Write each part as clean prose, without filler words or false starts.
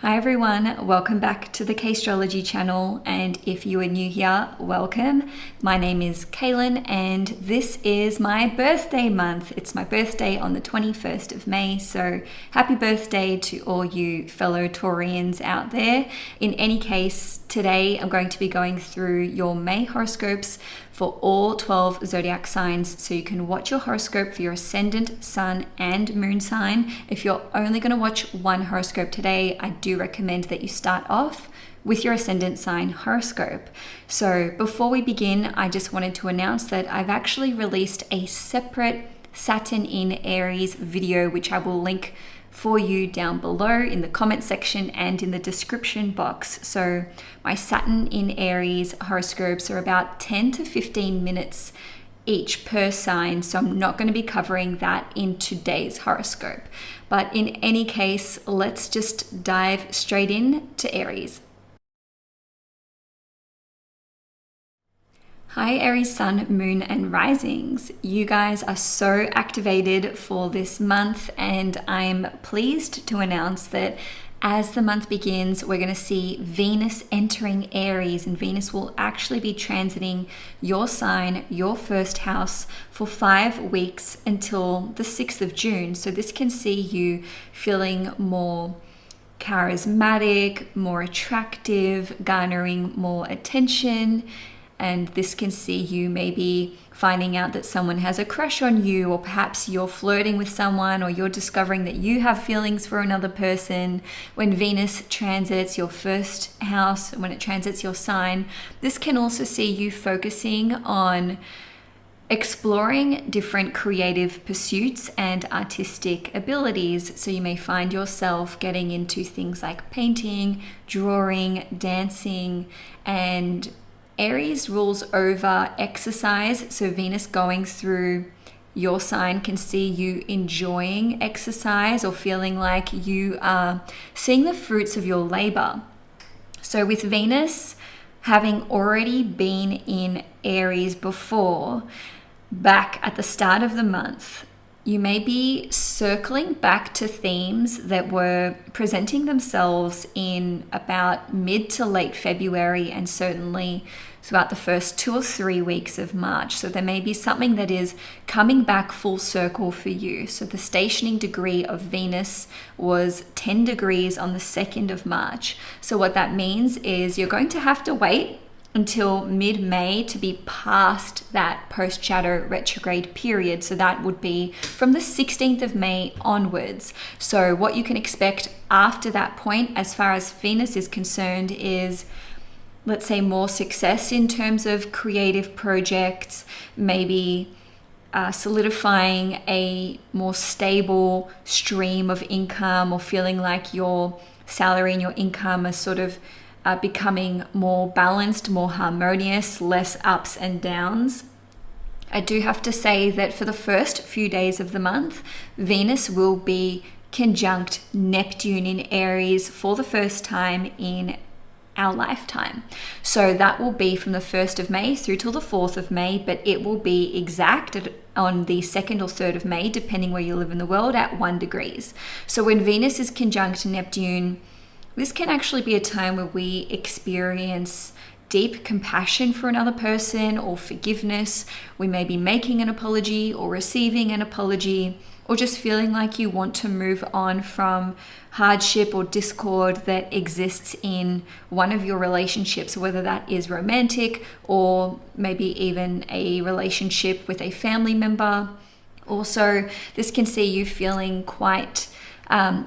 Hi everyone, welcome back to the CAISTROLOGY channel, and if you are new here, welcome. My name is Cailin and this is my birthday month. It's my birthday on the 21st of May, so happy birthday to all you fellow Taurians out there. In any case, today I'm going to be going through your May horoscopes for all 12 zodiac signs, so you can watch your horoscope for your ascendant, sun, and moon sign. If you're only going to watch one horoscope today, I do recommend that you start off with your ascendant sign horoscope. So before we begin, I just wanted to announce that I've actually released a separate Saturn in Aries video, which I will link for you down below in the comment section and in the description box. So my Saturn in Aries horoscopes are about 10 to 15 minutes each per sign, so I'm not going to be covering that in today's horoscope. But in any case, let's just dive straight in to Aries. Hi Aries sun, moon, and risings. You guys are so activated for this month, and I'm pleased to announce that as the month begins, we're going to see Venus entering Aries, and Venus will actually be transiting your sign, your first house, for 5 weeks until the 6th of June. So this can see you feeling more charismatic, more attractive, garnering more attention. And this can see you maybe finding out that someone has a crush on you, or perhaps you're flirting with someone, or you're discovering that you have feelings for another person. When Venus transits your first house, when it transits your sign, this can also see you focusing on exploring different creative pursuits and artistic abilities. So you may find yourself getting into things like painting, drawing, dancing, and Aries rules over exercise, so Venus going through your sign can see you enjoying exercise or feeling like you are seeing the fruits of your labor. So with Venus having already been in Aries before, back at the start of the month, you may be circling back to themes that were presenting themselves in about mid to late February, and certainly throughout the first 2 or 3 weeks of March. So there may be something that is coming back full circle for you. So the stationing degree of Venus was 10 degrees on the 2nd of March. So what that means is you're going to have to wait until mid-May to be past that post-shadow retrograde period. So that would be from the 16th of May onwards. So what you can expect after that point, as far as Venus is concerned, is, let's say, more success in terms of creative projects, maybe solidifying a more stable stream of income, or feeling like your salary and your income are sort of becoming more balanced, more harmonious, less ups and downs. I do have to say that for the first few days of the month, Venus will be conjunct Neptune in Aries for the first time in our lifetime. So that will be from the 1st of May through till the 4th of May, but it will be exact on the 2nd or 3rd of May, depending where you live in the world, at 1 degrees. So when Venus is conjunct Neptune, this can actually be a time where we experience deep compassion for another person, or forgiveness. We may be making an apology or receiving an apology, or just feeling like you want to move on from hardship or discord that exists in one of your relationships, whether that is romantic or maybe even a relationship with a family member. Also, this can see you feeling quite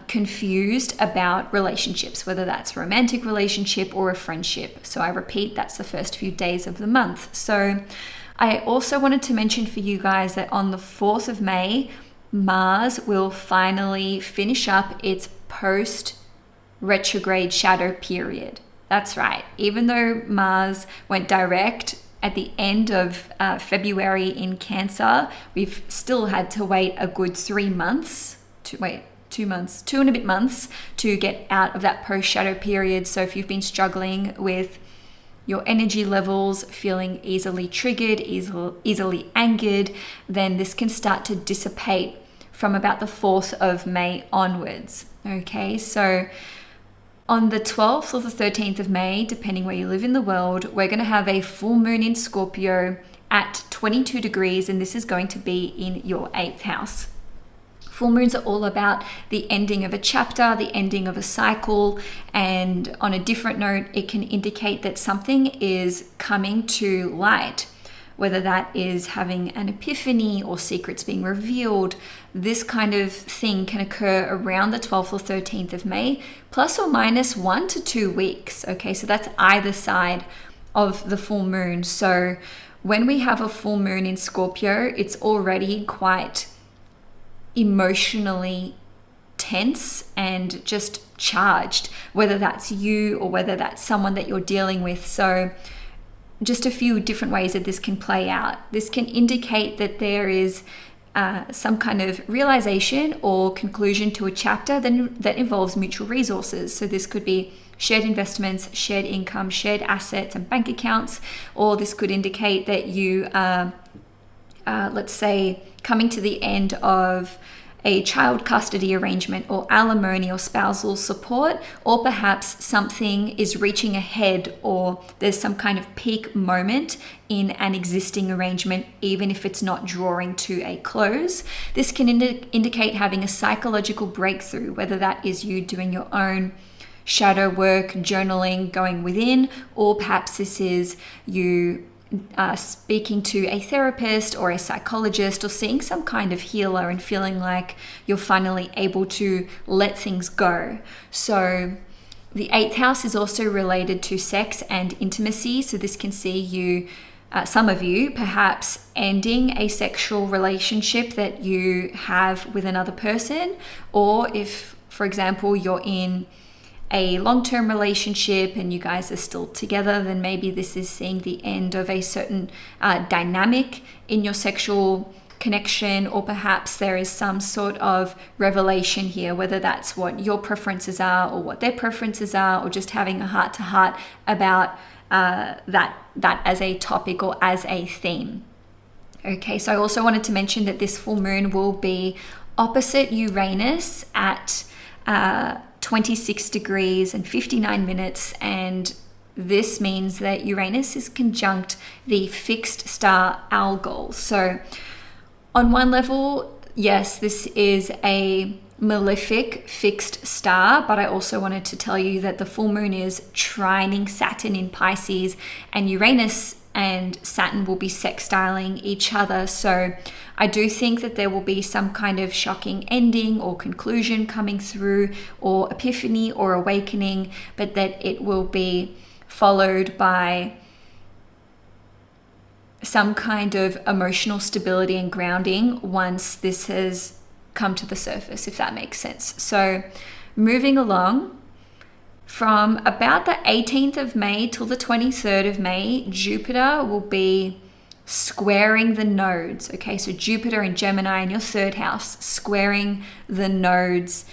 confused about relationships, whether that's a romantic relationship or a friendship. So I repeat, that's the first few days of the month. So I also wanted to mention for you guys that on the 4th of May, Mars will finally finish up its post-retrograde shadow period. That's right. Even though Mars went direct at the end of February in Cancer, we've still had to wait a good 2 and a bit months to get out of that post-shadow period. So if you've been struggling with your energy levels, feeling easily triggered, easily angered, then this can start to dissipate from about the 4th of May onwards. Okay, so On the 12th or the 13th of May, depending where you live in the world, we're going to have a full moon in Scorpio at 22 degrees, and this is going to be in your 8th house. Full moons are all about the ending of a chapter, the ending of a cycle, and on a different note, it can indicate that something is coming to light, whether that is having an epiphany or secrets being revealed. This kind of thing can occur around the 12th or 13th of May, plus or minus 1 to 2 weeks. Okay, so that's either side of the full moon. So when we have a full moon in Scorpio, it's already quite emotionally tense and just charged, whether that's you or whether that's someone that you're dealing with. So just a few different ways that this can play out. This can indicate that there is some kind of realization or conclusion to a chapter that involves mutual resources. So this could be shared investments, shared income, shared assets and bank accounts, or this could indicate that you are, let's say, coming to the end of a child custody arrangement or alimony or spousal support, or perhaps something is reaching a head or there's some kind of peak moment in an existing arrangement, even if it's not drawing to a close. This can indicate having a psychological breakthrough, whether that is you doing your own shadow work, journaling, going within, or perhaps this is you speaking to a therapist or a psychologist or seeing some kind of healer and feeling like you're finally able to let things go. So the 8th house is also related to sex and intimacy. So this can see you, some of you, perhaps ending a sexual relationship that you have with another person, or if, for example, you're in a long-term relationship and you guys are still together, then maybe this is seeing the end of a certain dynamic in your sexual connection, or perhaps there is some sort of revelation here, whether that's what your preferences are or what their preferences are, or just having a heart-to-heart about that as a topic or as a theme. Okay, so I also wanted to mention that this full moon will be opposite Uranus at 26 degrees and 59 minutes, and this means that Uranus is conjunct the fixed star Algol. So on one level, yes, this is a malefic fixed star, but I also wanted to tell you that the full moon is trining Saturn in Pisces, and Uranus and Saturn will be sextiling each other. So I do think that there will be some kind of shocking ending or conclusion coming through, or epiphany or awakening, but that it will be followed by some kind of emotional stability and grounding once this has come to the surface, if that makes sense. So moving along, from about the 18th of May till the 23rd of May, Jupiter will be squaring the nodes. Okay, so Jupiter in Gemini in your 3rd house, squaring the nodes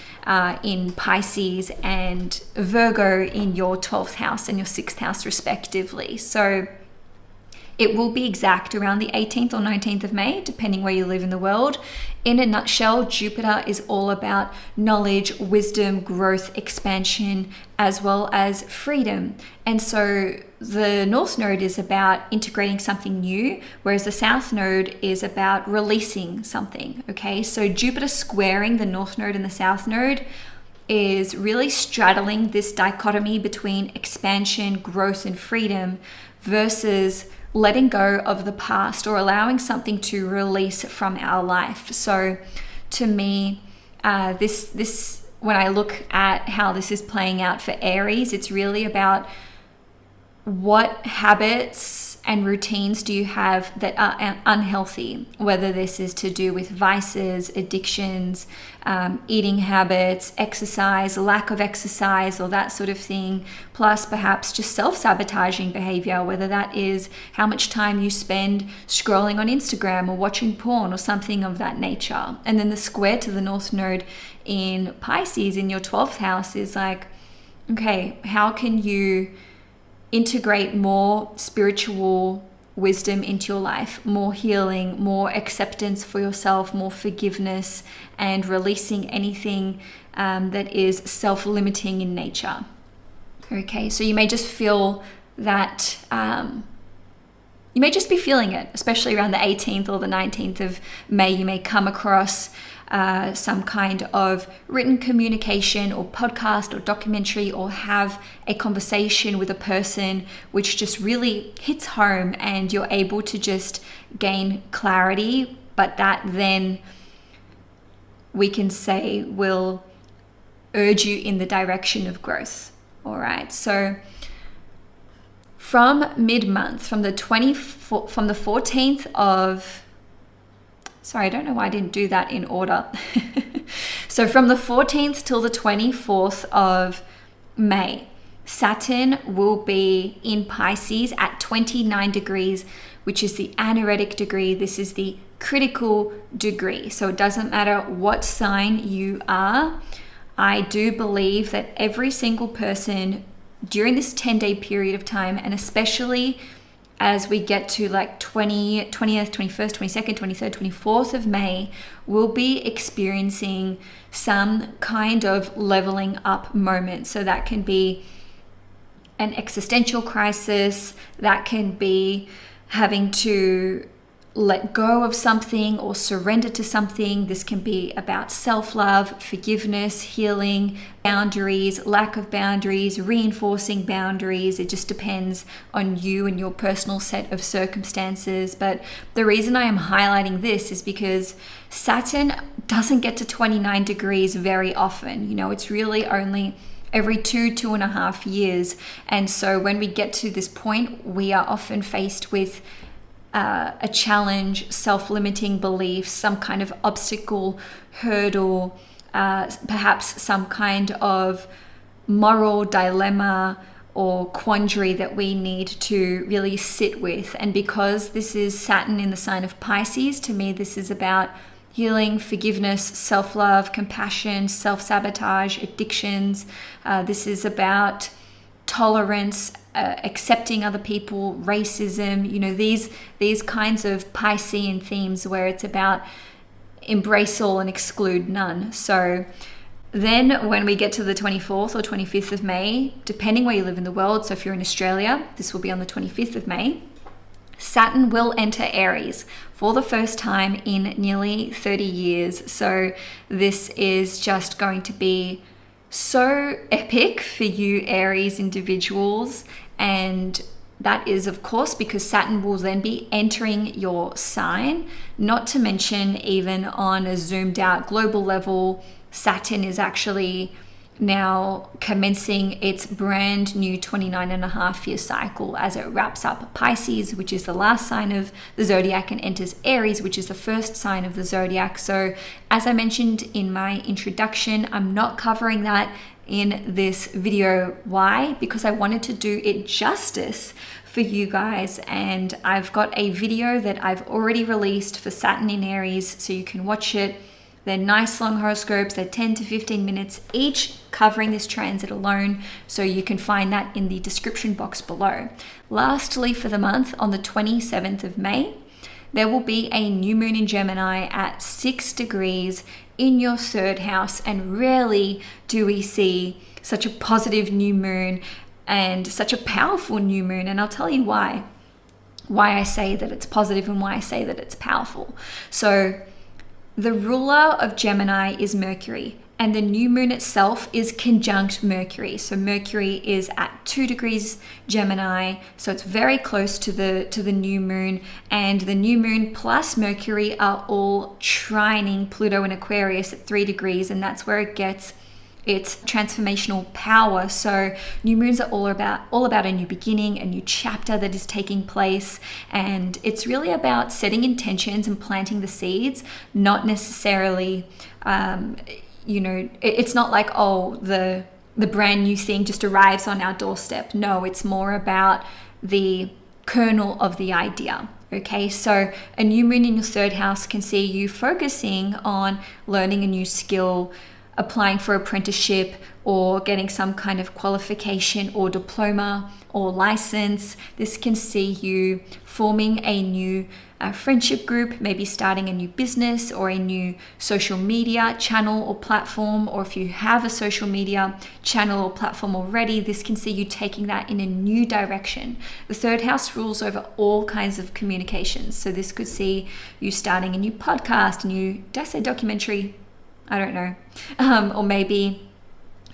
in Pisces, and Virgo in your 12th house and your 6th house respectively. So it will be exact around the 18th or 19th of May, depending where you live in the world. In a nutshell, Jupiter is all about knowledge, wisdom, growth, expansion, as well as freedom. And so the North Node is about integrating something new, whereas the South Node is about releasing something. Okay, so Jupiter squaring the North Node and the South Node is really straddling this dichotomy between expansion, growth, and freedom versus letting go of the past or allowing something to release from our life. So to me, this when I look at how this is playing out for Aries, it's really about what habits and routines do you have that are unhealthy, whether this is to do with vices, addictions, eating habits, exercise, lack of exercise, or that sort of thing, plus perhaps just self-sabotaging behavior, whether that is how much time you spend scrolling on Instagram or watching porn or something of that nature. And then the square to the North Node in Pisces in your 12th house is like, okay, how can you integrate more spiritual wisdom into your life, more healing, more acceptance for yourself, more forgiveness, and releasing anything that is self-limiting in nature. Okay, so you may just feel that, you may just be feeling it, especially around the 18th or the 19th of May. You may come across some kind of written communication or podcast or documentary, or have a conversation with a person which just really hits home, and you're able to just gain clarity, but that then we can say will urge you in the direction of growth. All right, so from mid-month, from the 14th of, sorry, I don't know why I didn't do that in order. So from the 14th till the 24th of May, Saturn will be in Pisces at 29 degrees, which is the anaretic degree. This is the critical degree. So it doesn't matter what sign you are. I do believe that every single person during this 10-day period of time, and especially as we get to like 20th, 21st, 22nd, 23rd, 24th of May, will be experiencing some kind of leveling up moment. So that can be an existential crisis, that can be having to let go of something or surrender to something. This can be about self-love, forgiveness, healing, boundaries, lack of boundaries, reinforcing boundaries. It just depends on you and your personal set of circumstances. But the reason I am highlighting this is because Saturn doesn't get to 29 degrees very often. You know, it's really only every 2.5 years. And so when we get to this point, we are often faced with a challenge, self-limiting beliefs, some kind of obstacle, hurdle, perhaps some kind of moral dilemma or quandary that we need to really sit with. And because this is Saturn in the sign of Pisces, to me this is about healing, forgiveness, self-love, compassion, self-sabotage, addictions. This is about tolerance, accepting other people, racism, you know, these kinds of Piscean themes where it's about embrace all and exclude none. So then when we get to the 24th or 25th of May, depending where you live in the world, so if you're in Australia, this will be on the 25th of May, Saturn will enter Aries for the first time in nearly 30 years. So this is just going to be so epic for you Aries individuals, and that is of course because Saturn will then be entering your sign. Not to mention, even on a zoomed out global level, Saturn is actually now commencing its brand new 29.5 year cycle as it wraps up Pisces, which is the last sign of the zodiac, and enters Aries, which is the first sign of the zodiac. So as I mentioned in my introduction, I'm not covering that in this video. Why? Because I wanted to do it justice for you guys, and I've got a video that I've already released for Saturn in Aries, so you can watch it. They're nice long horoscopes. They're 10 to 15 minutes each, covering this transit alone. So you can find that in the description box below. Lastly, for the month, on the 27th of May, there will be a new moon in Gemini at 6 degrees in your third house. And rarely do we see such a positive new moon and such a powerful new moon. And I'll tell you why I say that it's positive and why I say that it's powerful. So the ruler of Gemini is Mercury, and the new moon itself is conjunct Mercury. So Mercury is at 2 degrees Gemini, so it's very close to the new moon, and the new moon plus Mercury are all trining Pluto in Aquarius at 3 degrees, and that's where it gets its transformational power. So new moons are all about a new beginning, a new chapter that is taking place, and it's really about setting intentions and planting the seeds, not necessarily it's not like, oh, the brand new thing just arrives on our doorstep. No, it's more about the kernel of the idea. Okay, so a new moon in your third house can see you focusing on learning a new skill, applying for apprenticeship or getting some kind of qualification or diploma or license. This can see you forming a new friendship group, maybe starting a new business or a new social media channel or platform. Or if you have a social media channel or platform already, this can see you taking that in a new direction. The third house rules over all kinds of communications. So this could see you starting a new podcast, a new, did I say documentary? I don't know. Or maybe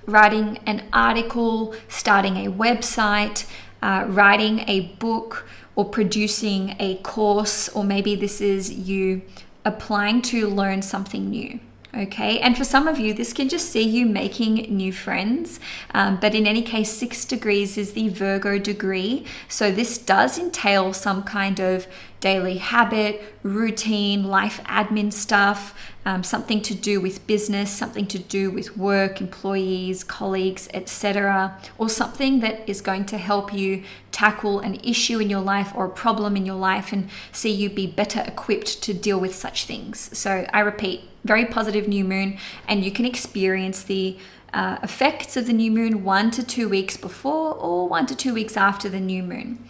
writing an article, starting a website, writing a book, or producing a course, or maybe this is you applying to learn something new. Okay, and for some of you, this can just see you making new friends. But in any case, 6 degrees is the Virgo degree. So this does entail some kind of daily habit, routine, life admin stuff, something to do with business, something to do with work, employees, colleagues, etc., or something that is going to help you tackle an issue in your life or a problem in your life and see you be better equipped to deal with such things. So I repeat, very positive new moon, and you can experience the effects of the new moon 1 to 2 weeks before or 1 to 2 weeks after the new moon.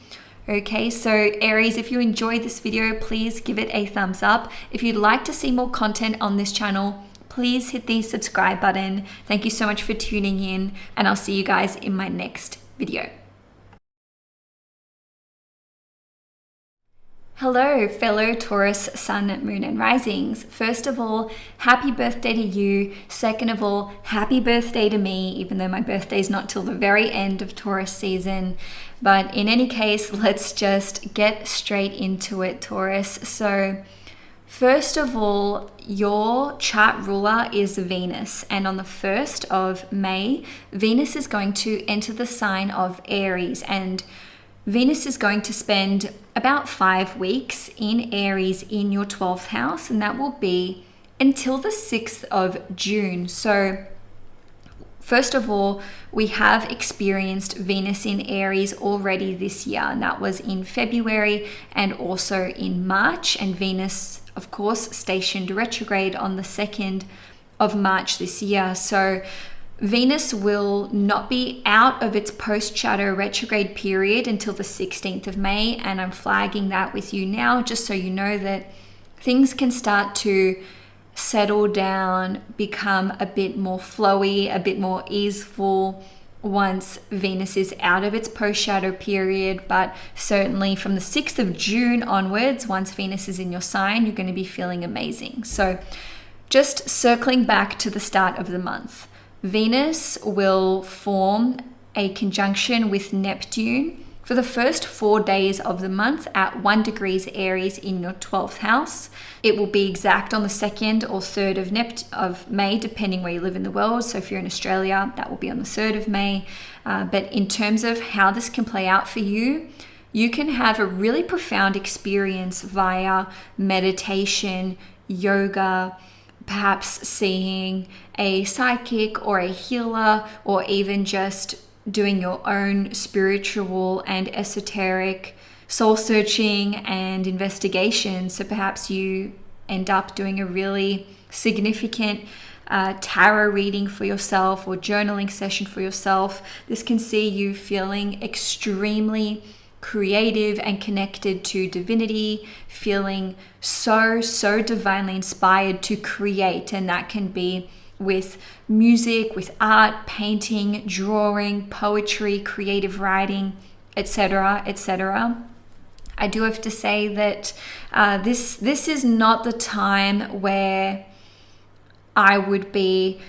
Okay, so Aries, if you enjoyed this video, please give it a thumbs up. If you'd like to see more content on this channel, please hit the subscribe button. Thank you so much for tuning in, and I'll see you guys in my next video. Hello, fellow Taurus, Sun, Moon, and Risings. First of all, happy birthday to you. Second of all, happy birthday to me, even though my birthday is not till the very end of Taurus season. But in any case, let's just get straight into it, Taurus. So first of all, your chart ruler is Venus. And on the 1st of May, Venus is going to enter the sign of Aries. And Venus is going to spend about 5 weeks in Aries in your 12th house, and that will be until the 6th of June. So first of all, we have experienced Venus in Aries already this year, and that was in February and also in March. And Venus, of course, stationed retrograde on the 2nd of March this year. So Venus will not be out of its post-shadow retrograde period until the 16th of May, and I'm flagging that with you now just so you know that things can start to settle down, become a bit more flowy, a bit more easeful once Venus is out of its post-shadow period. But certainly from the 6th of June onwards, once Venus is in your sign, you're going to be feeling amazing. So just circling back to the start of the month, Venus will form a conjunction with Neptune for the first 4 days of the month at 1 degrees Aries in your 12th house. It will be exact on the 2nd or 3rd of May, depending where you live in the world. So if you're in Australia, that will be on the 3rd of May. But in terms of how this can play out for you, you can have a really profound experience via meditation, yoga, perhaps seeing a psychic or a healer, or even just doing your own spiritual and esoteric soul searching and investigation. So perhaps you end up doing a really significant tarot reading for yourself or journaling session for yourself. This can see you feeling extremely creative and connected to divinity, feeling so divinely inspired to create. And that can be with music, with art, painting, drawing, poetry, creative writing, etc., etc. I do have to say that this is not the time where I would be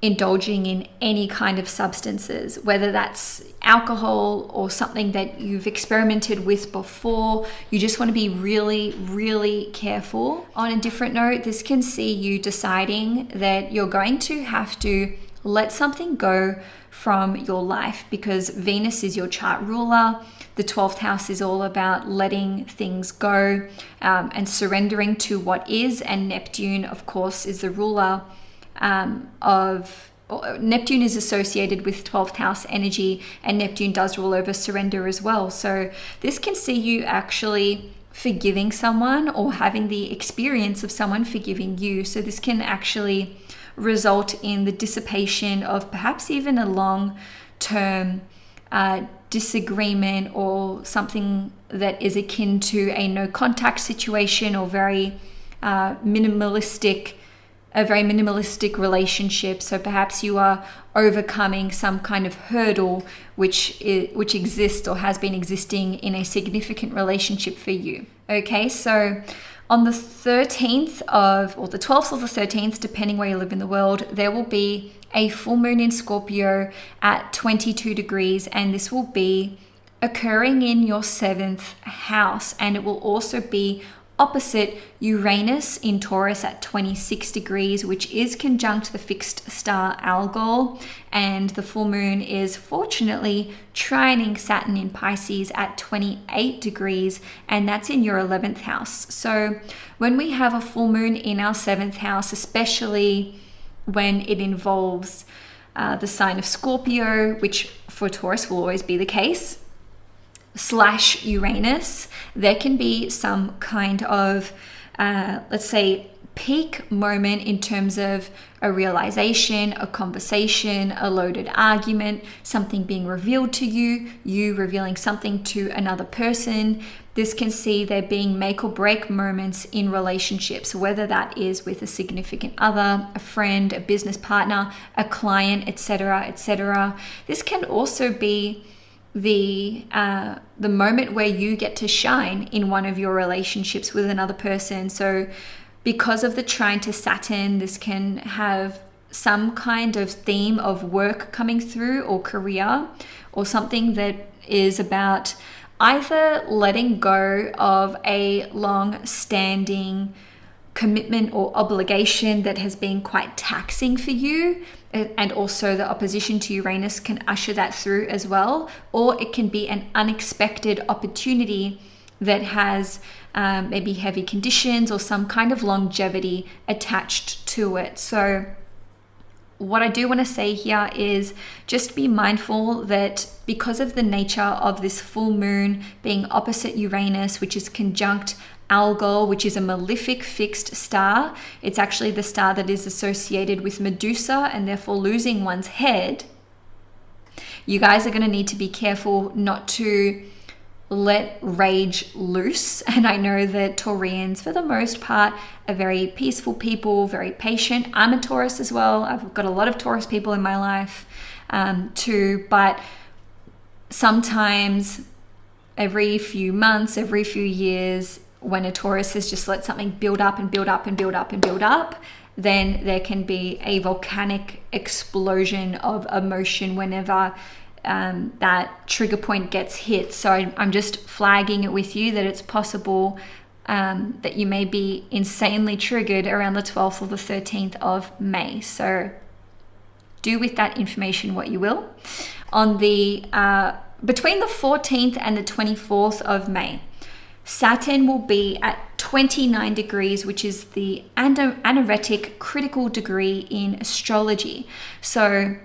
indulging in any kind of substances, whether that's alcohol or something that you've experimented with before. You just want to be really careful. On a different note, this can see you deciding that you're going to have to let something go from your life, because Venus is your chart ruler. The 12th house is all about letting things go and surrendering to what is. And Neptune, of course, is the ruler Neptune is associated with 12th house energy, and Neptune does rule over surrender as well. So this can see you actually forgiving someone or having the experience of someone forgiving you. So this can actually result in the dissipation of perhaps even a long-term disagreement, or something that is akin to a no contact situation, or a very minimalistic relationship. So perhaps you are overcoming some kind of hurdle which exists or has been existing in a significant relationship for you. Okay, so on the 13th or the 12th or the 13th, depending where you live in the world, there will be a full moon in Scorpio at 22 degrees, and this will be occurring in your 7th house, and it will also be opposite Uranus in Taurus at 26 degrees, which is conjunct the fixed star Algol, and the full moon is fortunately trining Saturn in Pisces at 28 degrees, and that's in your 11th house. So when we have a full moon in our 7th house, especially when it involves the sign of Scorpio, which for Taurus will always be the case, / Uranus, there can be some kind of, let's say, peak moment in terms of a realization, a conversation, a loaded argument, something being revealed to you, you revealing something to another person. This can see there being make or break moments in relationships, whether that is with a significant other, a friend, a business partner, a client, etc., etc. This can also be the moment where you get to shine in one of your relationships with another person. So because of the trine to Saturn, this can have some kind of theme of work coming through, or career, or something that is about either letting go of a long-standing commitment or obligation that has been quite taxing for you, and also the opposition to Uranus can usher that through as well, or it can be an unexpected opportunity that has maybe heavy conditions or some kind of longevity attached to it. So what I do want to say here is just be mindful that because of the nature of this full moon being opposite Uranus, which is conjunct Algol, which is a malefic fixed star, it's actually the star that is associated with Medusa and therefore losing one's head. You guys are going to need to be careful not to let rage loose. And I know that Taurians, for the most part, are very peaceful people, very patient. I'm a Taurus as well. I've got a lot of Taurus people in my life too. But sometimes every few months, every few years, when a Taurus has just let something build up and build up and build up and build up, then there can be a volcanic explosion of emotion whenever that trigger point gets hit. So I'm just flagging it with you that it's possible that you may be insanely triggered around the 12th or the 13th of May. So do with that information what you will. On the between the 14th and the 24th of May, Saturn will be at 29 degrees, which is the anaretic critical degree in astrology. So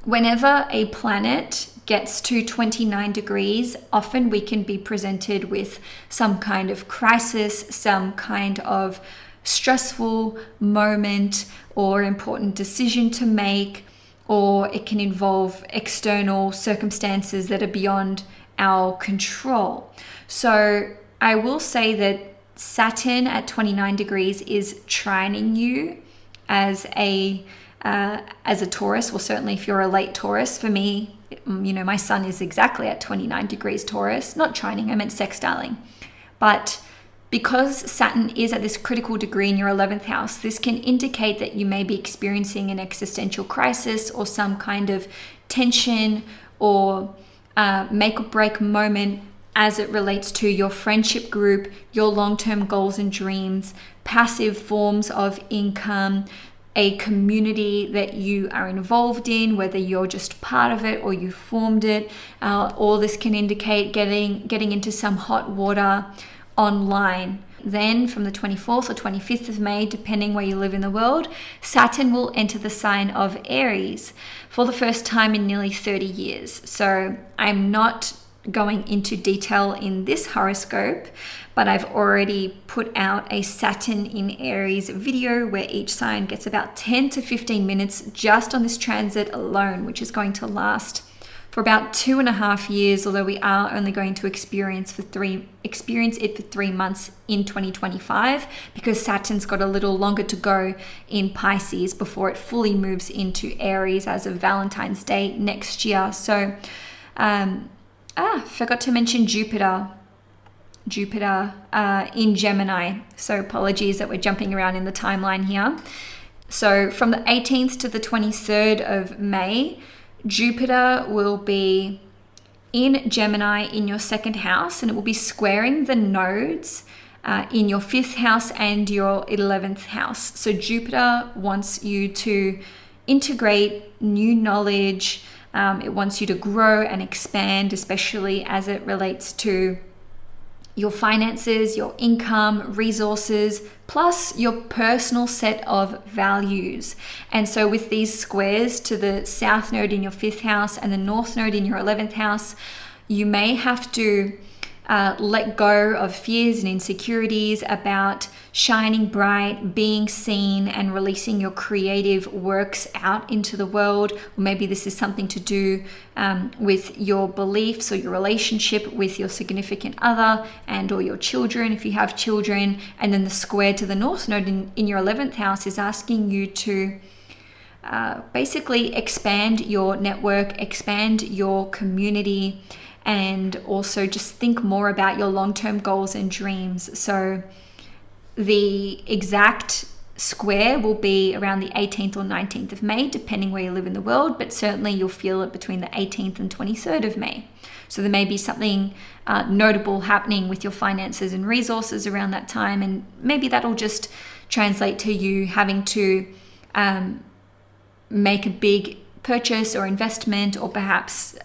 whenever a planet gets to 29 degrees, often we can be presented with some kind of crisis, some kind of stressful moment or important decision to make, or it can involve external circumstances that are beyond our control. So I will say that Saturn at 29 degrees is trining you as a Taurus. Well, certainly if you're a late Taurus. For me, my sun is exactly at 29 degrees Taurus. Not trining, I meant sextiling. But because Saturn is at this critical degree in your 11th house, this can indicate that you may be experiencing an existential crisis or some kind of tension or make or break moment as it relates to your friendship group, your long-term goals and dreams, passive forms of income, a community that you are involved in, whether you're just part of it or you formed it. All this can indicate getting into some hot water online. Then from the 24th or 25th of May, depending where you live in the world, Saturn will enter the sign of Aries for the first time in nearly 30 years. So I'm not going into detail in this horoscope, but I've already put out a Saturn in Aries video where each sign gets about 10 to 15 minutes just on this transit alone, which is going to last for about 2.5 years, although we are only going to experience it for 3 months in 2025, because Saturn's got a little longer to go in Pisces before it fully moves into Aries as of Valentine's Day next year. So, forgot to mention Jupiter in Gemini. So apologies that we're jumping around in the timeline here. So from the 18th to the 23rd of May, Jupiter will be in Gemini in your 2nd house, and it will be squaring the nodes in your 5th house and your 11th house. So Jupiter wants you to integrate new knowledge. It wants you to grow and expand, especially as it relates to your finances, your income, resources, plus your personal set of values. And so with these squares to the south node in your 5th house and the north node in your 11th house, you may have to let go of fears and insecurities about shining bright, being seen, and releasing your creative works out into the world. Or maybe this is something to do with your beliefs or your relationship with your significant other and or your children if you have children. And then the square to the north node in your 11th house is asking you to basically expand your network, expand your community, and also just think more about your long-term goals and dreams. So the exact square will be around the 18th or 19th of May, depending where you live in the world, but certainly you'll feel it between the 18th and 23rd of May. So there may be something notable happening with your finances and resources around that time, and maybe that'll just translate to you having to make a big purchase or investment, or perhaps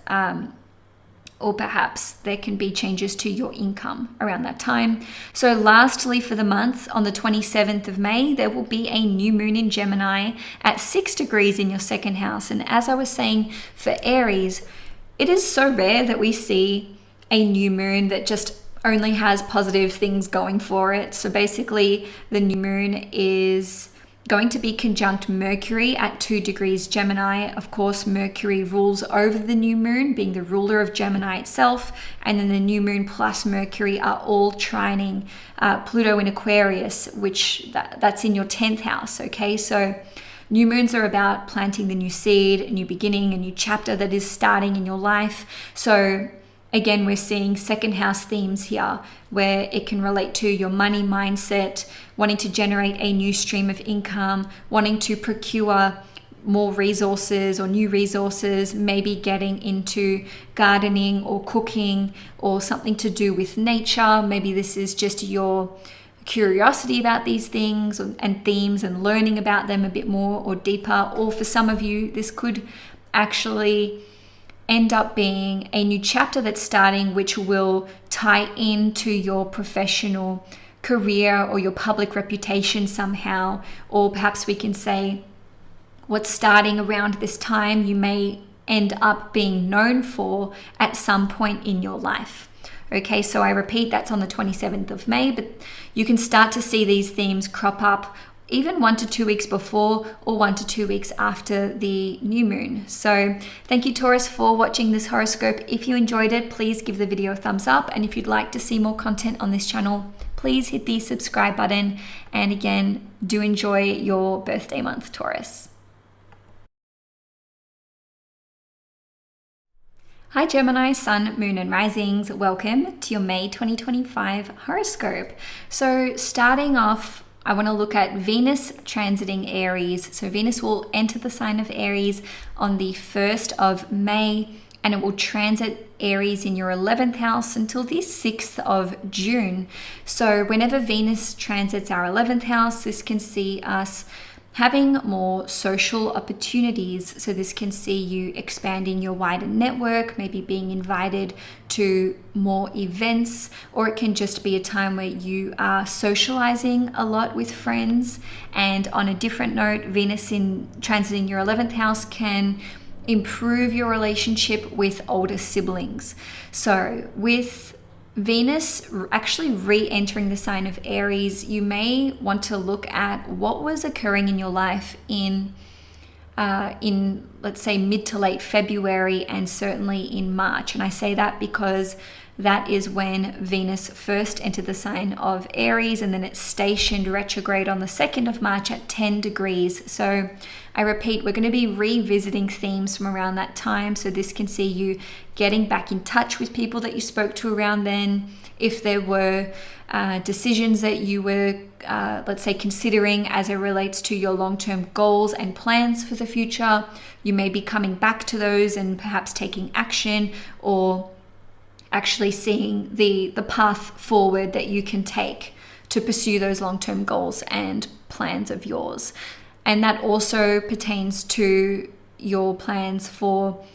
there can be changes to your income around that time. So lastly, for the month, on the 27th of May, there will be a new moon in Gemini at 6 degrees in your 2nd house. And as I was saying, for Aries, it is so rare that we see a new moon that just only has positive things going for it. So basically, the new moon is going to be conjunct Mercury at 2 degrees Gemini. Of course, Mercury rules over the new moon, being the ruler of Gemini itself. And then the new moon plus Mercury are all trining Pluto in Aquarius, which that's in your 10th house. Okay, so new moons are about planting the new seed, a new beginning, a new chapter that is starting in your life. So again, we're seeing 2nd house themes here, where it can relate to your money mindset, wanting to generate a new stream of income, wanting to procure more resources or new resources, maybe getting into gardening or cooking or something to do with nature. Maybe this is just your curiosity about these things and themes and learning about them a bit more or deeper. Or for some of you, this could actually end up being a new chapter that's starting, which will tie into your professional career or your public reputation somehow. Or perhaps we can say what's starting around this time you may end up being known for at some point in your life. Okay, so I repeat, that's on the 27th of May, but you can start to see these themes crop up even 1 to 2 weeks before or 1 to 2 weeks after the new moon. So thank you, Taurus, for watching this horoscope. If you enjoyed it, please give the video a thumbs up. And if you'd like to see more content on this channel, please hit the subscribe button. And again, do enjoy your birthday month, Taurus. Hi Gemini, Sun, Moon and Risings. Welcome to your May 2025 horoscope. So starting off, I want to look at Venus transiting Aries. So Venus will enter the sign of Aries on the 1st of May, and it will transit Aries in your 11th house until the 6th of June. So whenever Venus transits our 11th house, this can see us having more social opportunities. So this can see you expanding your wider network, maybe being invited to more events, or it can just be a time where you are socializing a lot with friends. And on a different note, Venus in transiting your 11th house can improve your relationship with older siblings. So with Venus actually re-entering the sign of Aries, you may want to look at what was occurring in your life in let's say mid to late February and certainly in March. And I say that because that is when Venus first entered the sign of Aries, and then it stationed retrograde on the 2nd of March at 10 degrees. So I repeat, we're going to be revisiting themes from around that time. So this can see you getting back in touch with people that you spoke to around then. If there were decisions that you were, let's say, considering as it relates to your long-term goals and plans for the future, you may be coming back to those and perhaps taking action, or actually seeing the path forward that you can take to pursue those long-term goals and plans of yours. And that also pertains to your plans for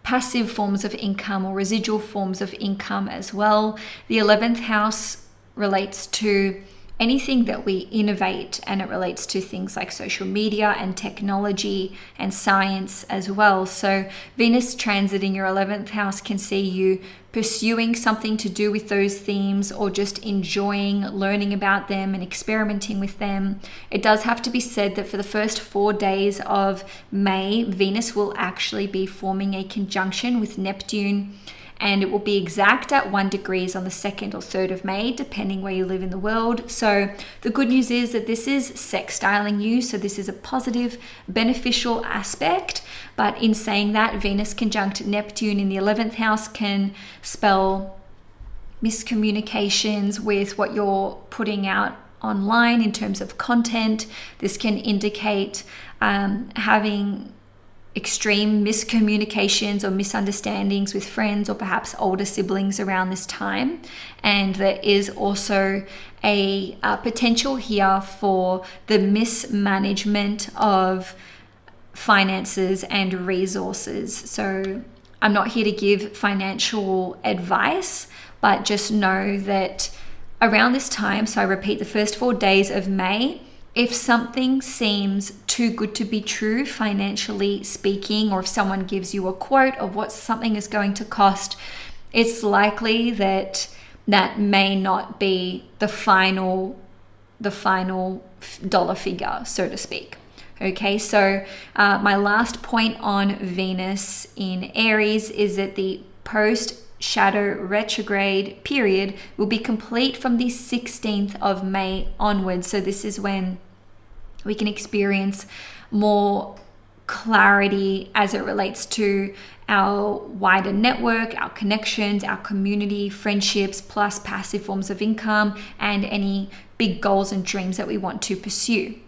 passive forms of income or residual forms of income as well. The 11th house relates to anything that we innovate, and it relates to things like social media and technology and science as well. So Venus transiting your 11th house can see you pursuing something to do with those themes, or just enjoying learning about them and experimenting with them. It does have to be said that for the first 4 days of May, Venus will actually be forming a conjunction with Neptune, and it will be exact at 1 degree on the 2nd or 3rd of May, depending where you live in the world. So the good news is that this is sextiling you, so this is a positive, beneficial aspect. But in saying that, Venus conjunct Neptune in the 11th house can spell miscommunications with what you're putting out online in terms of content. This can indicate having extreme miscommunications or misunderstandings with friends or perhaps older siblings around this time. And there is also a potential here for the mismanagement of finances and resources. So I'm not here to give financial advice, but just know that around this time, so I repeat, the first 4 days of May, if something seems too good to be true, financially speaking, or if someone gives you a quote of what something is going to cost, it's likely that that may not be the final dollar figure, so to speak. Okay, so my last point on Venus in Aries is that the post-shadow retrograde period will be complete from the 16th of May onwards. So this is when we can experience more clarity as it relates to our wider network, our connections, our community, friendships, plus passive forms of income, and any big goals and dreams that we want to pursue.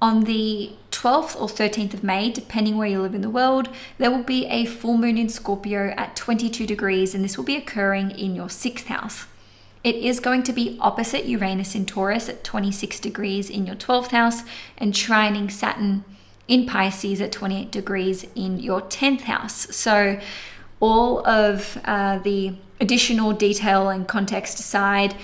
On the 12th or 13th of May, depending where you live in the world, there will be a full moon in Scorpio at 22 degrees, and this will be occurring in your 6th house. It is going to be opposite Uranus in Taurus at 26 degrees in your 12th house, and trining Saturn in Pisces at 28 degrees in your 10th house. So all of the additional detail and context aside,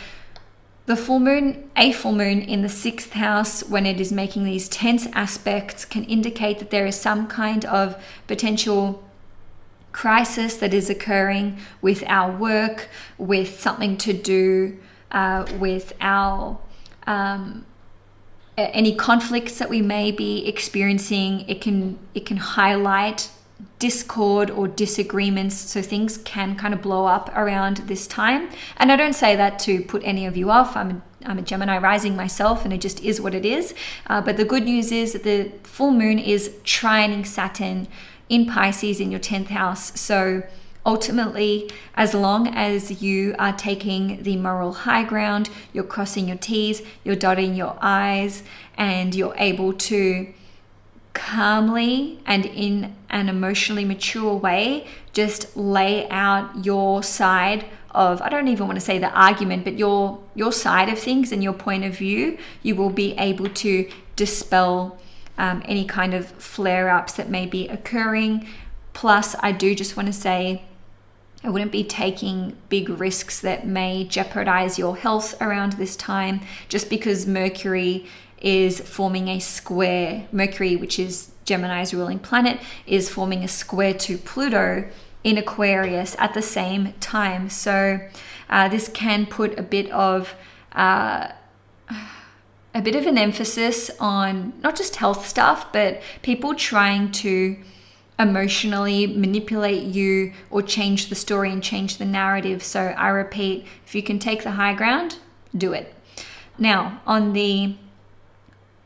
a full moon in the 6th house, when it is making these tense aspects, can indicate that there is some kind of potential crisis that is occurring with our work, with something to do with our any conflicts that we may be experiencing. It can highlight discord or disagreements, so things can kind of blow up around this time. And I don't say that to put any of you off. I'm a Gemini rising myself, and it just is what it is. But the good news is that the full moon is trining Saturn in Pisces in your 10th house. So ultimately, as long as you are taking the moral high ground, you're crossing your T's, you're dotting your I's, and you're able to calmly and in an emotionally mature way just lay out your side of, I don't even want to say the argument, but your side of things and your point of view, you will be able to dispel any kind of flare-ups that may be occurring. Plus, I do just want to say I wouldn't be taking big risks that may jeopardize your health around this time, just because Mercury is forming a square. Mercury, which is Gemini's ruling planet, is forming a square to Pluto in Aquarius at the same time. So this can put a bit of an emphasis on not just health stuff, but people trying to emotionally manipulate you or change the story and change the narrative. So I repeat, if you can take the high ground, do it. Now, on the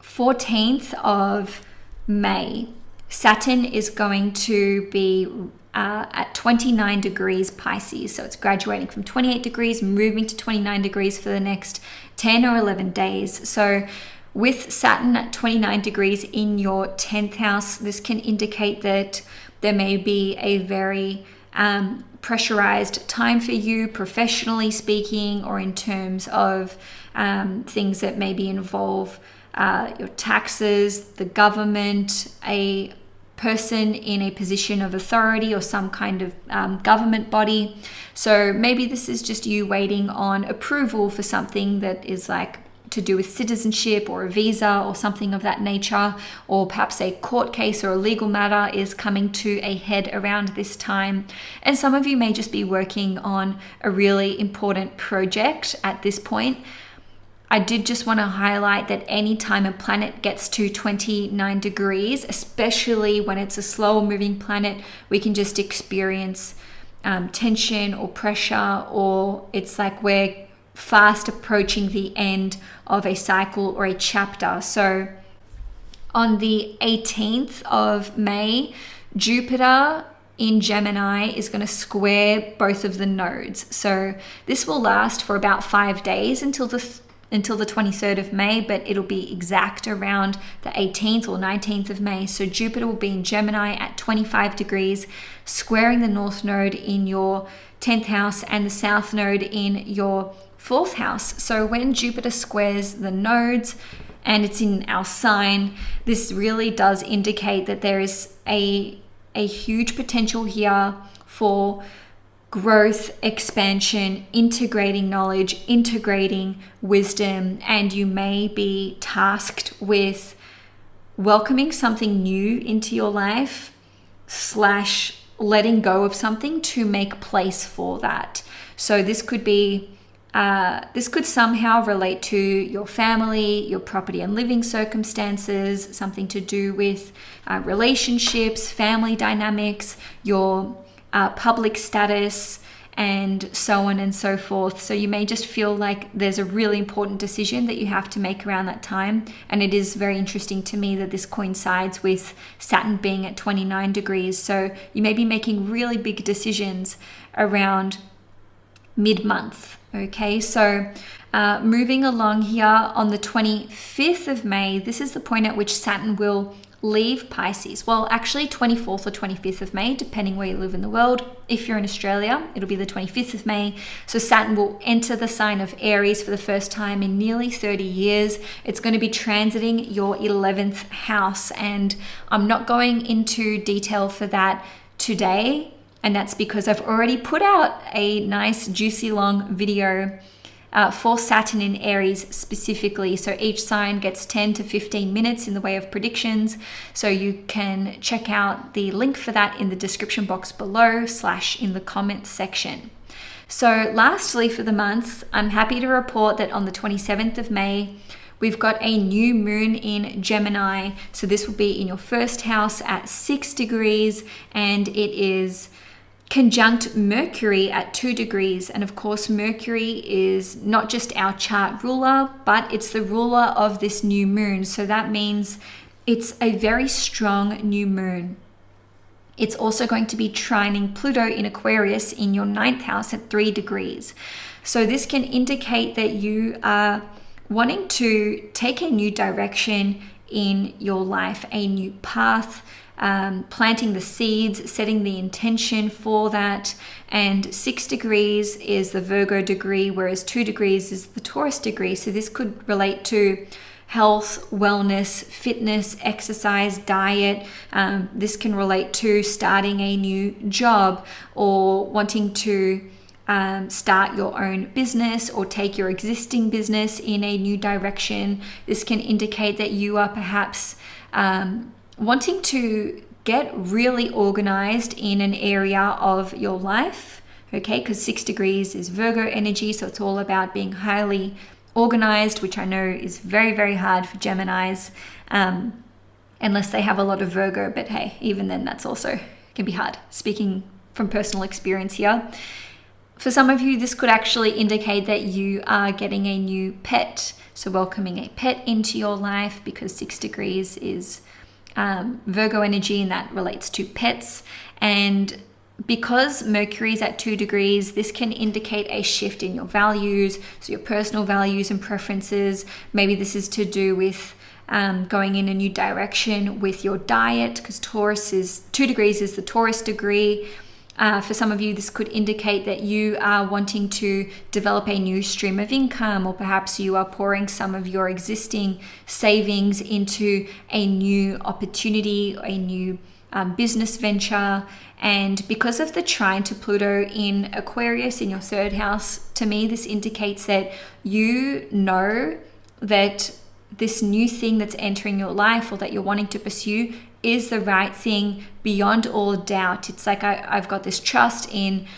14th of May, Saturn is going to be at 29 degrees Pisces. So it's graduating from 28 degrees, moving to 29 degrees for the next 10 or 11 days. So with Saturn at 29 degrees in your 10th house, this can indicate that there may be a very pressurized time for you, professionally speaking, or in terms of things that maybe involve your taxes, the government, a person in a position of authority or some kind of government body. So maybe this is just you waiting on approval for something that is like to do with citizenship or a visa or something of that nature, or perhaps a court case or a legal matter is coming to a head around this time. And some of you may just be working on a really important project at this point. I did just want to highlight that anytime a planet gets to 29 degrees, especially when it's a slower moving planet, we can just experience tension or pressure, or it's like we're fast approaching the end of a cycle or a chapter. So on the 18th of May, Jupiter in Gemini is going to square both of the nodes. So this will last for about 5 days until the 23rd of May, but it'll be exact around the 18th or 19th of May. So Jupiter will be in Gemini at 25 degrees, squaring the North Node in your 10th house and the South Node in your 4th house. So when Jupiter squares the nodes and it's in our sign, this really does indicate that there is a huge potential here for growth, expansion, integrating knowledge, integrating wisdom, and you may be tasked with welcoming something new into your life / letting go of something to make place for that. So this could be this could somehow relate to your family, your property and living circumstances, something to do with relationships, family dynamics, your public status, and so on and so forth. So you may just feel like there's a really important decision that you have to make around that time. And it is very interesting to me that this coincides with Saturn being at 29 degrees. So you may be making really big decisions around mid-month. Okay, so moving along here on the 25th of May, this is the point at which Saturn will leave Pisces. Well, actually 24th or 25th of May, depending where you live in the world. If you're in Australia, it'll be the 25th of May. So Saturn will enter the sign of Aries for the first time in nearly 30 years. It's going to be transiting your 11th house. And I'm not going into detail for that today. And that's because I've already put out a nice juicy long video for Saturn in Aries specifically. So each sign gets 10 to 15 minutes in the way of predictions. So you can check out the link for that in the description box below / in the comment section. So lastly for the month, I'm happy to report that on the 27th of May, we've got a new moon in Gemini. So this will be in your first house at 6 degrees, and it is conjunct Mercury at 2 degrees. And of course, Mercury is not just our chart ruler, but it's the ruler of this new moon. So that means it's a very strong new moon. It's also going to be trining Pluto in Aquarius in your 9th house at 3 degrees. So this can indicate that you are wanting to take a new direction in your life, a new path, planting the seeds, setting the intention for that. And 6 degrees is the Virgo degree, whereas 2 degrees is the Taurus degree. So this could relate to health, wellness, fitness, exercise, diet. This can relate to starting a new job or wanting to start your own business or take your existing business in a new direction. This can indicate that you are perhaps wanting to get really organized in an area of your life, okay? Because 6 degrees is Virgo energy, so it's all about being highly organized, which I know is very, very hard for Geminis, unless they have a lot of Virgo, but hey, even then that's also can be hard. Speaking from personal experience here. For some of you, this could actually indicate that you are getting a new pet. So welcoming a pet into your life, because 6 degrees is Virgo energy, and that relates to pets. And because Mercury is at 2 degrees, this can indicate a shift in your values, so your personal values and preferences. Maybe this is to do with going in a new direction with your diet, because Taurus is 2 degrees is the Taurus degree. For some of you, this could indicate that you are wanting to develop a new stream of income, or perhaps you are pouring some of your existing savings into a new opportunity, a new business venture. And because of the trine to Pluto in Aquarius in your 3rd house, to me, this indicates that you know that this new thing that's entering your life or that you're wanting to pursue is the right thing beyond all doubt. It's like I've got this trust in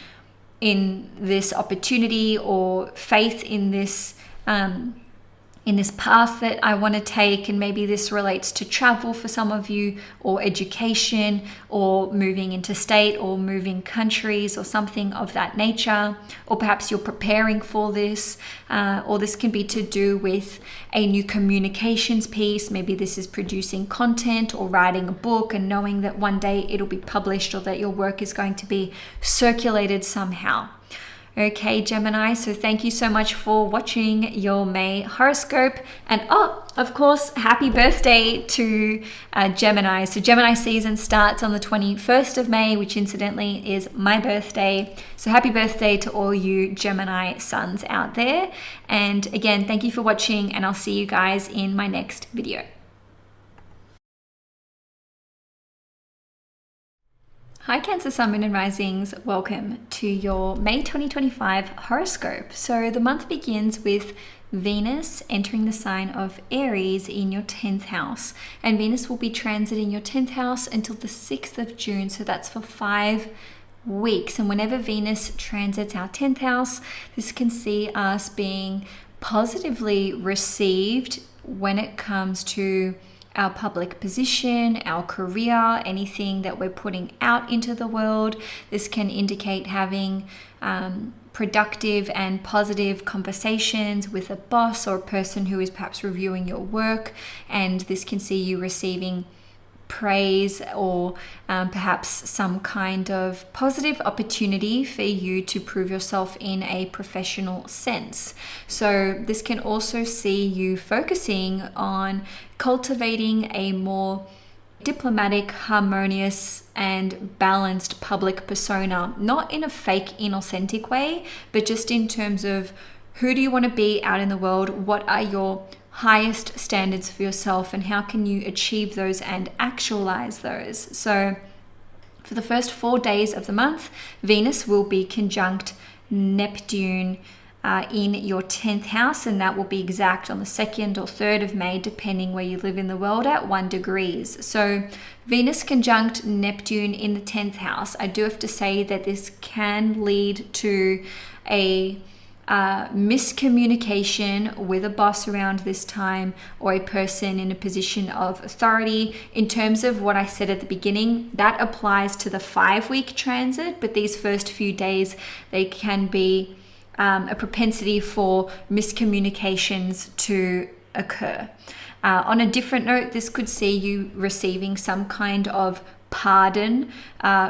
this opportunity, or faith in this path that I want to take. And maybe this relates to travel for some of you, or education, or moving interstate, or moving countries, or something of that nature. Or perhaps you're preparing for this, or this can be to do with a new communications piece. Maybe this is producing content or writing a book and knowing that one day it'll be published, or that your work is going to be circulated somehow. Okay, Gemini, so thank you so much for watching your May horoscope. And of course, happy birthday to Gemini. So Gemini season starts on the 21st of May, which incidentally is my birthday. So happy birthday to all you Gemini suns out there. And again, thank you for watching, and I'll see you guys in my next video. Hi Cancer, Sun, Moon and Risings, welcome to your May 2025 horoscope. So the month begins with Venus entering the sign of Aries in your 10th house, and Venus will be transiting your 10th house until the 6th of June, so that's for 5 weeks. And whenever Venus transits our 10th house, this can see us being positively received when it comes to our public position, our career, anything that we're putting out into the world. This can indicate having productive and positive conversations with a boss or a person who is perhaps reviewing your work, and this can see you receiving praise, or perhaps some kind of positive opportunity for you to prove yourself in a professional sense. So this can also see you focusing on cultivating a more diplomatic, harmonious, and balanced public persona, not in a fake, inauthentic way, but just in terms of who do you want to be out in the world, what are your highest standards for yourself, and how can you achieve those and actualize those. So for the first 4 days of the month, Venus will be conjunct Neptune in your 10th house, and that will be exact on the 2nd or 3rd of May, depending where you live in the world, at 1 degrees. So Venus conjunct Neptune in the 10th house. I do have to say that this can lead to a miscommunication with a boss around this time, or a person in a position of authority. In terms of what I said at the beginning, that applies to the 5-week transit, but these first few days, they can be a propensity for miscommunications to occur. On a different note, this could see you receiving some kind of pardon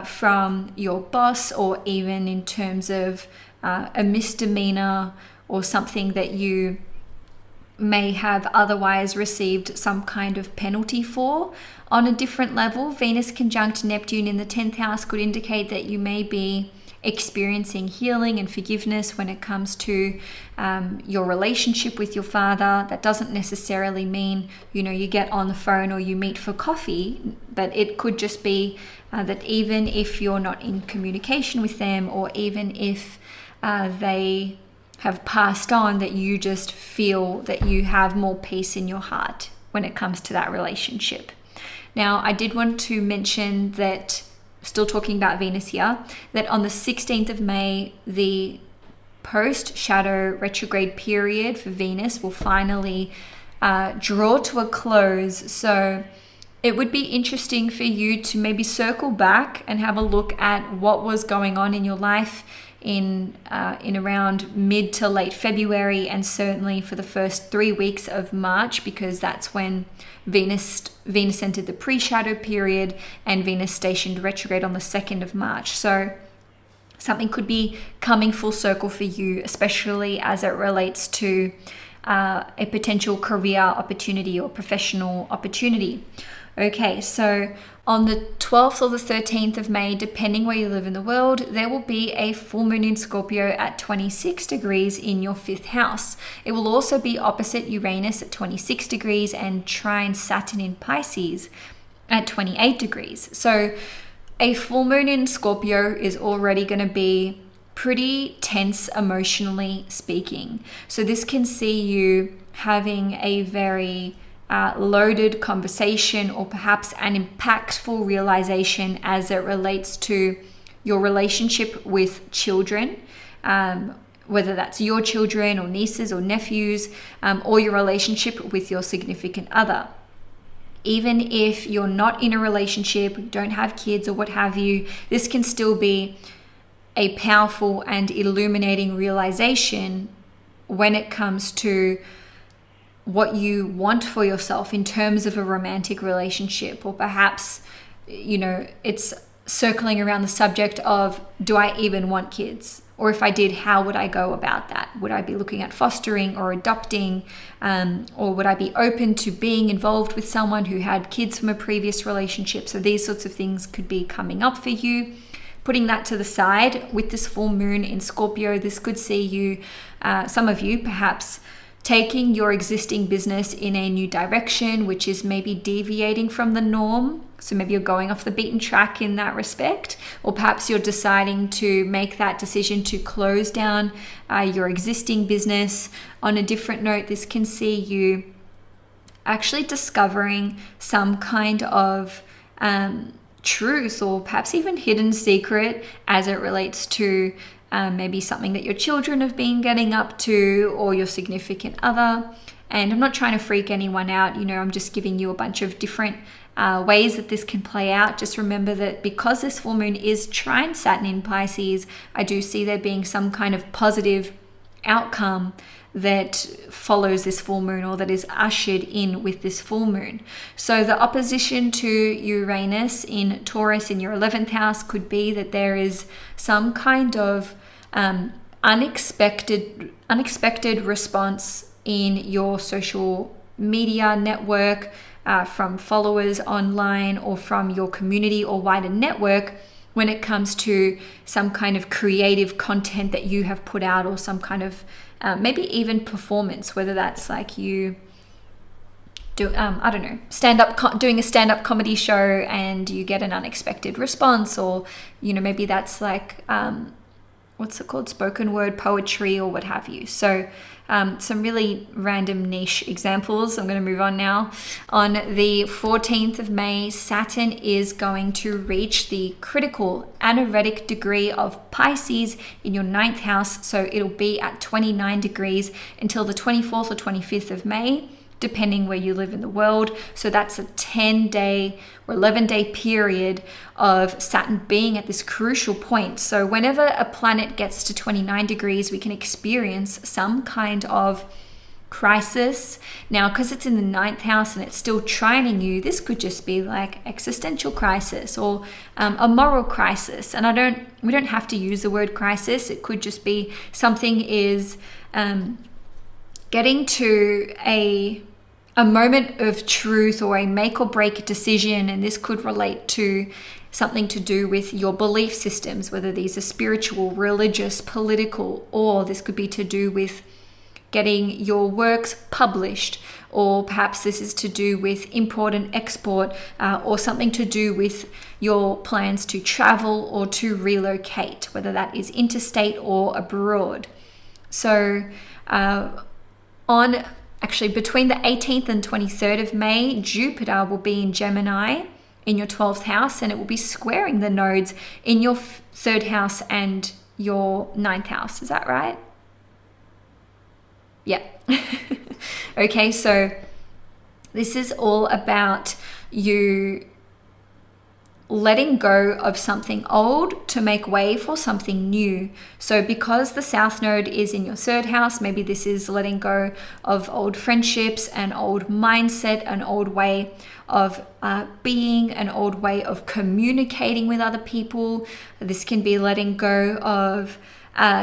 from your boss, or even in terms of a misdemeanor or something that you may have otherwise received some kind of penalty for. On a different level, Venus conjunct Neptune in the 10th house could indicate that you may be experiencing healing and forgiveness when it comes to your relationship with your father. That doesn't necessarily mean, you get on the phone or you meet for coffee, but it could just be that even if you're not in communication with them, or even if they have passed on, that you just feel that you have more peace in your heart when it comes to that relationship. Now, I did want to mention that, still talking about Venus here, that on the 16th of May, the post-shadow retrograde period for Venus will finally draw to a close. So it would be interesting for you to maybe circle back and have a look at what was going on in your life in around mid to late February, and certainly for the first 3 weeks of March, because that's when Venus entered the pre-shadow period and Venus stationed retrograde on the 2nd of March. So something could be coming full circle for you, especially as it relates to a potential career opportunity or professional opportunity. Okay, so on the 12th or the 13th of May, depending where you live in the world, there will be a full moon in Scorpio at 26 degrees in your 5th house. It will also be opposite Uranus at 26 degrees and trine Saturn in Pisces at 28 degrees. So a full moon in Scorpio is already going to be pretty tense emotionally speaking. So this can see you having a very loaded conversation, or perhaps an impactful realization as it relates to your relationship with children, whether that's your children or nieces or nephews, or your relationship with your significant other. Even if you're not in a relationship, don't have kids or what have you, this can still be a powerful and illuminating realization when it comes to what you want for yourself in terms of a romantic relationship. Or perhaps, it's circling around the subject of, do I even want kids? Or if I did, how would I go about that? Would I be looking at fostering or adopting? Or would I be open to being involved with someone who had kids from a previous relationship? So these sorts of things could be coming up for you. Putting that to the side, with this full moon in Scorpio, this could see you, some of you perhaps, taking your existing business in a new direction, which is maybe deviating from the norm. So maybe you're going off the beaten track in that respect, or perhaps you're deciding to make that decision to close down your existing business. On a different note, this can see you actually discovering some kind of truth, or perhaps even hidden secret, as it relates to maybe something that your children have been getting up to, or your significant other. And I'm not trying to freak anyone out, I'm just giving you a bunch of different ways that this can play out. Just remember that because this full moon is trine Saturn in Pisces, I do see there being some kind of positive outcome that follows this full moon, or that is ushered in with this full moon. So the opposition to Uranus in Taurus in your 11th house could be that there is some kind of unexpected response in your social media network, from followers online, or from your community or wider network, when it comes to some kind of creative content that you have put out, or some kind of maybe even performance, whether that's like you do, doing a stand-up comedy show and you get an unexpected response, or, maybe that's like, what's it called? Spoken word poetry or what have you. So some really random niche examples. I'm going to move on now. On the 14th of May, Saturn is going to reach the critical anaretic degree of Pisces in your 9th house. So it'll be at 29 degrees until the 24th or 25th of May, depending where you live in the world. So that's a 10-day or 11-day period of Saturn being at this crucial point. So whenever a planet gets to 29 degrees, we can experience some kind of crisis. Now, because it's in the 9th house and it's still trining you, this could just be like existential crisis, or a moral crisis. And we don't have to use the word crisis. It could just be something is getting to a moment of truth, or a make or break decision. And this could relate to something to do with your belief systems, whether these are spiritual, religious, political, or this could be to do with getting your works published, or perhaps this is to do with import and export, or something to do with your plans to travel or to relocate, whether that is interstate or abroad. So between the 18th and 23rd of May, Jupiter will be in Gemini in your 12th house, and it will be squaring the nodes in your 3rd house and your 9th house. Is that right? Yeah. Okay, so this is all about you letting go of something old to make way for something new. So because the South Node is in your 3rd house, maybe this is letting go of old friendships, an old mindset, an old way of being, an old way of communicating with other people. This can be letting go of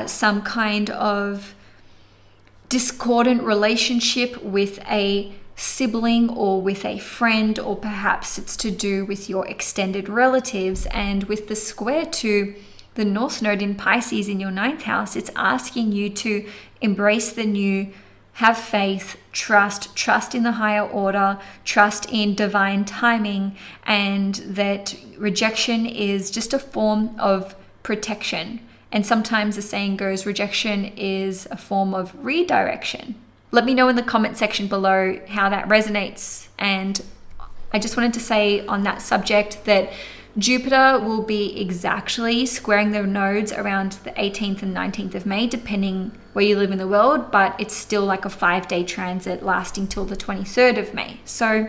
some kind of discordant relationship with a sibling or with a friend, or perhaps it's to do with your extended relatives. And with the square to the North Node in Pisces in your 9th house, it's asking you to embrace the new, have faith, trust in the higher order, trust in divine timing, and that rejection is just a form of protection. And sometimes the saying goes, rejection is a form of redirection. Let me know in the comment section below how that resonates. And I just wanted to say on that subject that Jupiter will be exactly squaring the nodes around the 18th and 19th of May, depending where you live in the world, but it's still like a 5-day transit lasting till the 23rd of May. So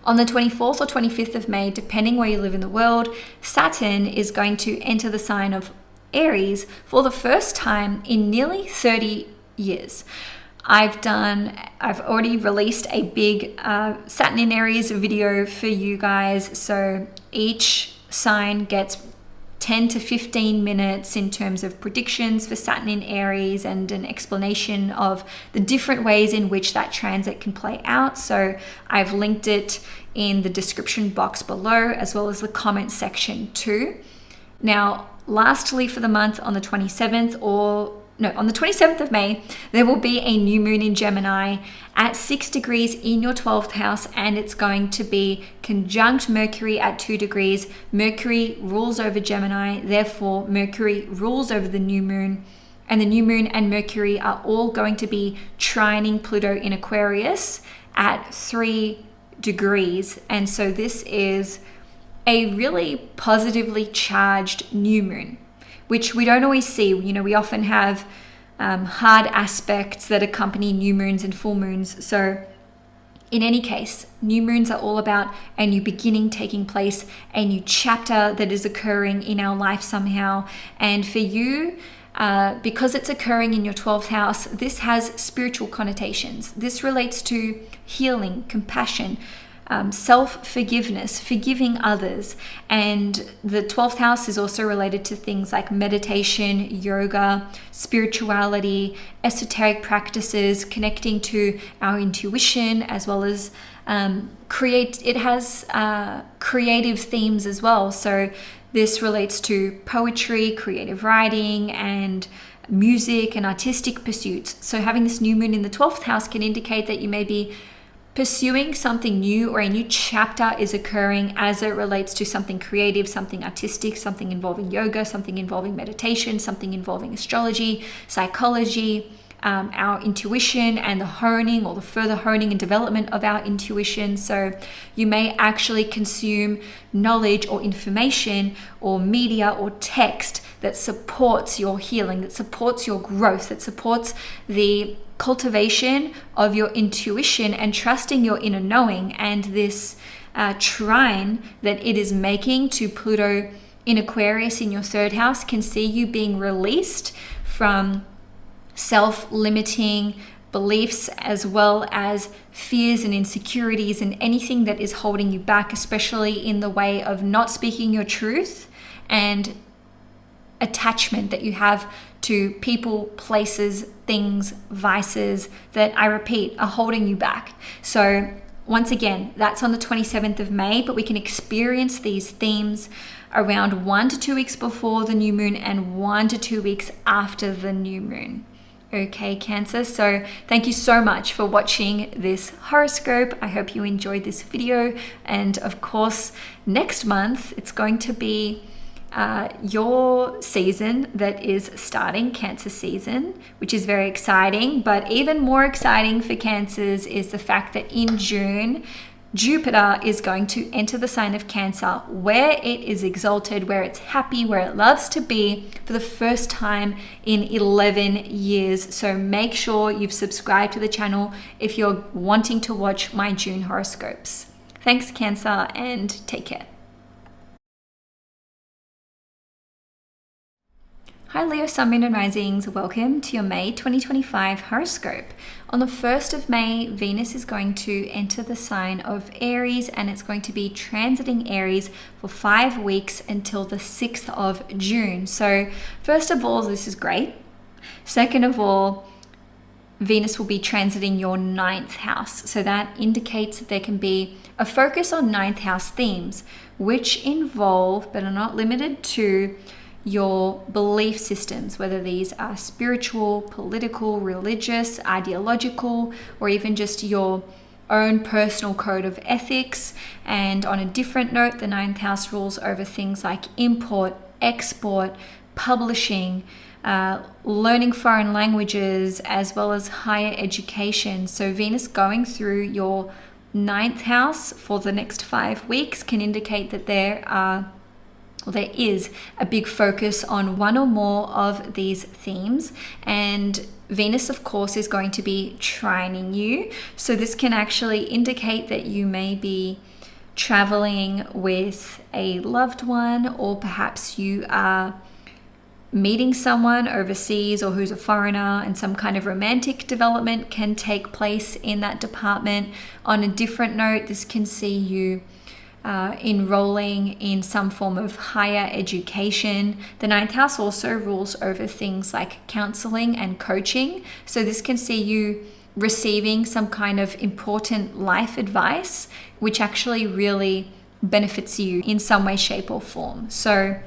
on the 24th or 25th of May, depending where you live in the world, Saturn is going to enter the sign of Aries for the first time in nearly 30 years. I've already released a big Saturn in Aries video for you guys. So each sign gets 10 to 15 minutes in terms of predictions for Saturn in Aries and an explanation of the different ways in which that transit can play out. So I've linked it in the description box below, as well as the comment section too. Now, lastly for the month, on the 27th of May, there will be a new moon in Gemini at 6 degrees in your 12th house, and it's going to be conjunct Mercury at 2 degrees. Mercury rules over Gemini, therefore Mercury rules over the new moon, and the new moon and Mercury are all going to be trining Pluto in Aquarius at 3 degrees. And so this is a really positively charged new moon, which we don't always see. You know, we often have hard aspects that accompany new moons and full moons. So in any case, new moons are all about a new beginning taking place, a new chapter that is occurring in our life somehow. And for you, because it's occurring in your 12th house, this has spiritual connotations. This relates to healing, compassion, self-forgiveness, forgiving others. And the 12th house is also related to things like meditation, yoga, spirituality, esoteric practices, connecting to our intuition, as well as it has creative themes as well. So this relates to poetry, creative writing, and music and artistic pursuits. So having this new moon in the 12th house can indicate that you may be pursuing something new, or a new chapter is occurring as it relates to something creative, something artistic, something involving yoga, something involving meditation, something involving astrology, psychology, our intuition, and the honing or the further honing and development of our intuition. So you may actually consume knowledge or information or media or text that supports your healing, that supports your growth, that supports the cultivation of your intuition and trusting your inner knowing. And this trine that it is making to Pluto in Aquarius in your 3rd house can see you being released from self-limiting beliefs, as well as fears and insecurities and anything that is holding you back, especially in the way of not speaking your truth and attachment that you have to people, places, things, vices that, I repeat, are holding you back. So once again, that's on the 27th of May, but we can experience these themes around 1 to 2 weeks before the new moon and 1 to 2 weeks after the new moon. Okay, Cancer, so thank you so much for watching this horoscope. I hope you enjoyed this video, and of course next month it's going to be your season that is starting, Cancer season, which is very exciting. But even more exciting for Cancers is the fact that in June Jupiter is going to enter the sign of Cancer, where it is exalted, where it's happy, where it loves to be for the first time in 11 years. So make sure you've subscribed to the channel if you're wanting to watch my June horoscopes. Thanks, Cancer, and take care. Hi Leo, Sun, Moon and Risings. Welcome to your May 2025 horoscope. On the 1st of May, Venus is going to enter the sign of Aries, and it's going to be transiting Aries for 5 weeks until the 6th of June. So first of all, this is great. Second of all, Venus will be transiting your 9th house. So that indicates that there can be a focus on 9th house themes, which involve, but are not limited to, your belief systems, whether these are spiritual, political, religious, ideological, or even just your own personal code of ethics. And on a different note, the 9th house rules over things like import, export, publishing, learning foreign languages, as well as higher education. So Venus going through your 9th house for the next 5 weeks can indicate that there is a big focus on one or more of these themes. And Venus, of course, is going to be trining you. So this can actually indicate that you may be traveling with a loved one, or perhaps you are meeting someone overseas or who's a foreigner, and some kind of romantic development can take place in that department. On a different note, this can see you enrolling in some form of higher education. The 9th house also rules over things like counseling and coaching. So this can see you receiving some kind of important life advice, which actually really benefits you in some way, shape, or form. So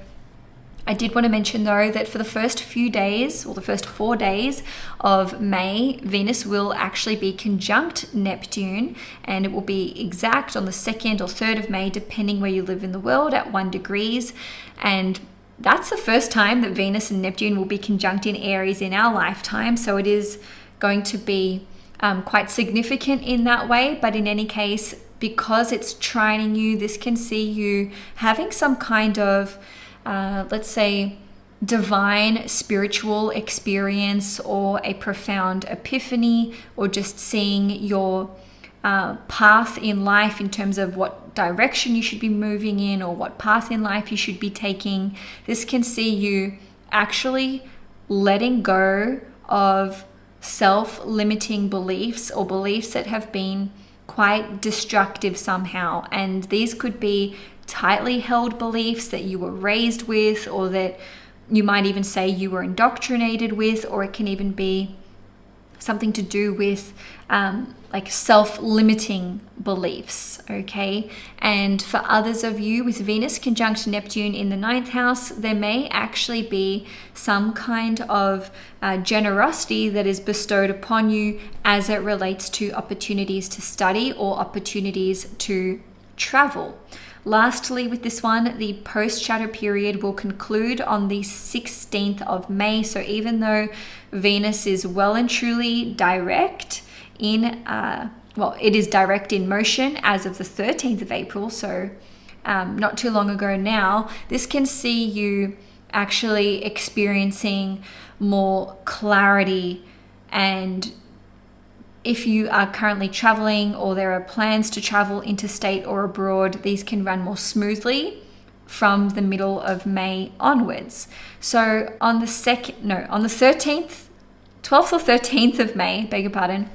I did want to mention though that for the first few days, or the first 4 days of May, Venus will actually be conjunct Neptune, and it will be exact on the 2nd or 3rd of May, depending where you live in the world, at 1 degrees. And that's the first time that Venus and Neptune will be conjunct in Aries in our lifetime. So it is going to be quite significant in that way. But in any case, because it's trining you, this can see you having some kind of let's say divine spiritual experience, or a profound epiphany, or just seeing your path in life in terms of what direction you should be moving in, or what path in life you should be taking. This can see you actually letting go of self-limiting beliefs, or beliefs that have been quite destructive somehow. And these could be tightly held beliefs that you were raised with, or that you might even say you were indoctrinated with, or it can even be something to do with like self-limiting beliefs, okay? And for others of you with Venus conjunct Neptune in the 9th house, there may actually be some kind of generosity that is bestowed upon you as it relates to opportunities to study or opportunities to travel. Lastly, with this one, the post-shadow period will conclude on the 16th of May. So even though Venus is well and truly direct in, it is direct in motion as of the 13th of April. So not too long ago now, this can see you actually experiencing more clarity. And if you are currently traveling, or there are plans to travel interstate or abroad, these can run more smoothly from the middle of May onwards. So on the 12th or 13th of May, beg your pardon,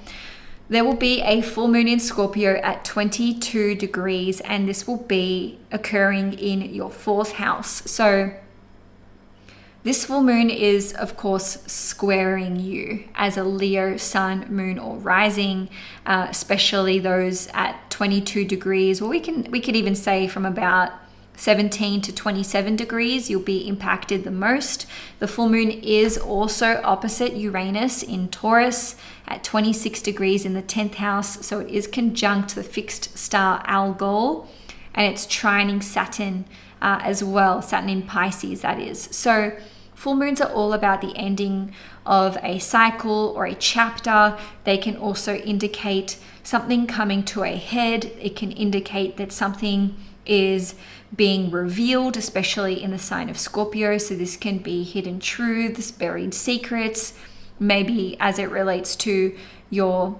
there will be a full moon in Scorpio at 22 degrees, and this will be occurring in your 4th house. So this full moon is, of course, squaring you as a Leo sun, moon, or rising, especially those at 22 degrees, or we could even say from about 17 to 27 degrees, you'll be impacted the most. The full moon is also opposite Uranus in Taurus at 26 degrees in the 10th house. So it is conjunct the fixed star Algol, and it's trining Saturn as well, Saturn in Pisces, that is. So full moons are all about the ending of a cycle or a chapter. They can also indicate something coming to a head. It can indicate that something is being revealed, especially in the sign of Scorpio. So this can be hidden truths, buried secrets, maybe as it relates to your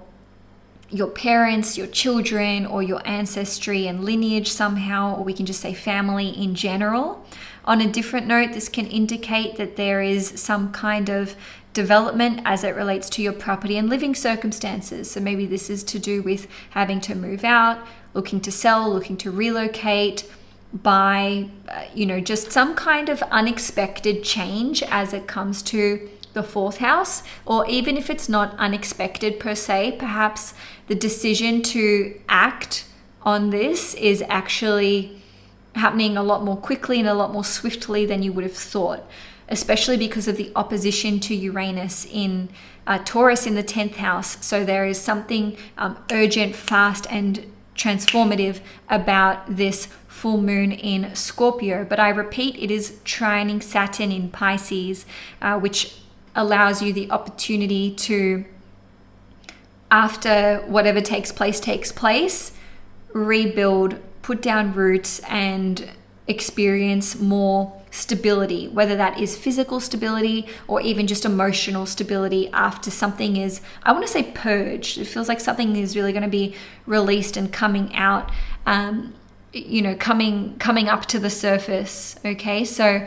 parents, your children, or your ancestry and lineage somehow, or we can just say family in general. On a different note, this can indicate that there is some kind of development as it relates to your property and living circumstances. So maybe this is to do with having to move out, looking to sell, looking to relocate, buy, just some kind of unexpected change as it comes to the fourth house. Or even if it's not unexpected per se, perhaps the decision to act on this is actually happening a lot more quickly and a lot more swiftly than you would have thought, especially because of the opposition to Uranus in Taurus in the 10th house. So there is something urgent, fast, and transformative about this full moon in Scorpio. But I repeat, it is trining Saturn in Pisces, which allows you the opportunity to, after whatever takes place, rebuild, put down roots, and experience more stability, whether that is physical stability or even just emotional stability after something is, I want to say, purged. It feels like something is really going to be released and coming out, coming up to the surface. Okay, so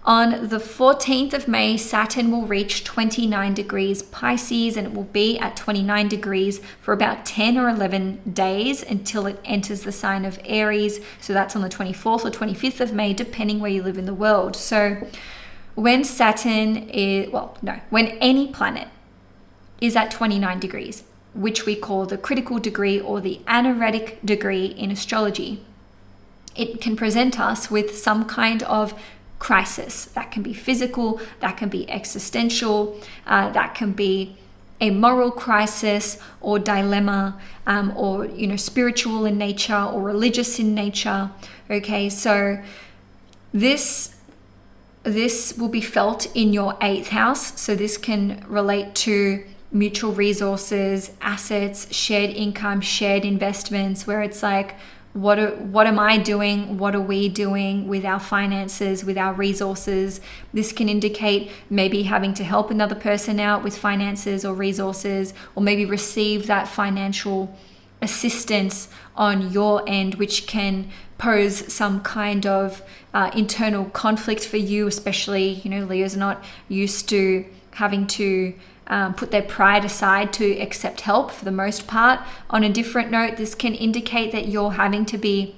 on the 14th of May, Saturn will reach 29 degrees Pisces, and it will be at 29 degrees for about 10 or 11 days until it enters the sign of Aries. So that's on the 24th or 25th of May, depending where you live in the world. So when when any planet is at 29 degrees, which we call the critical degree or the anaretic degree in astrology, it can present us with some kind of crisis. That can be physical, that can be existential, that can be a moral crisis or dilemma, or spiritual in nature or religious in nature. Okay, so this will be felt in your 8th house. So this can relate to mutual resources, assets, shared income, shared investments, where it's like, what am I doing? What are we doing with our finances, with our resources? This can indicate maybe having to help another person out with finances or resources, or maybe receive that financial assistance on your end, which can pose some kind of internal conflict for you, especially, Leo's not used to having to put their pride aside to accept help for the most part. On a different note, this can indicate that you're having to be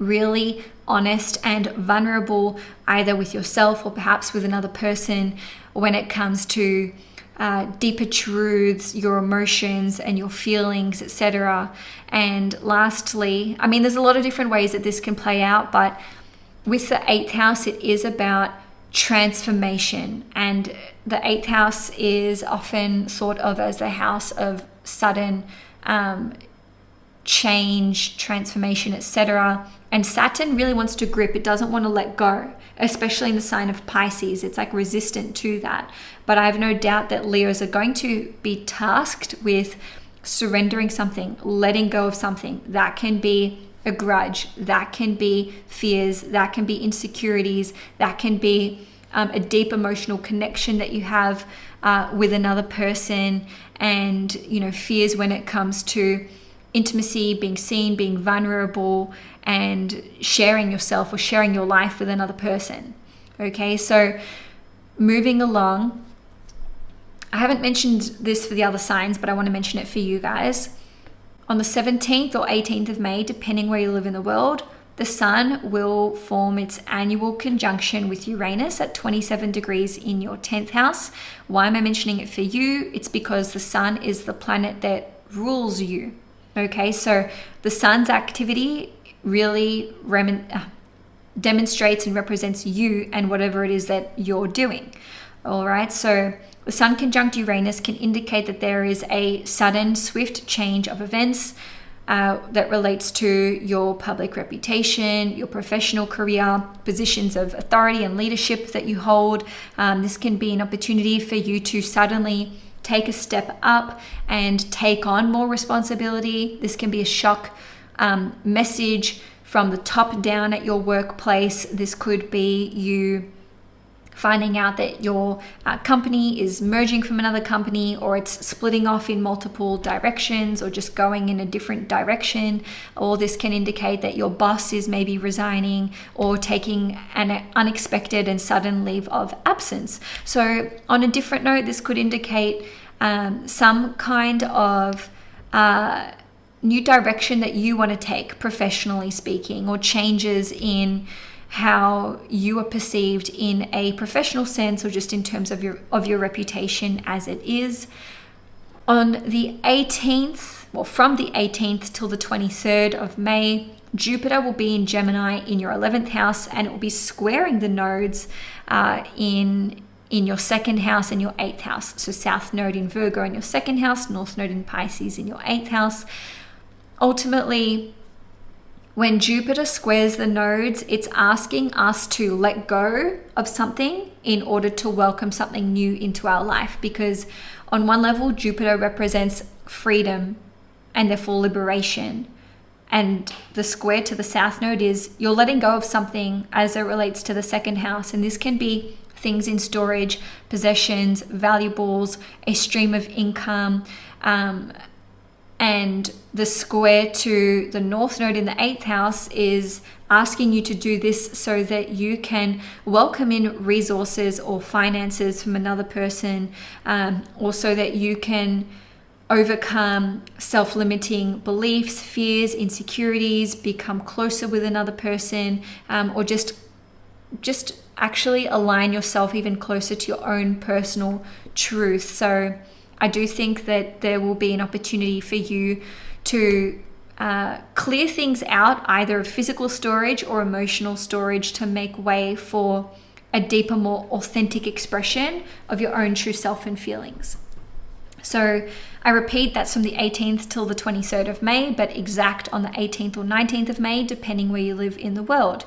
really honest and vulnerable, either with yourself or perhaps with another person, when it comes to deeper truths, your emotions and your feelings, etc. And lastly, there's a lot of different ways that this can play out, but with the 8th house, it is about transformation. And the 8th house is often thought of as the house of sudden change, transformation, etc. And Saturn really wants to grip. It doesn't want to let go, especially in the sign of Pisces. It's like resistant to that. But I have no doubt that Leos are going to be tasked with surrendering something, letting go of something. That can be a grudge, that can be fears, that can be insecurities, that can be a deep emotional connection that you have with another person, and fears when it comes to intimacy, being seen, being vulnerable, and sharing yourself or sharing your life with another person. Okay, so moving along, I haven't mentioned this for the other signs, but I want to mention it for you guys. On the 17th or 18th of May, depending where you live in the world, the Sun will form its annual conjunction with Uranus at 27 degrees in your 10th house. Why am I mentioning it for you? It's because the Sun is the planet that rules you. Okay, so the Sun's activity really demonstrates and represents you and whatever it is that you're doing. All right, so the Sun conjunct Uranus can indicate that there is a sudden, swift change of events that relates to your public reputation, your professional career, positions of authority and leadership that you hold. This can be an opportunity for you to suddenly take a step up and take on more responsibility. This can be a shock message from the top down at your workplace. This could be you finding out that your company is merging from another company, or it's splitting off in multiple directions, or just going in a different direction. Or this can indicate that your boss is maybe resigning or taking an unexpected and sudden leave of absence. So on a different note, this could indicate some kind of new direction that you want to take professionally speaking, or changes in how you are perceived in a professional sense, or just in terms of your reputation as it is. On the 18th, well, from the 18th till the 23rd of May, Jupiter will be in Gemini in your 11th house, and it will be squaring the nodes in your 2nd house and your 8th house. So South Node in Virgo in your 2nd house, North Node in Pisces in your 8th house. Ultimately, when Jupiter squares the nodes, it's asking us to let go of something in order to welcome something new into our life. Because on one level, Jupiter represents freedom and therefore liberation. And the square to the South Node is you're letting go of something as it relates to the 2nd house. And this can be things in storage, possessions, valuables, a stream of income, and the square to the North Node in the 8th house is asking you to do this so that you can welcome in resources or finances from another person, or so that you can overcome self-limiting beliefs, fears, insecurities, become closer with another person, or just actually align yourself even closer to your own personal truth. So I do think that there will be an opportunity for you to clear things out, either of physical storage or emotional storage, to make way for a deeper, more authentic expression of your own true self and feelings. So I repeat, that's from the 18th till the 23rd of May, but exact on the 18th or 19th of May, depending where you live in the world.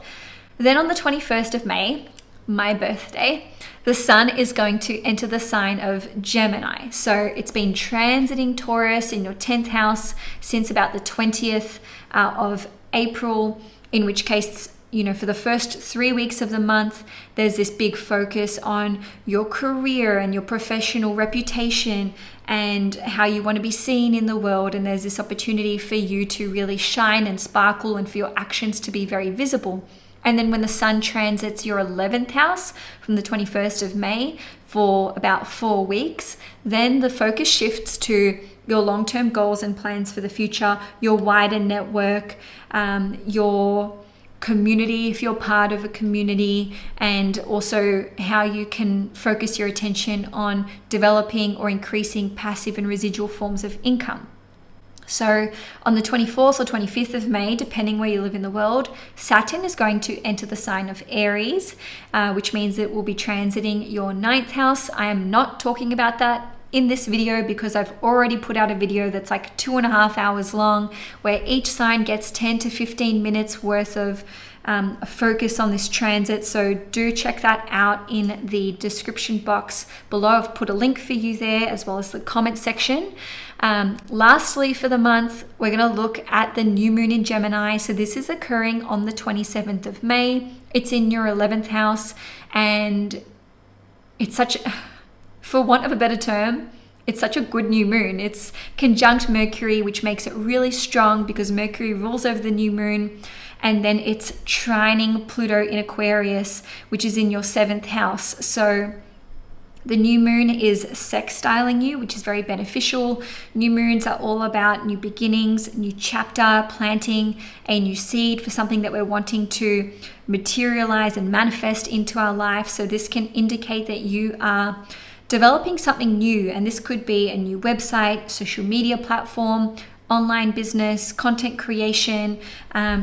Then on the 21st of May, my birthday, the Sun is going to enter the sign of Gemini. So it's been transiting Taurus in your 10th house since about the 20th of April, in which case, for the first 3 weeks of the month, there's this big focus on your career and your professional reputation and how you want to be seen in the world. And there's this opportunity for you to really shine and sparkle and for your actions to be very visible. And then when the Sun transits your 11th house from the 21st of May for about 4 weeks, then the focus shifts to your long-term goals and plans for the future, your wider network, your community, if you're part of a community, and also how you can focus your attention on developing or increasing passive and residual forms of income. So on the 24th or 25th of May, depending where you live in the world, Saturn is going to enter the sign of Aries, which means it will be transiting your 9th house. I am not talking about that in this video because I've already put out a video that's like 2.5 hours long, where each sign gets 10 to 15 minutes worth of a focus on this transit. So do check that out in the description box below. I've put a link for you there, as well as the comment section. Lastly, for the month, we're going to look at the new moon in Gemini. So this is occurring on the 27th of May. It's in your 11th house, and it's for want of a better term, it's such a good new moon. It's conjunct Mercury, which makes it really strong because Mercury rules over the new moon. And then it's trining Pluto in Aquarius, which is in your 7th house. So the new moon is sextiling you, which is very beneficial. New moons are all about new beginnings, new chapter, planting a new seed for something that we're wanting to materialize and manifest into our life. So this can indicate that you are developing something new, and this could be a new website, social media platform, online business, content creation,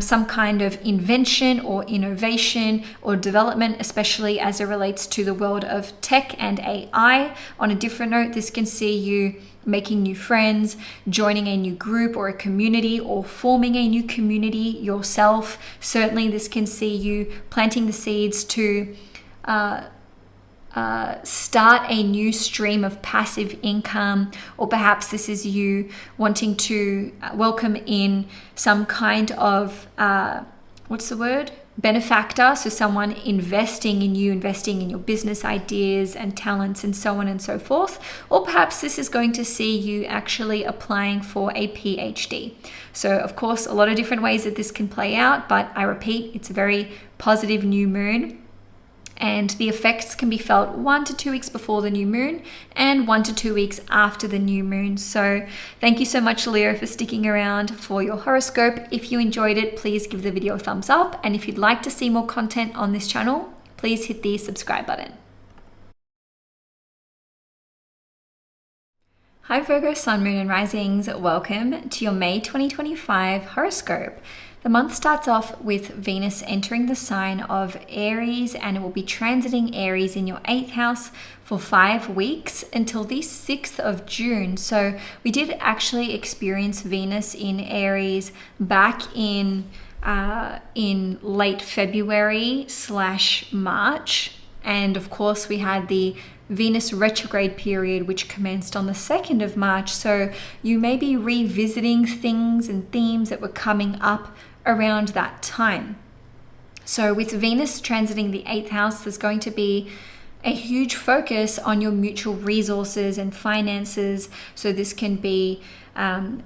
some kind of invention or innovation or development, especially as it relates to the world of tech and AI. On a different note, this can see you making new friends, joining a new group or a community, or forming a new community yourself. Certainly this can see you planting the seeds to start a new stream of passive income, or perhaps this is you wanting to welcome in some kind of benefactor, so someone investing in you, investing in your business ideas and talents and so on and so forth. Or perhaps this is going to see you actually applying for a PhD. So of course, a lot of different ways that this can play out, but I repeat, it's a very positive new moon. And the effects can be felt 1 to 2 weeks before the new moon and 1 to 2 weeks after the new moon. So thank you so much, Leo, for sticking around for your horoscope. If you enjoyed it, please give the video a thumbs up. And if you'd like to see more content on this channel, please hit the subscribe button. Hi Virgo, Sun, Moon and Risings. Welcome to your May 2025 horoscope. The month starts off with Venus entering the sign of Aries, and it will be transiting Aries in your 8th house for 5 weeks until the 6th of June. So we did actually experience Venus in Aries back in late February/March. And of course we had the Venus retrograde period, which commenced on the 2nd of March. So you may be revisiting things and themes that were coming up around that time. So with Venus transiting the 8th house, there's going to be a huge focus on your mutual resources and finances. So this can be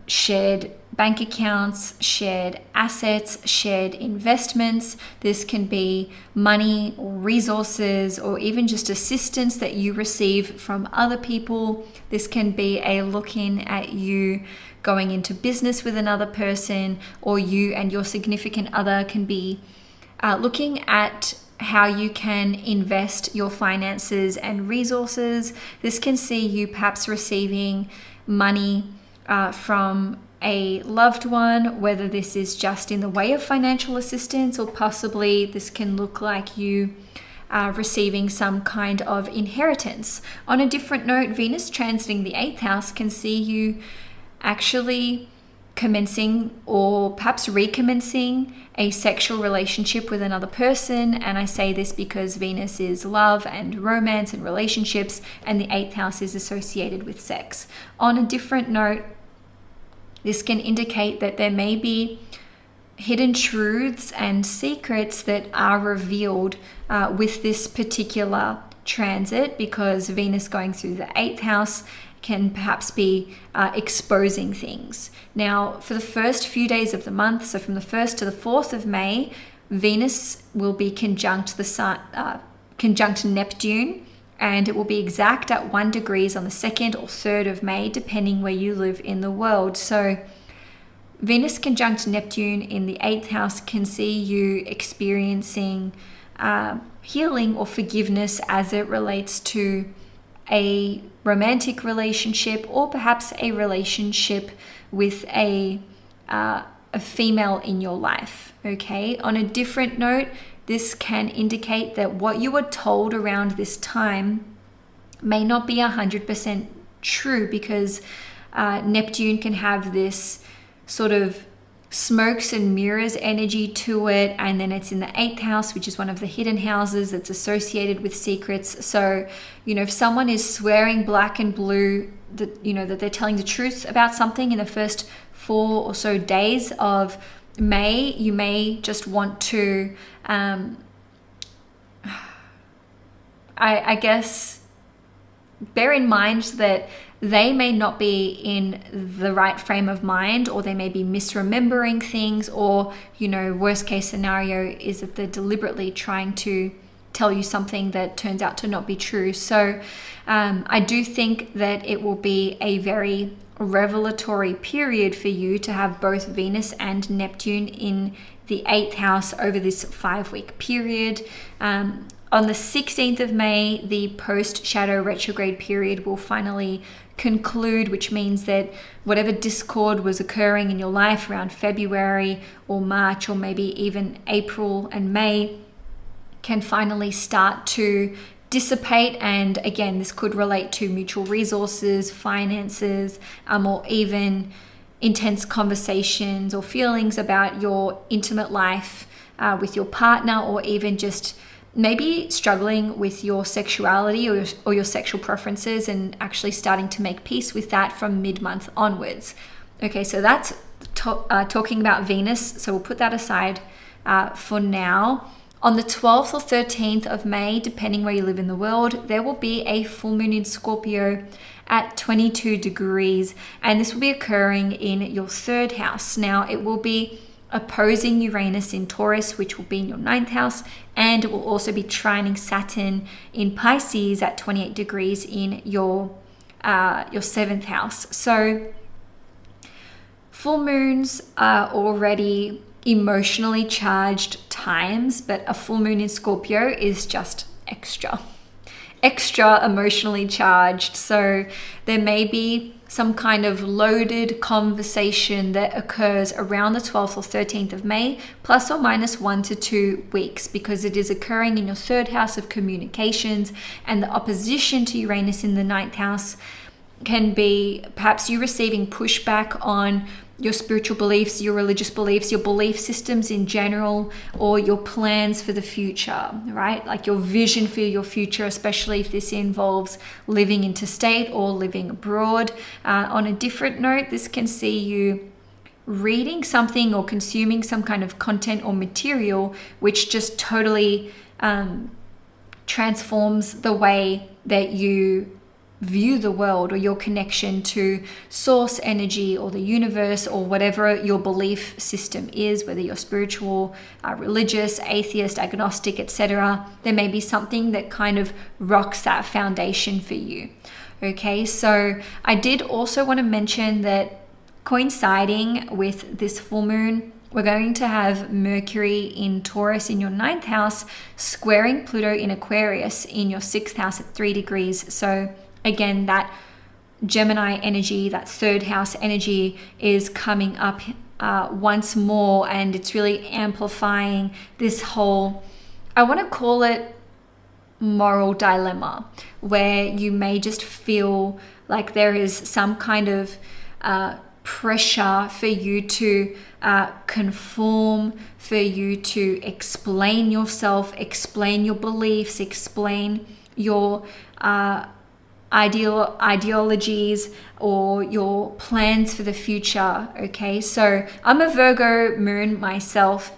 shared bank accounts, shared assets, shared investments. This can be money or resources, or even just assistance that you receive from other people. This can be a look in at you going into business with another person, or you and your significant other can be looking at how you can invest your finances and resources. This can see you perhaps receiving money from a loved one, whether this is just in the way of financial assistance, or possibly this can look like you receiving some kind of inheritance. On a different note, Venus transiting the 8th house can see you actually commencing or perhaps recommencing a sexual relationship with another person. And I say this because Venus is love and romance and relationships, and the 8th house is associated with sex. On a different note, this can indicate that there may be hidden truths and secrets that are revealed with this particular transit, because Venus going through the 8th house can perhaps be exposing things. Now, for the first few days of the month, so from the 1st to the 4th of May, Venus will be conjunct the Sun, conjunct Neptune, and it will be exact at 1 degree on the 2nd or 3rd of May, depending where you live in the world. So Venus conjunct Neptune in the 8th house can see you experiencing healing or forgiveness as it relates to a romantic relationship, or perhaps a relationship with a female in your life. Okay. On a different note, this can indicate that what you were told around this time may not be 100% true, because Neptune can have this sort of smokes and mirrors energy to it, and then it's in the 8th house, which is one of the hidden houses that's associated with secrets. So, if someone is swearing black and blue that that they're telling the truth about something in the first 4 or so days of May, you may just want to I guess bear in mind that they may not be in the right frame of mind, or they may be misremembering things, or, worst case scenario is that they're deliberately trying to tell you something that turns out to not be true. So I do think that it will be a very revelatory period for you to have both Venus and Neptune in the 8th house over this 5-week period. On the 16th of May, the post-shadow retrograde period will finally conclude, which means that whatever discord was occurring in your life around February or March or maybe even April and May can finally start to dissipate. And again, this could relate to mutual resources, finances, or even intense conversations or feelings about your intimate life with your partner, or even just maybe struggling with your sexuality or your sexual preferences, and actually starting to make peace with that from mid-month onwards. Okay, so that's talking about Venus, so we'll put that aside for now. On the 12th or 13th of May, depending where you live in the world, there will be a full moon in Scorpio at 22 degrees, and this will be occurring in your 3rd house. Now, it will be opposing Uranus in Taurus, which will be in your 9th house, and it will also be trining Saturn in Pisces at 28 degrees in your 7th house. So full moons are already emotionally charged times, but a full moon in Scorpio is just extra emotionally charged. So there may be some kind of loaded conversation that occurs around the 12th or 13th of May, plus or minus 1 to 2 weeks, because it is occurring in your 3rd house of communications, and the opposition to Uranus in the 9th house can be perhaps you receiving pushback on your spiritual beliefs, your religious beliefs, your belief systems in general, or your plans for the future, right? Like your vision for your future, especially if this involves living interstate or living abroad. On a different note, this can see you reading something or consuming some kind of content or material which just totally transforms the way that you view the world, or your connection to source energy or the universe, or whatever your belief system is, whether you're spiritual, religious, atheist, agnostic, etc. There may be something that kind of rocks that foundation for you. Okay, so I did also want to mention that coinciding with this full moon, we're going to have Mercury in Taurus in your 9th house squaring Pluto in Aquarius in your 6th house at 3 degrees. So again, that Gemini energy, that 3rd house energy is coming up once more, and it's really amplifying this whole, I want to call it moral dilemma, where you may just feel like there is some kind of pressure for you to conform, for you to explain yourself, explain your beliefs, explain your ideologies or your plans for the future. Okay, so I'm a Virgo moon myself,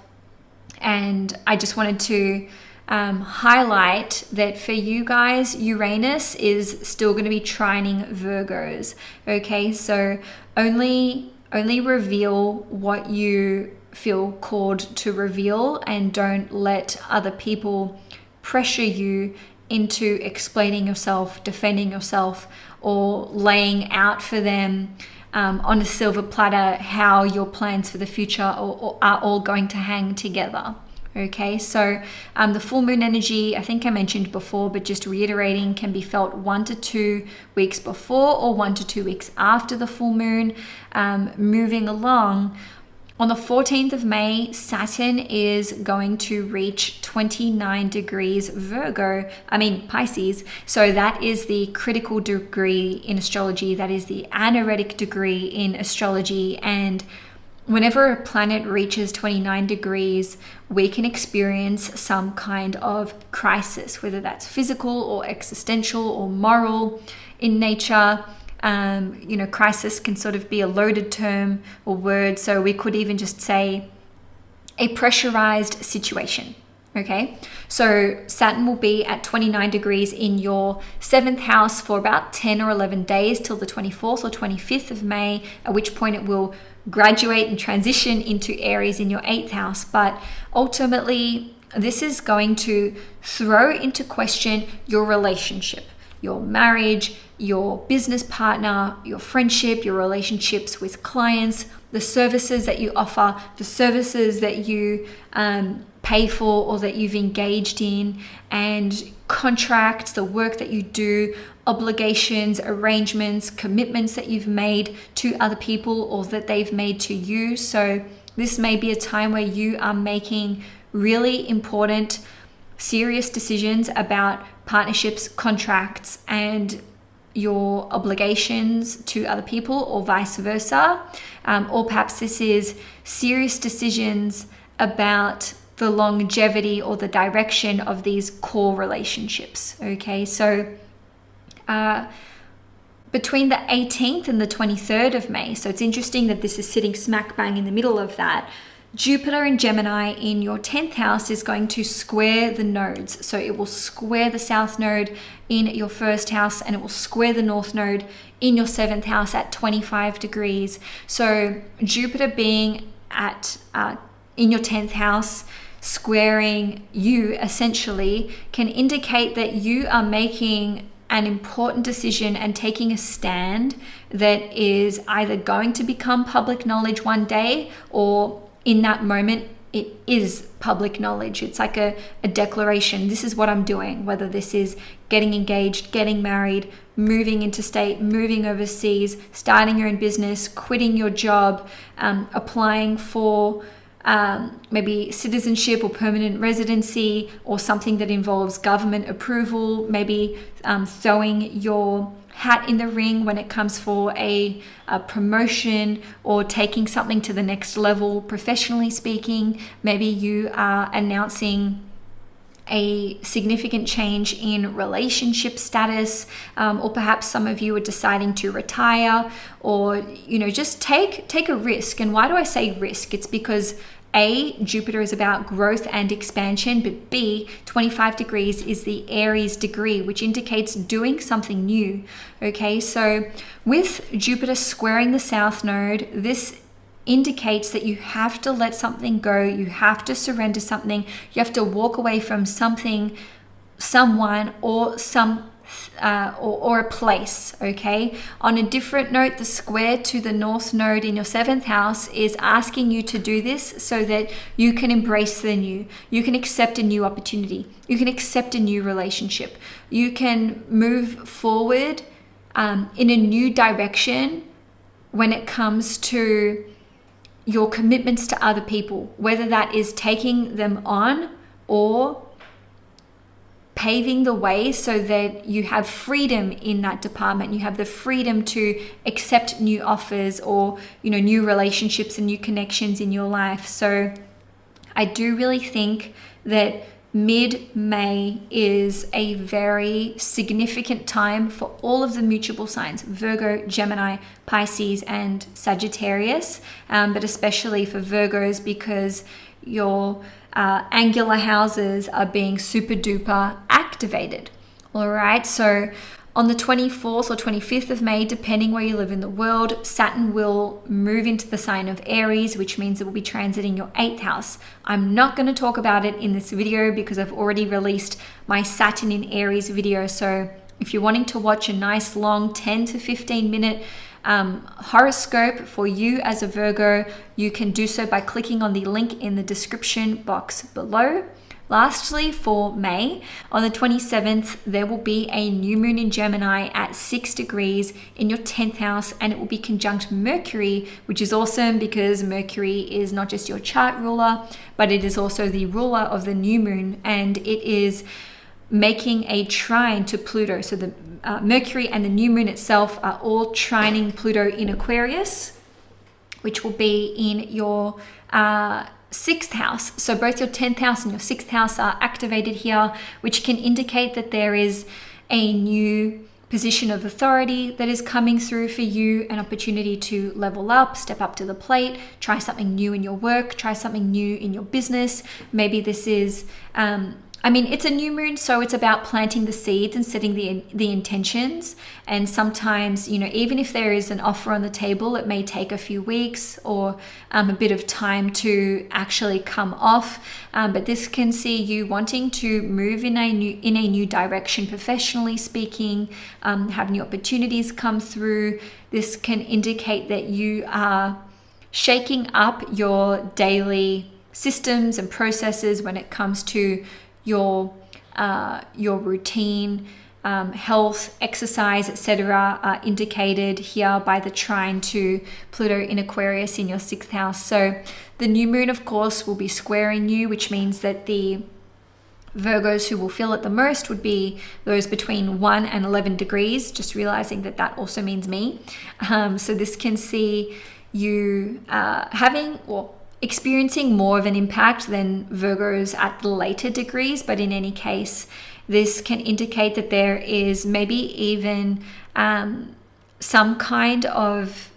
and I just wanted to highlight that for you guys, Uranus is still going to be trining Virgos. Okay, so only reveal what you feel called to reveal, and don't let other people pressure you into explaining yourself, defending yourself, or laying out for them on a silver platter how your plans for the future are all going to hang together. Okay, so the full moon energy, I think I mentioned before, but just reiterating, can be felt 1 to 2 weeks before or 1 to 2 weeks after the full moon. Moving along, on the 14th of May, Saturn is going to reach 29 degrees Pisces. So that is the critical degree in astrology. That is the anaretic degree in astrology. And whenever a planet reaches 29 degrees, we can experience some kind of crisis, whether that's physical or existential or moral in nature. Crisis can sort of be a loaded term or word. So we could even just say a pressurized situation. Okay, so Saturn will be at 29 degrees in your 7th house for about 10 or 11 days till the 24th or 25th of May, at which point it will graduate and transition into Aries in your 8th house. But ultimately, this is going to throw into question your relationship, your marriage, your business partner, your friendship, your relationships with clients, the services that you offer, the services that you pay for or that you've engaged in, and contracts, the work that you do, obligations, arrangements, commitments that you've made to other people or that they've made to you. So this may be a time where you are making really important, serious decisions about partnerships, contracts, and your obligations to other people, or vice versa. Or perhaps this is serious decisions about the longevity or the direction of these core relationships. Okay, so between the 18th and the 23rd of May, so it's interesting that this is sitting smack bang in the middle of that, Jupiter in Gemini in your 10th house is going to square the nodes. So it will square the south node in your first house, and it will square the north node in your 7th house at 25 degrees. So Jupiter being at in your 10th house, squaring you essentially, can indicate that you are making an important decision and taking a stand that is either going to become public knowledge one day, or in that moment it is public knowledge. It's like a declaration. This is what I'm doing, whether this is getting engaged, getting married, moving interstate, moving overseas, starting your own business, quitting your job, applying for maybe citizenship or permanent residency, or something that involves government approval, maybe throwing your hat in the ring when it comes for a promotion, or taking something to the next level professionally speaking. Maybe you are announcing a significant change in relationship status, or perhaps some of you are deciding to retire, or just take a risk. And why do I say risk? It's because A, Jupiter is about growth and expansion, but B, 25 degrees is the Aries degree, which indicates doing something new. Okay, so with Jupiter squaring the south node, this indicates that you have to let something go, you have to surrender something, you have to walk away from something, someone, or or a place. Okay, on a different note, the square to the north node in your 7th house is asking you to do this so that you can embrace the new, you can accept a new opportunity, you can accept a new relationship, you can move forward in a new direction when it comes to your commitments to other people, whether that is taking them on or paving the way so that you have freedom in that department. You have the freedom to accept new offers, or new relationships and new connections in your life. So I do really think that mid-May is a very significant time for all of the mutable signs: Virgo, Gemini, Pisces, and Sagittarius, but especially for Virgos, because your angular houses are being super duper activated. All right, so on the 24th or 25th of May, depending where you live in the world, Saturn will move into the sign of Aries, which means it will be transiting your 8th house. I'm not going to talk about it in this video because I've already released my Saturn in Aries video. So if you're wanting to watch a nice long 10 to 15 minute horoscope for you as a Virgo, you can do so by clicking on the link in the description box below. Lastly, for May, on the 27th, there will be a new moon in Gemini at 6 degrees in your 10th house, and it will be conjunct Mercury, which is awesome because Mercury is not just your chart ruler, but it is also the ruler of the new moon, and it is making a trine to Pluto. So the Mercury and the new moon itself are all trining Pluto in Aquarius, which will be in your 6th house. So both your 10th house and your 6th house are activated here, which can indicate that there is a new position of authority that is coming through for you, an opportunity to level up, step up to the plate, try something new in your work, try something new in your business. Maybe this is it's a new moon, so it's about planting the seeds and setting the intentions. And sometimes, even if there is an offer on the table, it may take a few weeks or a bit of time to actually come off. But this can see you wanting to move in a new direction, professionally speaking, have new opportunities come through. This can indicate that you are shaking up your daily systems and processes when it comes to your routine, health, exercise, etc. are indicated here by the trine to Pluto in Aquarius in your 6th house. So the new moon, of course, will be squaring you, which means that the Virgos who will feel it the most would be those between 1 and 11 degrees, just realizing that that also means me. So this can see you having or experiencing more of an impact than Virgos at the later degrees, but in any case, this can indicate that there is maybe even some kind of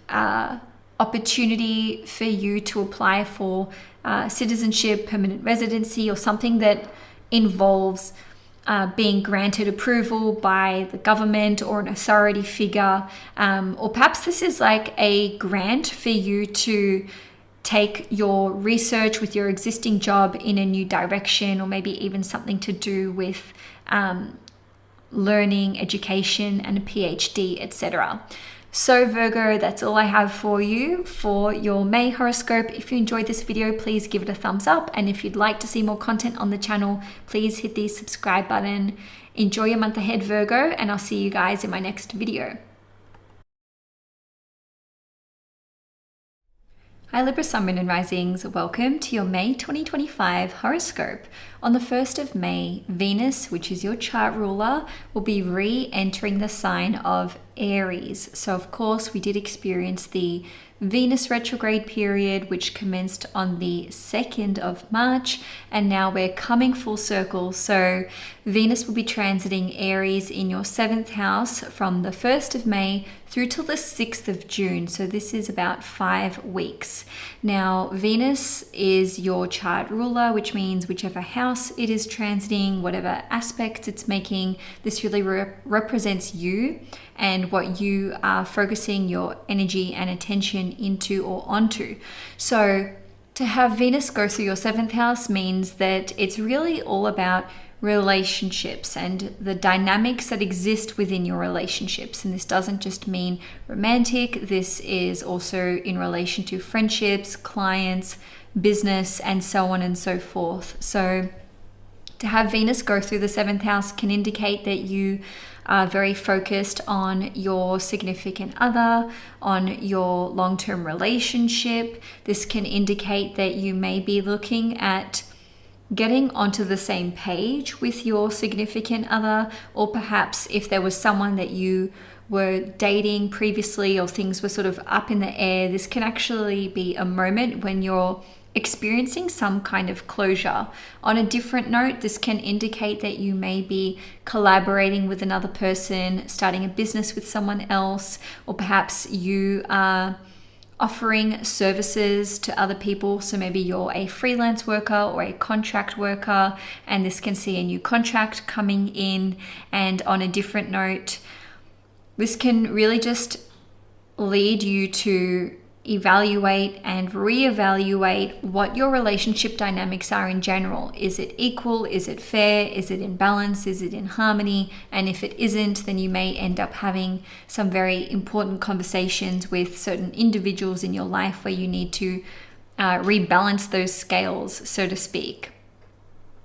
opportunity for you to apply for citizenship, permanent residency, or something that involves being granted approval by the government or an authority figure, or perhaps this is like a grant for you to take your research with your existing job in a new direction, or maybe even something to do with learning, education, and a PhD, etc. So Virgo, that's all I have for you for your May horoscope. If you enjoyed this video, please give it a thumbs up. And if you'd like to see more content on the channel, please hit the subscribe button. Enjoy your month ahead, Virgo, and I'll see you guys in my next video. Hi Libra, Sun, Moon and Risings. Welcome to your May 2025 horoscope. On the 1st of May, Venus, which is your chart ruler, will be re-entering the sign of Aries. So of course we did experience the Venus retrograde period, which commenced on the 2nd of March, and now we're coming full circle. So Venus will be transiting Aries in your 7th house from the 1st of May through till the 6th of June. So this is about 5 weeks. Now, Venus is your chart ruler, which means whichever house it is transiting, whatever aspects it's making, this really represents you and what you are focusing your energy and attention into or onto. So to have Venus go through your 7th house means that it's really all about relationships and the dynamics that exist within your relationships. And this doesn't just mean romantic, this is also in relation to friendships, clients, business, and so on and so forth. So to have Venus go through the 7th house can indicate that you are very focused on your significant other, on your long-term relationship. This can indicate that you may be looking at getting onto the same page with your significant other, or perhaps if there was someone that you were dating previously or things were sort of up in the air, this can actually be a moment when you're experiencing some kind of closure. On a different note, this can indicate that you may be collaborating with another person, starting a business with someone else, or perhaps you are offering services to other people. So maybe you're a freelance worker or a contract worker, and this can see a new contract coming in. And on a different note, this can really just lead you to evaluate and reevaluate what your relationship dynamics are in general. Is it equal? Is it fair? Is it in balance? Is it in harmony? And if it isn't, then you may end up having some very important conversations with certain individuals in your life where you need to rebalance those scales, so to speak.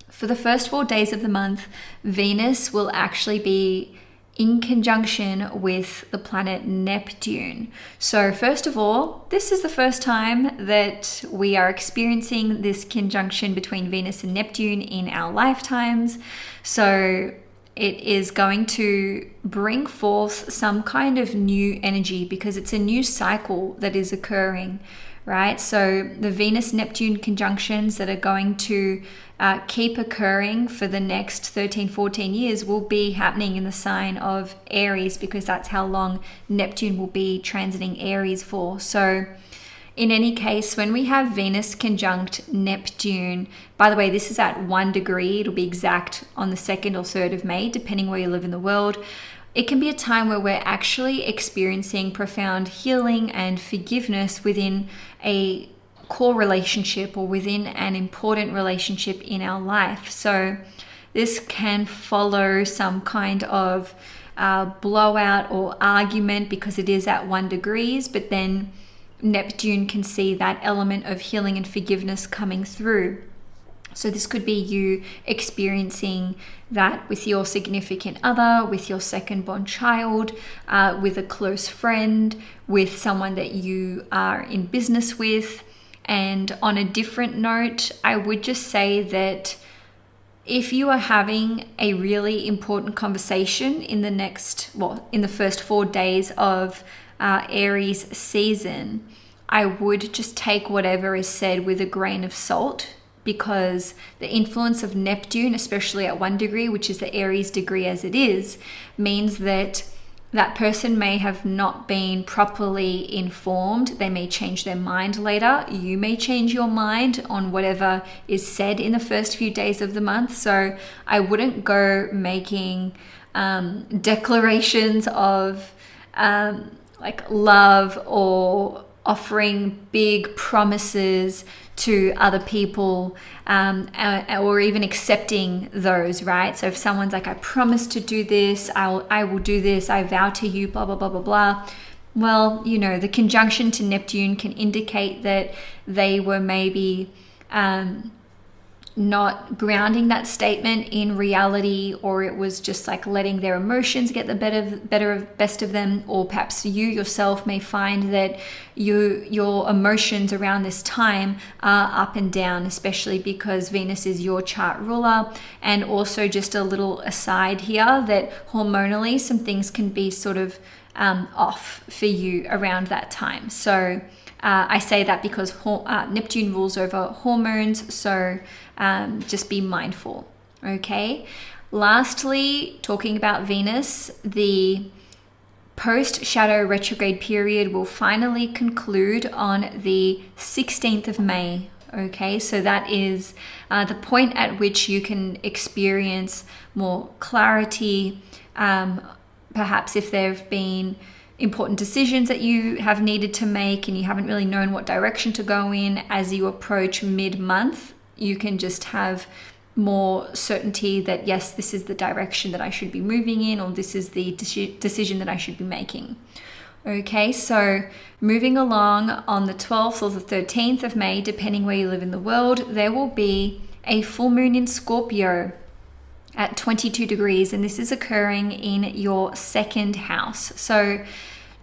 For the first 4 days of the month, Venus will actually be in conjunction with the planet Neptune. So first of all, this is the first time that we are experiencing this conjunction between Venus and Neptune in our lifetimes. So it is going to bring forth some kind of new energy because it's a new cycle that is occurring, right? So the Venus-Neptune conjunctions that are going to keep occurring for the next 13-14 years will be happening in the sign of Aries, because that's how long Neptune will be transiting Aries for. So in any case, when we have Venus conjunct Neptune, by the way, this is at 1 degree, it'll be exact on the 2nd or 3rd of May, depending where you live in the world. It can be a time where we're actually experiencing profound healing and forgiveness within a core relationship or within an important relationship in our life. So this can follow some kind of blowout or argument because it is at 1 degree, but then Neptune can see that element of healing and forgiveness coming through. So this could be you experiencing that with your significant other, with your second-born child, with a close friend, with someone that you are in business with. And on a different note, I would just say that if you are having a really important conversation in the first 4 days of Aries season, I would just take whatever is said with a grain of salt, because the influence of Neptune, especially at 1 degree, which is the Aries degree as it is, means that that person may have not been properly informed. They may change their mind later. You may change your mind on whatever is said in the first few days of the month. So I wouldn't go making declarations of like love or offering big promises to other people, or even accepting those, right? So if someone's like, I promise to do this, I will do this, I vow to you, blah, blah, blah, blah, blah. Well, the conjunction to Neptune can indicate that they were maybe not grounding that statement in reality, or it was just like letting their emotions get the best of them. Or perhaps you yourself may find that your emotions around this time are up and down, especially because Venus is your chart ruler. And also, just a little aside here, that hormonally some things can be sort of off for you around that time. So I say that because Neptune rules over hormones, so just be mindful, okay? Lastly, talking about Venus, the post-shadow retrograde period will finally conclude on the 16th of May, okay? So that is the point at which you can experience more clarity, perhaps if there have been important decisions that you have needed to make and you haven't really known what direction to go in. As you approach mid-month, you can just have more certainty that, yes, this is the direction that I should be moving in, or this is the decision that I should be making. Okay, so moving along, on the 12th or the 13th of May, depending where you live in the world, there will be a full moon in Scorpio at 22 degrees, and this is occurring in your second house. So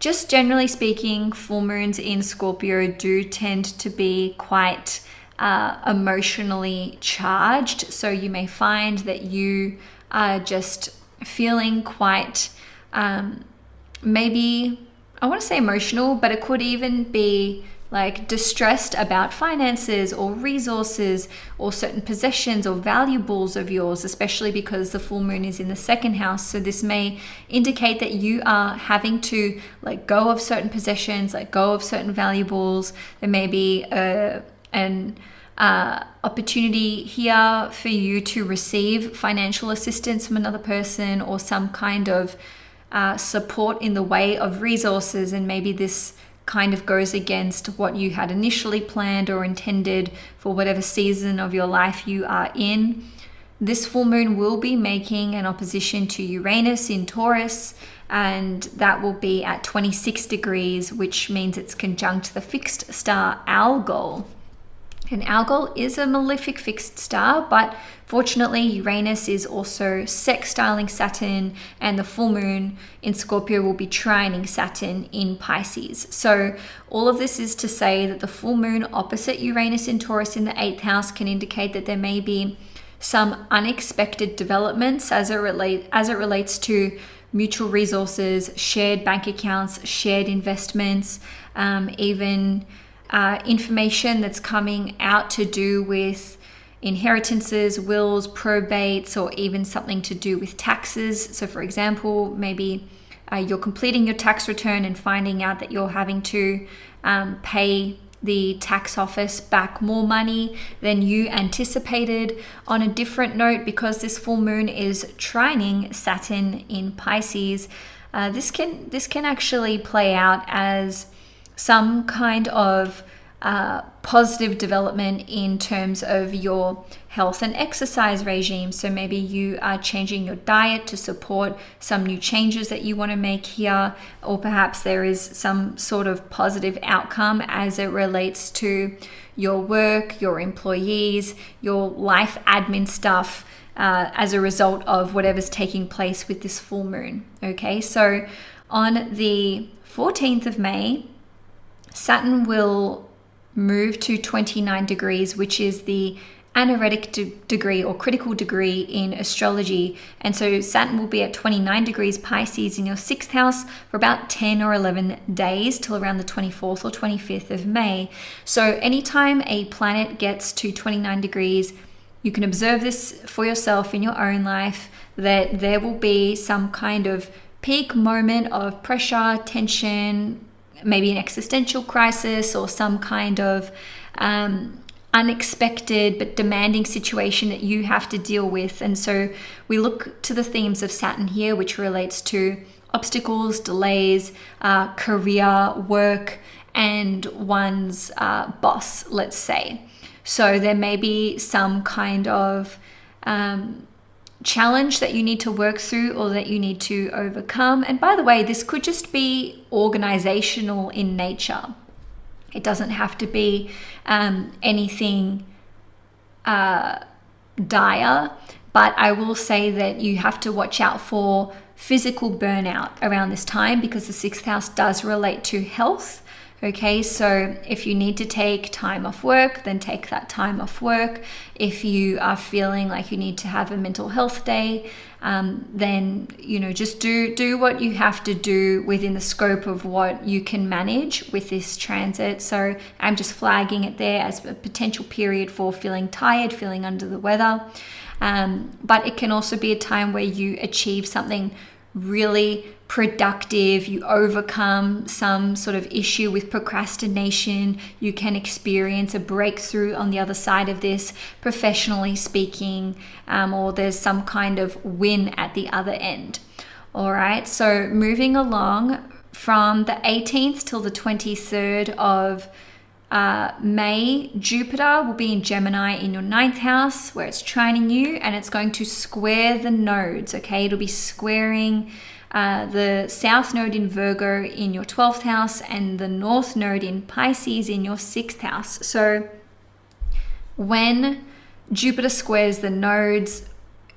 just generally speaking, full moons in Scorpio do tend to be quite emotionally charged. So you may find that you are just feeling quite maybe, I want to say emotional, but it could even be like distressed about finances or resources or certain possessions or valuables of yours, especially because the full moon is in the second house. So this may indicate that you are having to let go of certain possessions, let go of certain valuables. There may be an opportunity here for you to receive financial assistance from another person, or some kind of support in the way of resources, and maybe this kind of goes against what you had initially planned or intended for whatever season of your life you are in. This full moon will be making an opposition to Uranus in Taurus, and that will be at 26 degrees, which means it's conjunct the fixed star Algol. And Algol is a malefic fixed star, but fortunately Uranus is also sextiling Saturn, and the full moon in Scorpio will be trining Saturn in Pisces. So all of this is to say that the full moon opposite Uranus in Taurus in the 8th house can indicate that there may be some unexpected developments as it relates to mutual resources, shared bank accounts, shared investments, even information that's coming out to do with inheritances, wills, probates, or even something to do with taxes. So for example, maybe you're completing your tax return and finding out that you're having to pay the tax office back more money than you anticipated. On a different note, because this full moon is trining Saturn in Pisces, this can actually play out as some kind of positive development in terms of your health and exercise regime. So maybe you are changing your diet to support some new changes that you want to make here, or perhaps there is some sort of positive outcome as it relates to your work, your employees, your life admin stuff, as a result of whatever's taking place with this full moon. Okay, so on the 14th of May, Saturn will move to 29 degrees, which is the anaretic degree or critical degree in astrology. And so Saturn will be at 29 degrees Pisces in your 6th house for about 10 or 11 days till around the 24th or 25th of May. So anytime a planet gets to 29 degrees, you can observe this for yourself in your own life, that there will be some kind of peak moment of pressure, tension, maybe an existential crisis or some kind of unexpected but demanding situation that you have to deal with. And so we look to the themes of Saturn here, which relates to obstacles, delays, career, work, and one's boss, let's say. So there may be some kind of challenge that you need to work through or that you need to overcome. And by the way, this could just be organizational in nature. It doesn't have to be anything dire, but I will say that you have to watch out for physical burnout around this time, because the 6th house does relate to health. Okay, so if you need to take time off work, then take that time off work. If you are feeling like you need to have a mental health day, then, just do what you have to do within the scope of what you can manage with this transit. So I'm just flagging it there as a potential period for feeling tired, feeling under the weather. But it can also be a time where you achieve something really productive, you overcome some sort of issue with procrastination, you can experience a breakthrough on the other side of this, professionally speaking, or there's some kind of win at the other end. All right, so moving along from the 18th till the 23rd of May, Jupiter will be in Gemini in your 9th house, where it's trining you, and it's going to square the nodes. Okay, it'll be squaring the South node in Virgo in your 12th house and the North node in Pisces in your 6th house. So when Jupiter squares the nodes,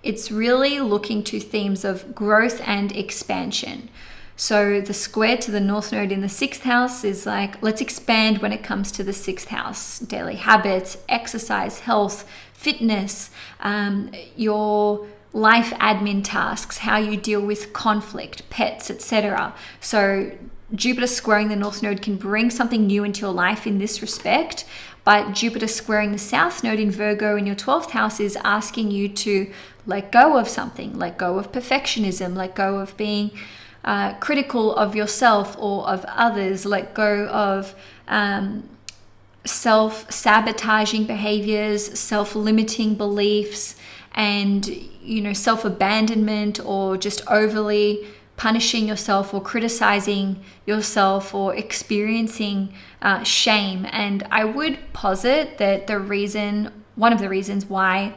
it's really looking to themes of growth and expansion. So the square to the North node in the 6th house is like, let's expand when it comes to the 6th house. Daily habits, exercise, health, fitness, your life admin tasks, how you deal with conflict, pets, etc. So Jupiter squaring the North node can bring something new into your life in this respect, but Jupiter squaring the South node in Virgo in your 12th house is asking you to let go of something, let go of perfectionism, let go of being critical of yourself or of others, let go of self-sabotaging behaviors, self-limiting beliefs, and self-abandonment, or just overly punishing yourself or criticizing yourself or experiencing shame. And I would posit that one of the reasons why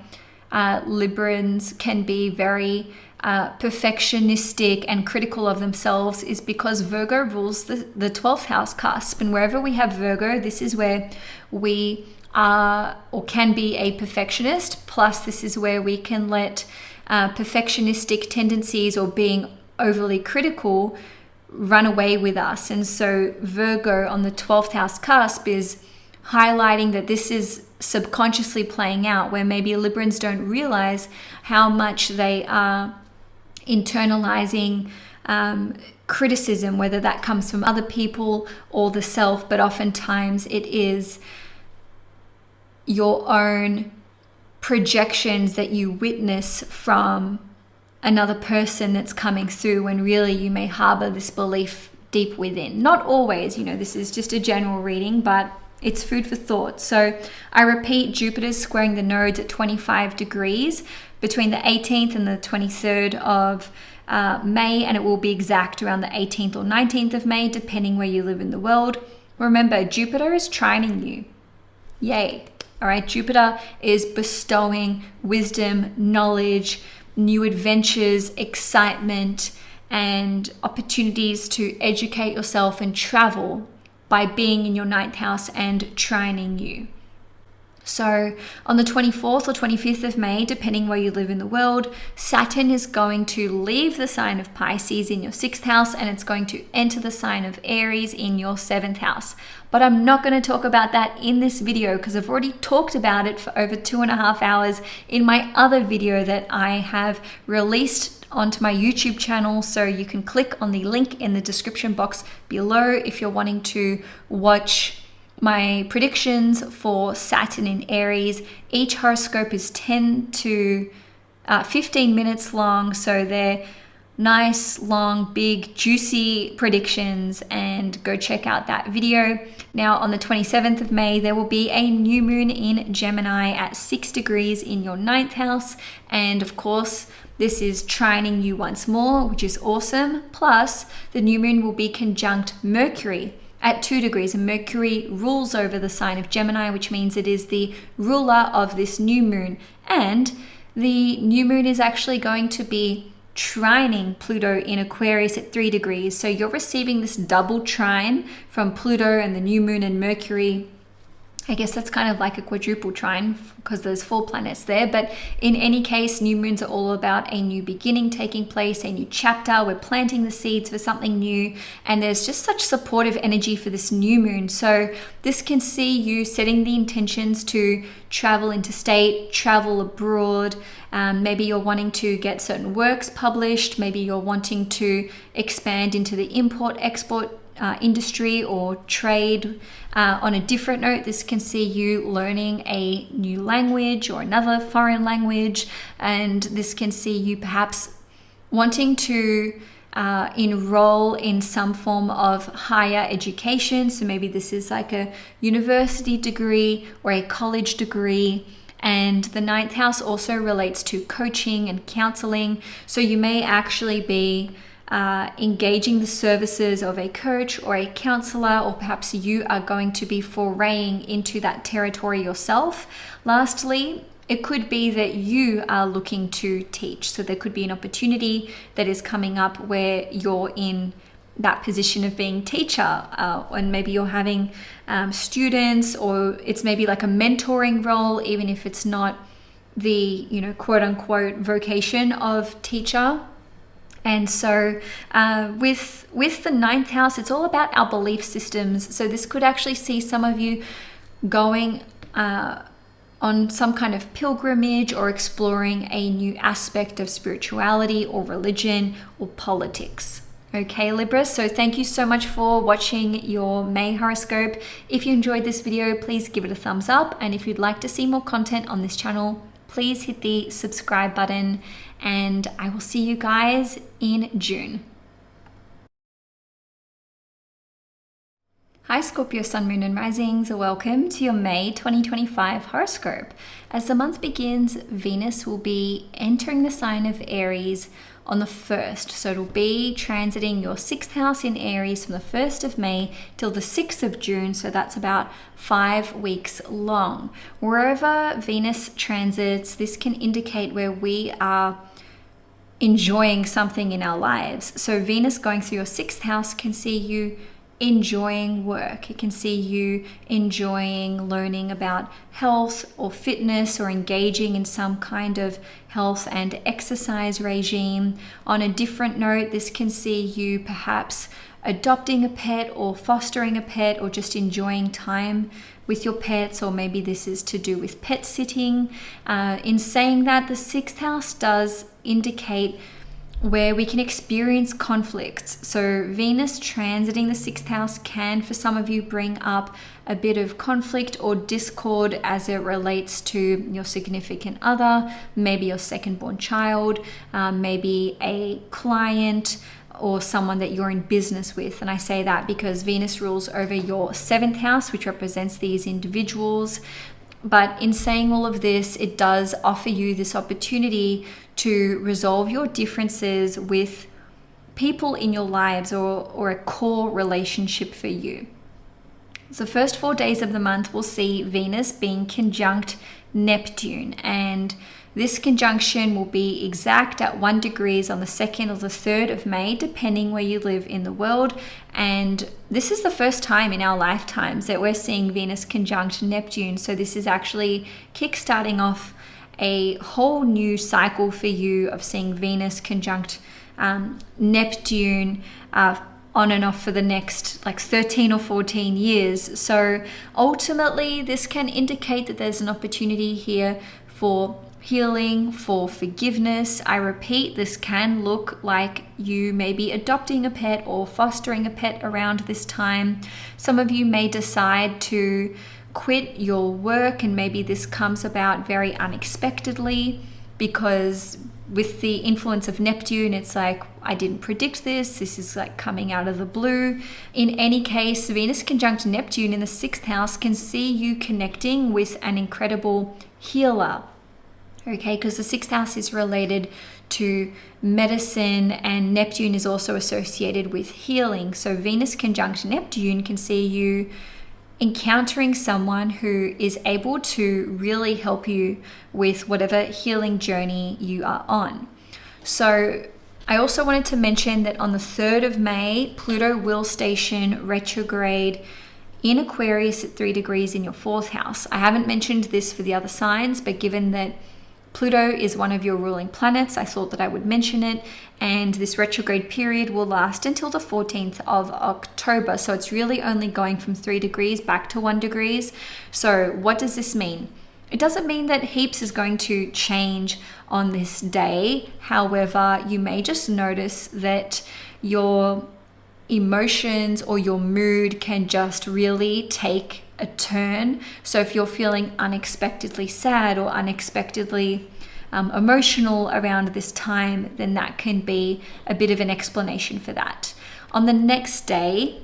Librans can be very perfectionistic and critical of themselves is because Virgo rules the 12th house cusp. And wherever we have Virgo, this is where we are or can be a perfectionist. Plus, this is where we can let perfectionistic tendencies or being overly critical run away with us. And so Virgo on the 12th house cusp is highlighting that this is subconsciously playing out, where maybe Librans don't realize how much they are internalizing criticism, whether that comes from other people or the self, but oftentimes it is your own projections that you witness from another person that's coming through, when really you may harbor this belief deep within. Not always, this is just a general reading, but it's food for thought. So I repeat, Jupiter's squaring the nodes at 25 degrees between the 18th and the 23rd of May, and it will be exact around the 18th or 19th of May, depending where you live in the world. Remember, Jupiter is trining you. Yay. All right, Jupiter is bestowing wisdom, knowledge, new adventures, excitement, and opportunities to educate yourself and travel by being in your ninth house and trining you. So on the 24th or 25th of May, depending where you live in the world, Saturn is going to leave the sign of Pisces in your 6th house, and it's going to enter the sign of Aries in your 7th house. But I'm not going to talk about that in this video because I've already talked about it for over 2.5 hours in my other video that I have released onto my YouTube channel. So you can click on the link in the description box below if you're wanting to watch my predictions for Saturn in Aries. Each horoscope is 10 to 15 minutes long, so they're nice, long, big, juicy predictions, and go check out that video. Now on the 27th of May, there will be a new moon in Gemini at 6 degrees in your 9th house, and of course this is trining you once more, which is awesome. Plus the new moon will be conjunct Mercury at 2 degrees, and Mercury rules over the sign of Gemini, which means it is the ruler of this new moon. And the new moon is actually going to be trining Pluto in Aquarius at 3 degrees. So you're receiving this double trine from Pluto and the new moon and Mercury. I guess that's kind of like a quadruple trine because there's 4 planets there. But in any case, new moons are all about a new beginning taking place, a new chapter. We're planting the seeds for something new. And there's just such supportive energy for this new moon. So this can see you setting the intentions to travel interstate, travel abroad. Maybe you're wanting to get certain works published. Maybe you're wanting to expand into the import-export industry or trade. On a different note, this can see you learning a new language or another foreign language, and this can see you perhaps wanting to enroll in some form of higher education. So maybe this is like a university degree or a college degree. And the 9th house also relates to coaching and counseling. So you may actually be engaging the services of a coach or a counselor, or perhaps you are going to be foraying into that territory yourself. Lastly, it could be that you are looking to teach. So there could be an opportunity that is coming up where you're in that position of being teacher, and maybe you're having students, or it's maybe like a mentoring role, even if it's not the quote unquote vocation of teacher. And so with the 9th house, it's all about our belief systems. So this could actually see some of you going on some kind of pilgrimage or exploring a new aspect of spirituality or religion or politics. Okay, Libra, so thank you so much for watching your May horoscope. If you enjoyed this video, please give it a thumbs up. And if you'd like to see more content on this channel, please hit the subscribe button, and I will see you guys in June. Hi Scorpio Sun, Moon and Risings, welcome to your May 2025 horoscope. As the month begins, Venus will be entering the sign of Aries on the 1st. So it'll be transiting your 6th house in Aries from the 1st of May till the 6th of June. So that's about 5 weeks long. Wherever Venus transits, this can indicate where we are enjoying something in our lives. So Venus going through your 6th house can see you enjoying work. It can see you enjoying learning about health or fitness, or engaging in some kind of health and exercise regime. On a different note, this can see you perhaps adopting a pet or fostering a pet, or just enjoying time with your pets, or maybe this is to do with pet sitting. In saying that, the 6th house does indicate where we can experience conflicts. So Venus transiting the 6th house can, for some of you, bring up a bit of conflict or discord as it relates to your significant other, maybe your second-born child, maybe a client, or someone that you're in business with. And I say that because Venus rules over your 7th house, which represents these individuals. But in saying all of this, it does offer you this opportunity to resolve your differences with people in your lives, or a core relationship for you. The first 4 days of the month will see Venus being conjunct Neptune, and this conjunction will be exact at 1 degree on the 2nd or the 3rd of May, depending where you live in the world. And this is the first time in our lifetimes that we're seeing Venus conjunct Neptune. So this is actually kickstarting off a whole new cycle for you of seeing Venus conjunct Neptune on and off for the next like 13 or 14 years. So ultimately, this can indicate that there's an opportunity here for healing, for forgiveness. I repeat, this can look like you may be adopting a pet or fostering a pet around this time. Some of you may decide to quit your work, and maybe this comes about very unexpectedly, because with the influence of Neptune, it's like, I didn't predict this. This is like coming out of the blue. In any case, Venus conjunct Neptune in the 6th house can see you connecting with an incredible healer. Okay, because the 6th house is related to medicine, and Neptune is also associated with healing. So Venus conjunct Neptune can see you encountering someone who is able to really help you with whatever healing journey you are on. So I also wanted to mention that on the 3rd of May, Pluto will station retrograde in Aquarius at 3 degrees in your 4th house. I haven't mentioned this for the other signs, but given that Pluto is one of your ruling planets, I thought that I would mention it. And this retrograde period will last until the 14th of October. So it's really only going from 3 degrees back to 1 degree. So what does this mean? It doesn't mean that heaps is going to change on this day. However, you may just notice that your emotions or your mood can just really take a turn. So if you're feeling unexpectedly sad or unexpectedly emotional around this time, then that can be a bit of an explanation for that. On the next day,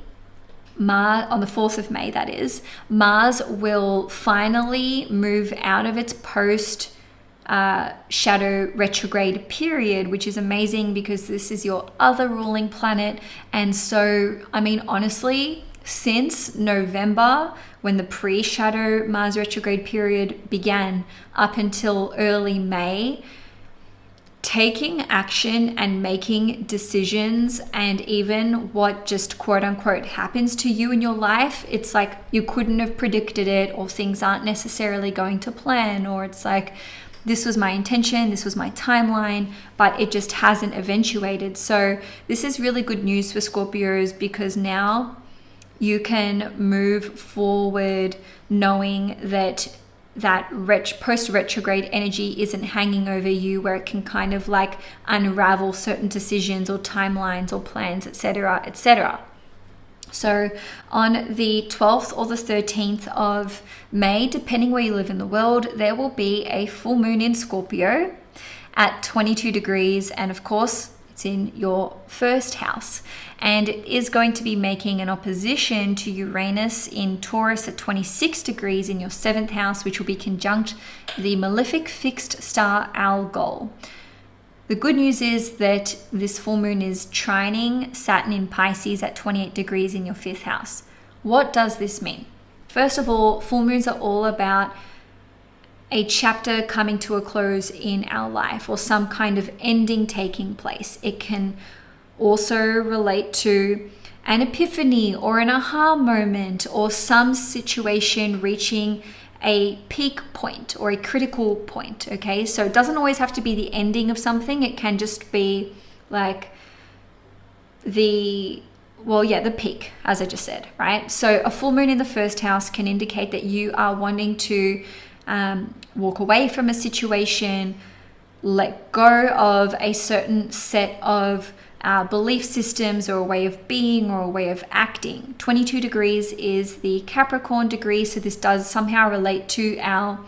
on the 4th of May, that is, Mars will finally move out of its post shadow retrograde period, which is amazing because this is your other ruling planet. And so, I mean, honestly, since November, when the pre-shadow Mars retrograde period began, up until early May, taking action and making decisions, and even what just quote unquote happens to you in your life, it's like you couldn't have predicted it, or things aren't necessarily going to plan, or it's like, this was my intention, this was my timeline, but it just hasn't eventuated. So this is really good news for Scorpios, because now you can move forward knowing that post-retrograde energy isn't hanging over you, where it can kind of like unravel certain decisions or timelines or plans, etc., etc. So on the 12th or the 13th of May, depending where you live in the world, there will be a full moon in Scorpio at 22 degrees. And of course, it's in your 1st house. And it is going to be making an opposition to Uranus in Taurus at 26 degrees in your 7th house, which will be conjunct the malefic fixed star Algol. The good news is that this full moon is trining Saturn in Pisces at 28 degrees in your 5th house. What does this mean? First of all, full moons are all about a chapter coming to a close in our life, or some kind of ending taking place. It can also relate to an epiphany or an aha moment, or some situation reaching a peak point or a critical point. Okay, so it doesn't always have to be the ending of something. It can just be like the peak, as I just said, right? So a full moon in the 1st house can indicate that you are wanting to walk away from a situation, let go of a certain set of belief systems, or a way of being, or a way of acting. 22 degrees is the Capricorn degree, so this does somehow relate to our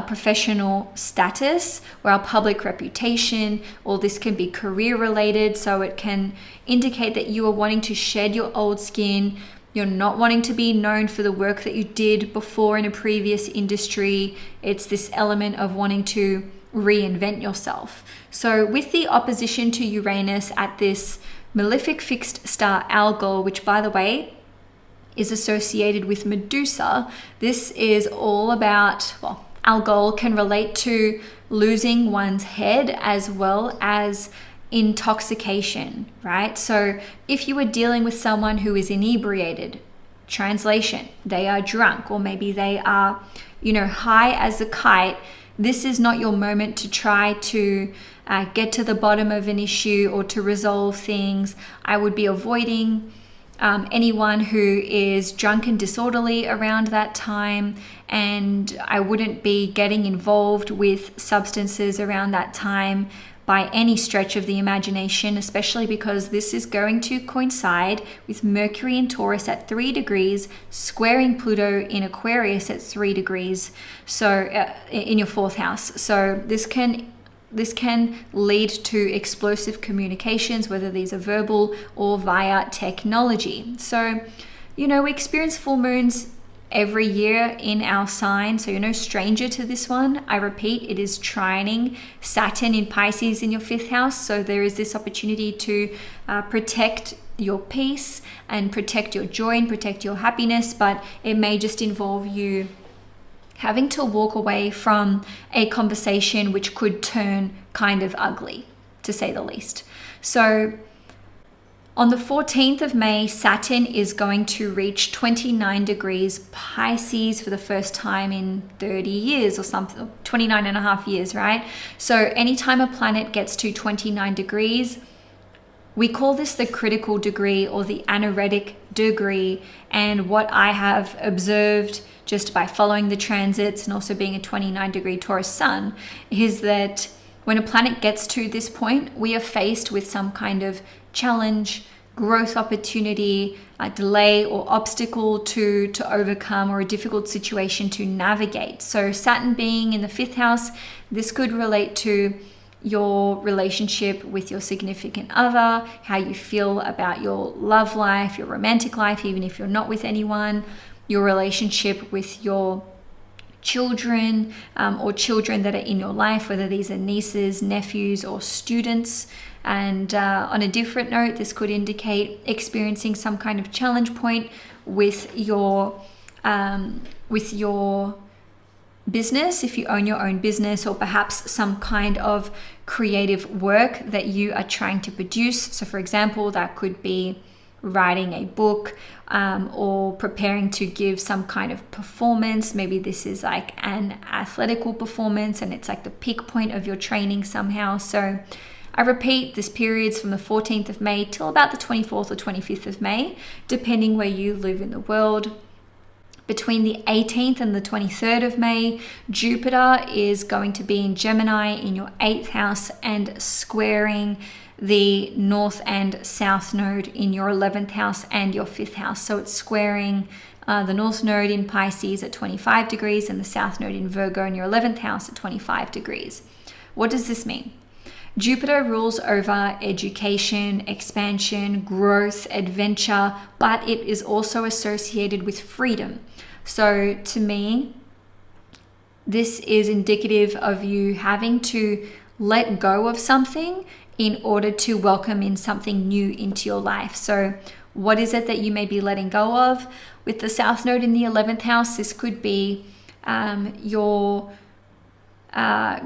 professional status or our public reputation, or this can be career related. So it can indicate that you are wanting to shed your old skin. You're not wanting to be known for the work that you did before in a previous industry. It's this element of wanting to reinvent yourself. So with the opposition to Uranus at this malefic fixed star Algol, which by the way is associated with Medusa. This is all about, well, our goal can relate to losing one's head as well as intoxication, right? So if you are dealing with someone who is inebriated, translation, they are drunk, or maybe they are, high as a kite, this is not your moment to try to get to the bottom of an issue or to resolve things. I would be avoiding anyone who is drunk and disorderly around that time, and I wouldn't be getting involved with substances around that time by any stretch of the imagination, especially because this is going to coincide with Mercury in Taurus at 3 degrees, squaring Pluto in Aquarius at 3 degrees, so in your 4th house. So this can lead to explosive communications, whether these are verbal or via technology. So, we experience full moons every year in our sign, so you're no stranger to this one. I repeat, it is trining Saturn in Pisces in your 5th house, so there is this opportunity to protect your peace and protect your joy and protect your happiness, but it may just involve you having to walk away from a conversation which could turn kind of ugly, to say the least. So on the 14th of May, Saturn is going to reach 29 degrees Pisces for the first time in 30 years or something, 29 and a half years, right? So anytime a planet gets to 29 degrees, we call this the critical degree or the anaretic degree. And what I have observed just by following the transits and also being a 29 degree Taurus sun is that when a planet gets to this point, we are faced with some kind of challenge, growth opportunity, a delay or obstacle to overcome, or a difficult situation to navigate. So Saturn being in the 5th house, this could relate to your relationship with your significant other, how you feel about your love life, your romantic life, even if you're not with anyone, your relationship with your children or children that are in your life, whether these are nieces, nephews, or students. And on a different note, this could indicate experiencing some kind of challenge point with your business, if you own your own business, or perhaps some kind of creative work that you are trying to produce. So for example, that could be writing a book or preparing to give some kind of performance. Maybe this is like an athletical performance and it's like the peak point of your training somehow. So I repeat, this period's from the 14th of May till about the 24th or 25th of May, depending where you live in the world. Between the 18th and the 23rd of May, Jupiter is going to be in Gemini in your 8th house and squaring the north and south node in your 11th house and your 5th house. So it's squaring the north node in Pisces at 25 degrees and the south node in Virgo in your 11th house at 25 degrees. What does this mean? Jupiter rules over education, expansion, growth, adventure, but it is also associated with freedom. So to me, this is indicative of you having to let go of something in order to welcome in something new into your life. So what is it that you may be letting go of? With the south node in the 11th house, this could be your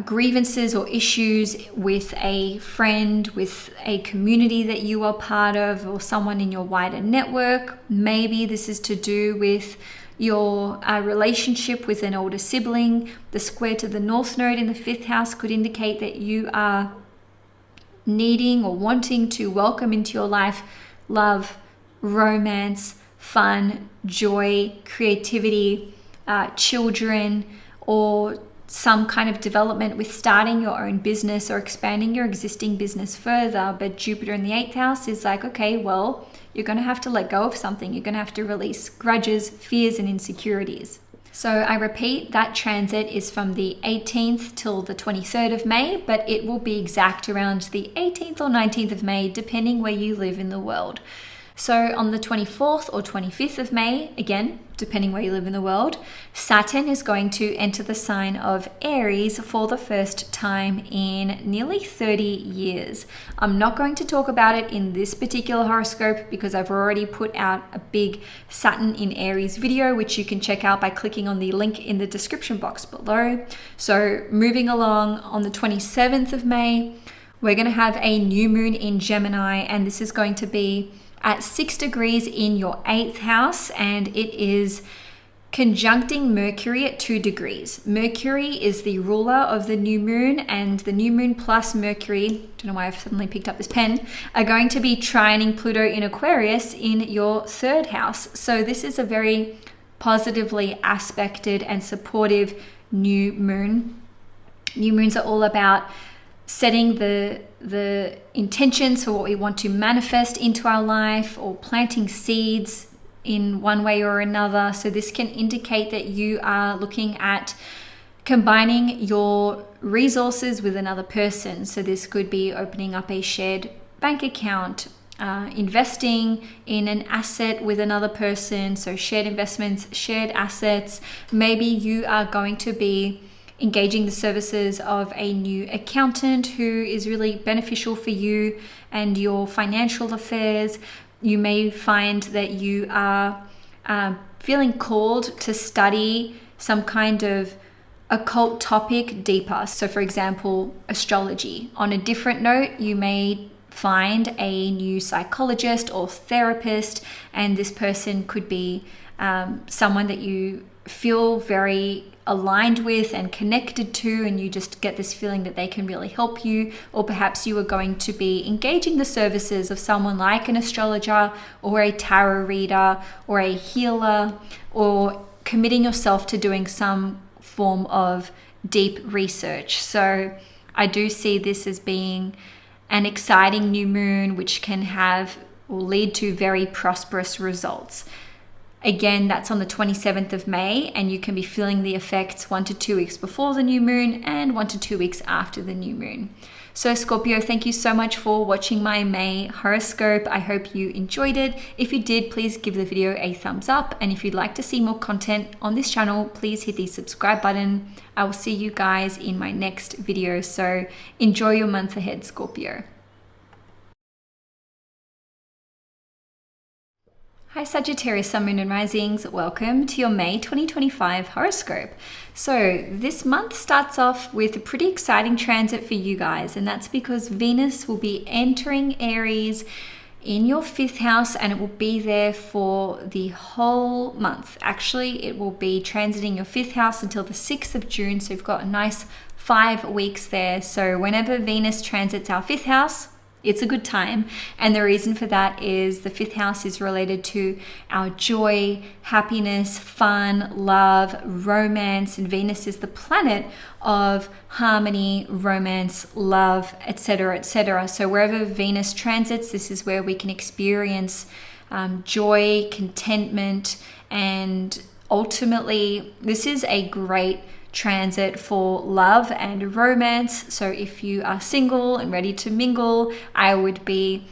grievances or issues with a friend, with a community that you are part of, or someone in your wider network. Maybe this is to do with your relationship with an older sibling. The square to the north node in the 5th house could indicate that you are needing or wanting to welcome into your life love, romance, fun, joy, creativity, children, or some kind of development with starting your own business or expanding your existing business further. But Jupiter in the 8th house is like, okay, well, you're going to have to let go of something. You're going to have to release grudges, fears, and insecurities. So I repeat, that transit is from the 18th till the 23rd of May, but it will be exact around the 18th or 19th of May, depending where you live in the world. So on the 24th or 25th of May, again, depending where you live in the world, Saturn is going to enter the sign of Aries for the first time in nearly 30 years. I'm not going to talk about it in this particular horoscope because I've already put out a big Saturn in Aries video, which you can check out by clicking on the link in the description box below. So moving along, on the 27th of May, we're going to have a new moon in Gemini, and this is going to be at 6 degrees in your 8th house, and it is conjuncting Mercury at 2 degrees. Mercury is the ruler of the new moon, and the new moon plus Mercury, don't know why I've suddenly picked up this pen, are going to be trining Pluto in Aquarius in your 3rd house. So this is a very positively aspected and supportive new moon. New moons are all about setting the intentions for what we want to manifest into our life, or planting seeds in one way or another. So this can indicate that you are looking at combining your resources with another person. So this could be opening up a shared bank account, investing in an asset with another person. So shared investments, shared assets. Maybe you are going to be engaging the services of a new accountant who is really beneficial for you and your financial affairs. You may find that you are feeling called to study some kind of occult topic deeper. So for example, astrology. On a different note, you may find a new psychologist or therapist, and this person could be someone that you feel very aligned with and connected to, and you just get this feeling that they can really help you. Or perhaps you are going to be engaging the services of someone like an astrologer or a tarot reader or a healer, or committing yourself to doing some form of deep research. So I do see this as being an exciting new moon which can have or lead to very prosperous results. Again, that's on the 27th of May, and you can be feeling the effects 1 to 2 weeks before the new moon and 1 to 2 weeks after the new moon. So Scorpio, thank you so much for watching my May horoscope. I hope you enjoyed it. If you did, please give the video a thumbs up. And if you'd like to see more content on this channel, please hit the subscribe button. I will see you guys in my next video. So enjoy your month ahead, Scorpio. Hi Sagittarius, Sun, Moon and Risings. Welcome to your May 2025 horoscope. So this month starts off with a pretty exciting transit for you guys, and that's because Venus will be entering Aries in your 5th house, and it will be there for the whole month. Actually, it will be transiting your 5th house until the 6th of June, so you've got a nice 5 weeks there. So whenever Venus transits our 5th house, it's a good time. And the reason for that is the 5th house is related to our joy, happiness, fun, love, romance, and Venus is the planet of harmony, romance, love, etc., etc. So wherever Venus transits, this is where we can experience joy, contentment, and ultimately this is a great transit for love and romance. So if you are single and ready to mingle, I would be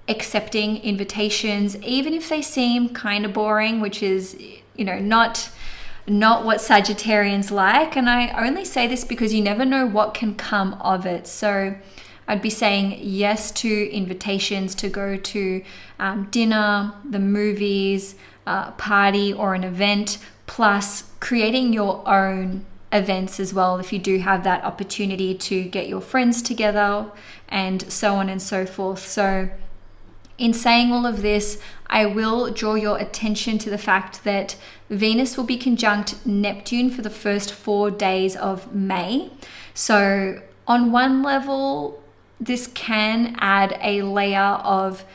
accepting invitations, even if they seem kind of boring, which is, not what Sagittarians like. And I only say this because you never know what can come of it. So I'd be saying yes to invitations to go to dinner, the movies, party, or an event, plus creating your own events as well if you do have that opportunity to get your friends together, and so on and so forth. So in saying all of this, I will draw your attention to the fact that Venus will be conjunct Neptune for the first 4 days of May. So on one level, this can add a layer of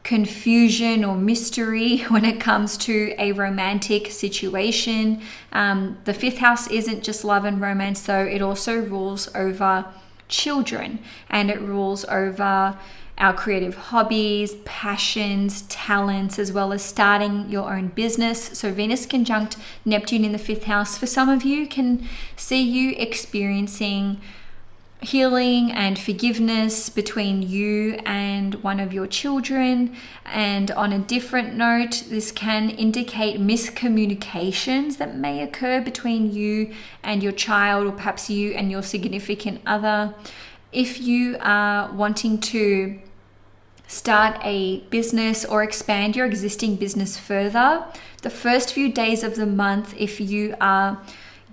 confusion or mystery when it comes to a romantic situation. The 5th house isn't just love and romance, though. It also rules over children, and it rules over our creative hobbies, passions, talents, as well as starting your own business. So Venus conjunct Neptune in the 5th house for some of you can see you experiencing healing and forgiveness between you and one of your children. And on a different note, this can indicate miscommunications that may occur between you and your child, or perhaps you and your significant other. If you are wanting to start a business or expand your existing business further, the first few days of the month, if you are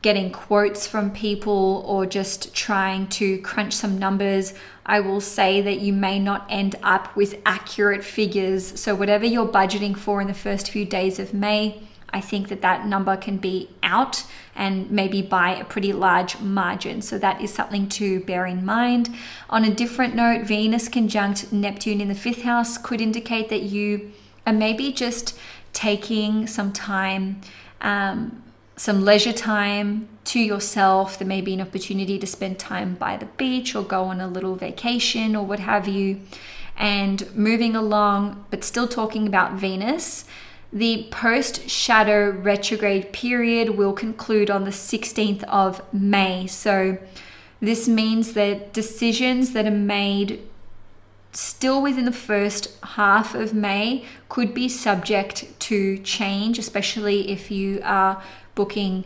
getting quotes from people or just trying to crunch some numbers, I will say that you may not end up with accurate figures. So whatever you're budgeting for in the first few days of May, I think that that number can be out and maybe by a pretty large margin. So that is something to bear in mind. On a different note, Venus conjunct Neptune in the 5th house could indicate that you are maybe just taking some time, some leisure time to yourself. There may be an opportunity to spend time by the beach or go on a little vacation or what have you. And moving along, but still talking about Venus, the post-shadow retrograde period will conclude on the 16th of May. So this means that decisions that are made still within the first half of May could be subject to change, especially if you are booking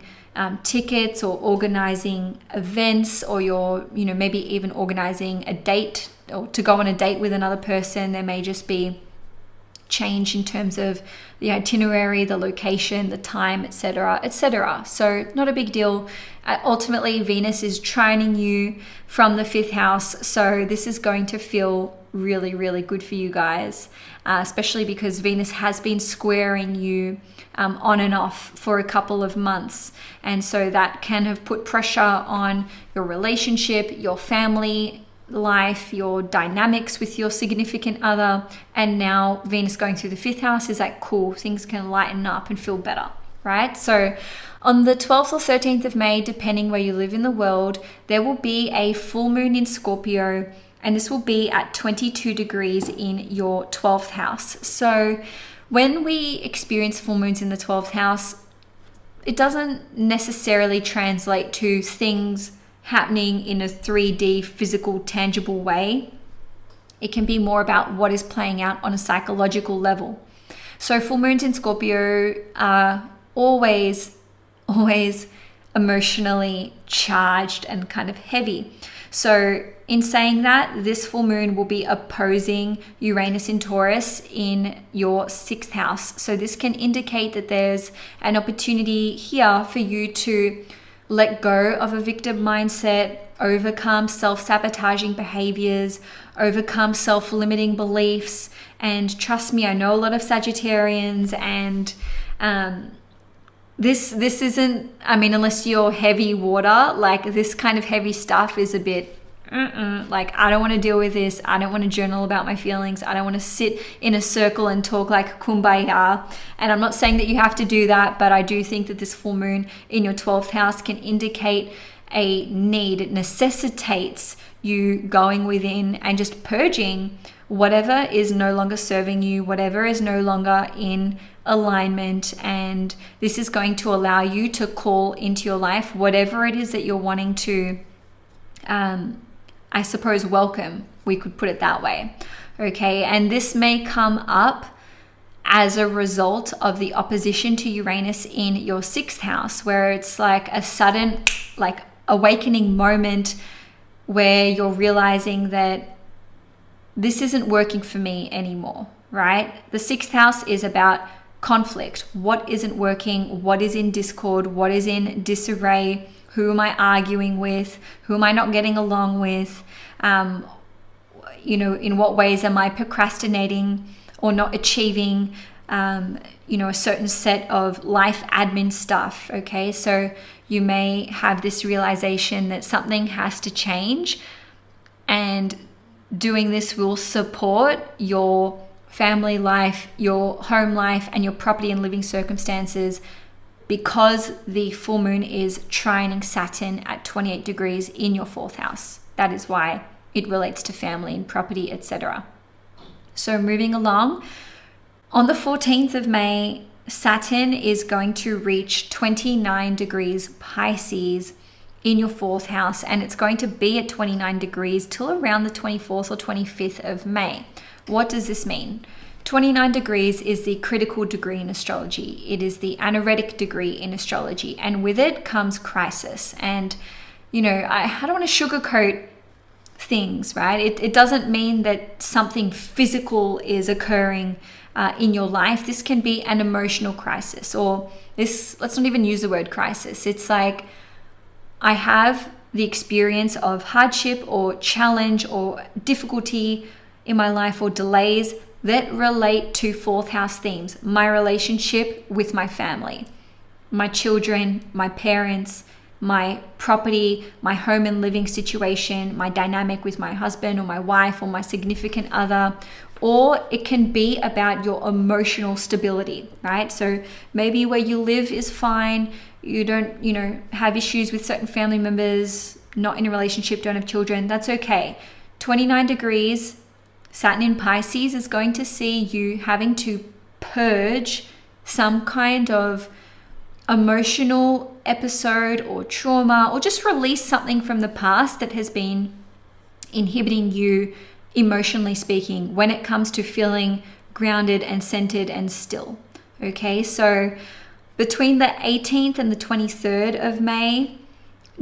tickets or organizing events, or you're, maybe even organizing a date or to go on a date with another person. There may just be change in terms of the itinerary, the location, the time, etc., etc. So not a big deal. Ultimately, Venus is trining you from the 5th house, so this is going to feel really, really good for you guys, especially because Venus has been squaring you on and off for a couple of months. And so that can have put pressure on your relationship, your family life, your dynamics with your significant other. And now Venus going through the 5th house is like, cool, things can lighten up and feel better, right? So on the 12th or 13th of May, depending where you live in the world, there will be a full moon in Scorpio, and this will be at 22 degrees in your 12th house. So when we experience full moons in the 12th house, it doesn't necessarily translate to things happening in a 3D physical tangible way. It can be more about what is playing out on a psychological level. So full moons in Scorpio are always emotionally charged and kind of heavy. So in saying that, this full moon will be opposing Uranus in Taurus in your 6th house. So this can indicate that there's an opportunity here for you to let go of a victim mindset, overcome self-sabotaging behaviors, overcome self-limiting beliefs. And trust me, I know a lot of Sagittarians, and this isn't, unless you're heavy water, like this kind of heavy stuff is a bit like, I don't want to deal with this. I don't want to journal about my feelings. I don't want to sit in a circle and talk like kumbaya. And I'm not saying that you have to do that, but I do think that this full moon in your 12th house can indicate a need. It necessitates you going within and just purging whatever is no longer serving you, whatever is no longer in alignment. And this is going to allow you to call into your life whatever it is that you're wanting to I suppose welcome, we could put it that way. Okay, and this may come up as a result of the opposition to Uranus in your 6th house, where it's like a sudden awakening moment where you're realizing that this isn't working for me anymore, right? The 6th house is about conflict. What isn't working? What is in discord? What is in disarray? Who am I arguing with? Who am I not getting along with? In what ways am I procrastinating or not achieving, a certain set of life admin stuff? Okay, so you may have this realization that something has to change, and doing this will support your family life, your home life, and your property and living circumstances, because the full moon is trining Saturn at 28 degrees in your 4th house. That is why it relates to family and property, etc. So moving along, on the 14th of May, Saturn is going to reach 29 degrees Pisces in your 4th house, and it's going to be at 29 degrees till around the 24th or 25th of May. What does this mean? 29 degrees is the critical degree in astrology. It is the anaretic degree in astrology, and with it comes crisis. And, you know, I don't want to sugarcoat things, right? It doesn't mean that something physical is occurring in your life. This can be an emotional crisis, or this, let's not even use the word crisis. It's like, I have the experience of hardship or challenge or difficulty in my life, or delays that relate to 4th house themes. My relationship with my family, my children, my parents, my property, my home and living situation, my dynamic with my husband or my wife or my significant other. Or it can be about your emotional stability, right? So maybe where you live is fine. You don't, have issues with certain family members, not in a relationship, don't have children. That's okay. 29 degrees, Saturn in Pisces is going to see you having to purge some kind of emotional episode or trauma, or just release something from the past that has been inhibiting you, emotionally speaking, when it comes to feeling grounded and centered and still. Okay, so between the 18th and the 23rd of May,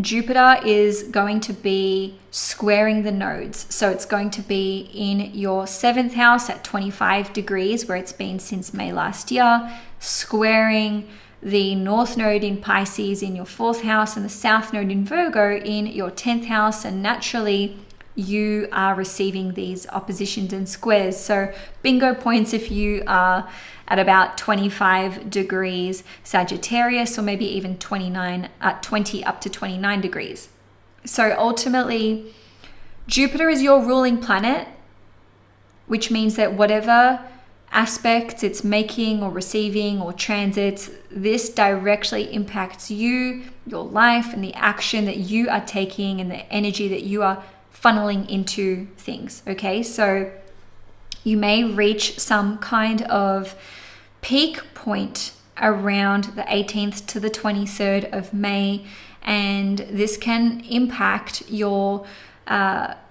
Jupiter is going to be squaring the nodes. So it's going to be in your 7th house at 25 degrees, where it's been since May last year, squaring the North Node in Pisces in your 4th house and the South Node in Virgo in your 10th house. And naturally, you are receiving these oppositions and squares. So bingo points if you are at about 25 degrees Sagittarius, or maybe even 20 up to 29 degrees. So ultimately, Jupiter is your ruling planet, which means that whatever aspects it's making or receiving or transits, this directly impacts you, your life, and the action that you are taking and the energy that you are funneling into things. Okay, so you may reach some kind of peak point around the 18th to the 23rd of May, and this can impact your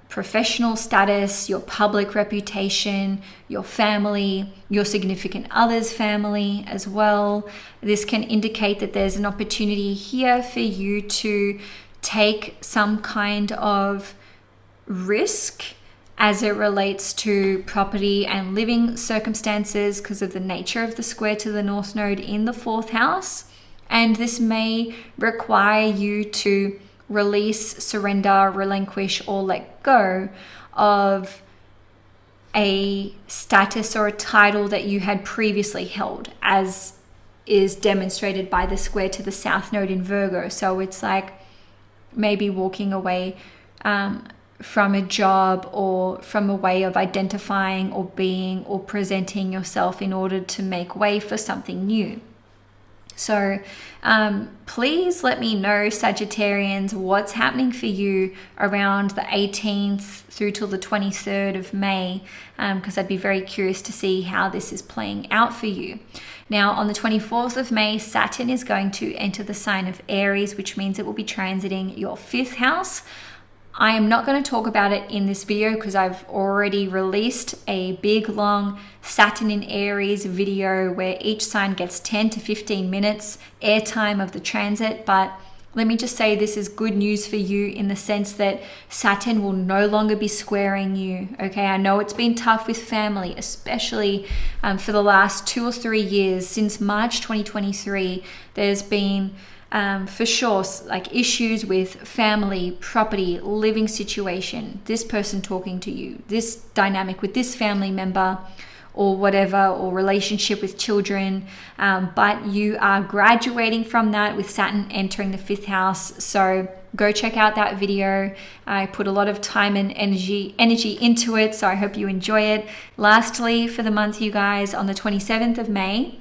professional status, your public reputation, your family, your significant other's family as well. This can indicate that there's an opportunity here for you to take some kind of risk as it relates to property and living circumstances because of the nature of the square to the North Node in the 4th house. And this may require you to release, surrender, relinquish, or let go of a status or a title that you had previously held, as is demonstrated by the square to the South Node in Virgo. So it's like maybe walking away from a job, or from a way of identifying or being or presenting yourself in order to make way for something new. So please let me know, Sagittarians, what's happening for you around the 18th through till the 23rd of May, because I'd be very curious to see how this is playing out for you. Now, on the 24th of May, Saturn is going to enter the sign of Aries, which means it will be transiting your 5th house. I am not going to talk about it in this video because I've already released a big, long Saturn in Aries video where each sign gets 10 to 15 minutes airtime of the transit. But let me just say, this is good news for you in the sense that Saturn will no longer be squaring you. Okay, I know it's been tough with family, especially for the last 2 or 3 years. Since March 2023, there's been for sure, like issues with family, property, living situation, this person talking to you, this dynamic with this family member or whatever, or relationship with children. But you are graduating from that with Saturn entering the 5th house. So go check out that video. I put a lot of time and energy into it, so I hope you enjoy it. Lastly, for the month, you guys, on the 27th of May,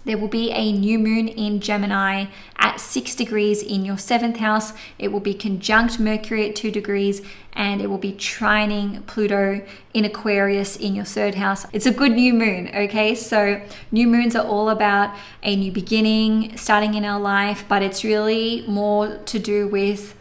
There will be a new moon in Gemini at 6 degrees in your 7th house. It will be conjunct Mercury at 2 degrees, and it will be trining Pluto in Aquarius in your 3rd house. It's a good new moon, okay? So new moons are all about a new beginning, starting in our life, but it's really more to do with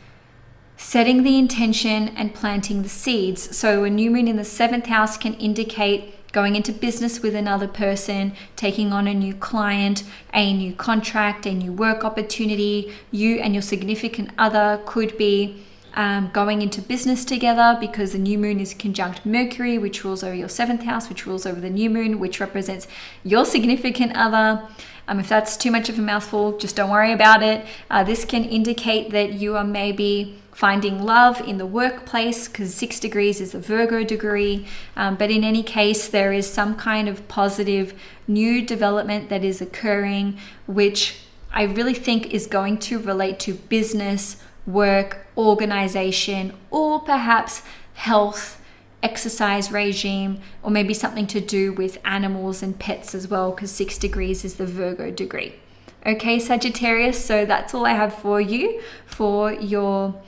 setting the intention and planting the seeds. So a new moon in the 7th house can indicate going into business with another person, taking on a new client, a new contract, a new work opportunity. You and your significant other could be going into business together because the new moon is conjunct Mercury, which rules over your 7th house, which rules over the new moon, which represents your significant other. If that's too much of a mouthful, just don't worry about it. This can indicate that you are maybe finding love in the workplace, because 6 degrees is the Virgo degree. But in any case, there is some kind of positive new development that is occurring, which I really think is going to relate to business, work, organization, or perhaps health, exercise regime, or maybe something to do with animals and pets as well, because 6 degrees is the Virgo degree. Okay, Sagittarius, so that's all I have for you for your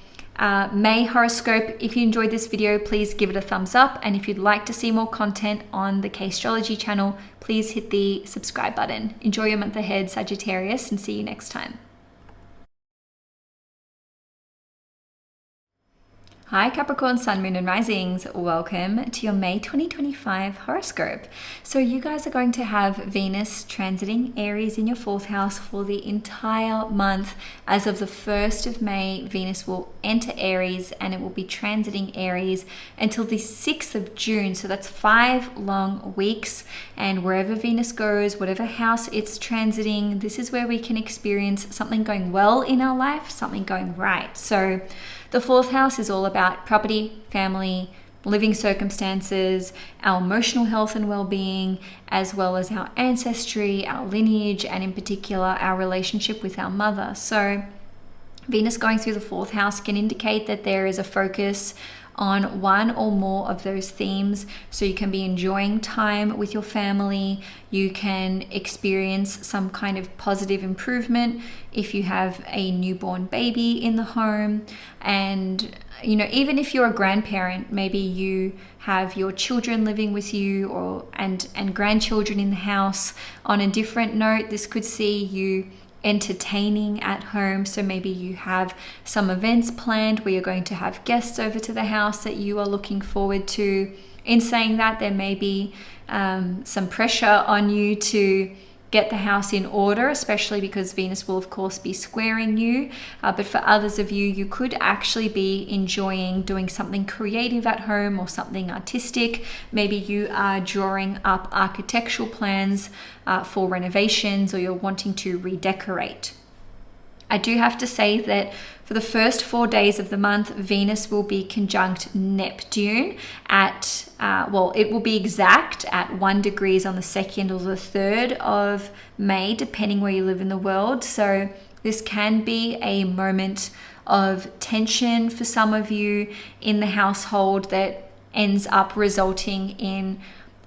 May horoscope. If you enjoyed this video, please give it a thumbs up, and if you'd like to see more content on the CAISTROLOGY channel, please hit the subscribe button. Enjoy your month ahead, Sagittarius, and see you next time. Hi Capricorn, Sun, Moon and Risings. Welcome to your May 2025 horoscope. So you guys are going to have Venus transiting Aries in your 4th house for the entire month. As of the 1st of May, Venus will enter Aries and it will be transiting Aries until the 6th of June. So that's 5 long weeks. And wherever Venus goes, whatever house it's transiting, this is where we can experience something going well in our life, something going right. So the 4th house is all about property, family, living circumstances, our emotional health and well-being, as well as our ancestry, our lineage, and in particular, our relationship with our mother. So Venus going through the 4th house can indicate that there is a focus on one or more of those themes. So you can be enjoying time with your family. You can experience some kind of positive improvement if you have a newborn baby in the home. And, you know, even if you're a grandparent, maybe you have your children living with you and grandchildren in the house. On a different note, this could see you entertaining at home. So maybe you have some events planned where you're going to have guests over to the house that you are looking forward to. In saying that, there may be some pressure on you to get the house in order, especially because Venus will of course be squaring you. But for others of you, you could actually be enjoying doing something creative at home or something artistic. Maybe you are drawing up architectural plans for renovations, or you're wanting to redecorate. I do have to say that for the first 4 days of the month, Venus will be conjunct Neptune at, it will be exact at 1 degrees on the 2nd or the 3rd of May, depending where you live in the world. So this can be a moment of tension for some of you in the household that ends up resulting in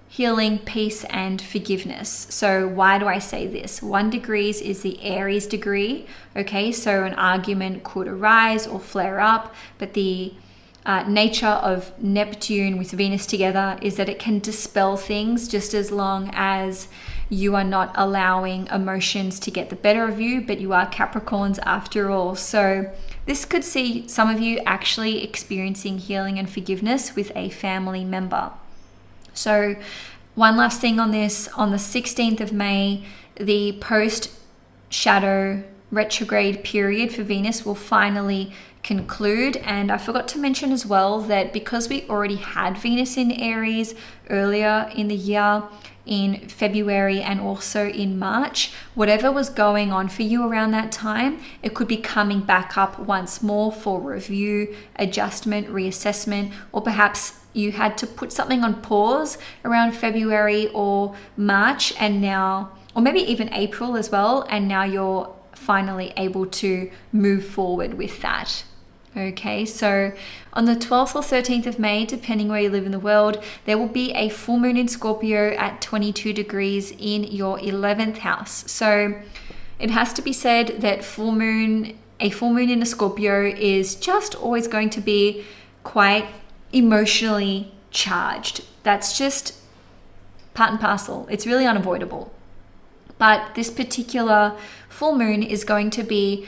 healing, peace, and forgiveness. So why do I say this? 1 degrees is the Aries degree. Okay, so an argument could arise or flare up, but the nature of Neptune with Venus together is that it can dispel things just as long as you are not allowing emotions to get the better of you, but you are Capricorns after all. So this could see some of you actually experiencing healing and forgiveness with a family member. So one last thing on this, on the 16th of May, the post-shadow retrograde period for Venus will finally conclude. And I forgot to mention as well that because we already had Venus in Aries earlier in the year, in February and also in March, whatever was going on for you around that time, it could be coming back up once more for review, adjustment, reassessment, or perhaps you had to put something on pause around February or March, and now, or maybe even April as well, and now you're finally able to move forward with that. Okay, so on the 12th or 13th of May, depending where you live in the world, there will be a full moon in Scorpio at 22 degrees in your 11th house. So it has to be said that a full moon in a Scorpio is just always going to be quite emotionally charged. That's just part and parcel. It's really unavoidable. But this particular full moon is going to be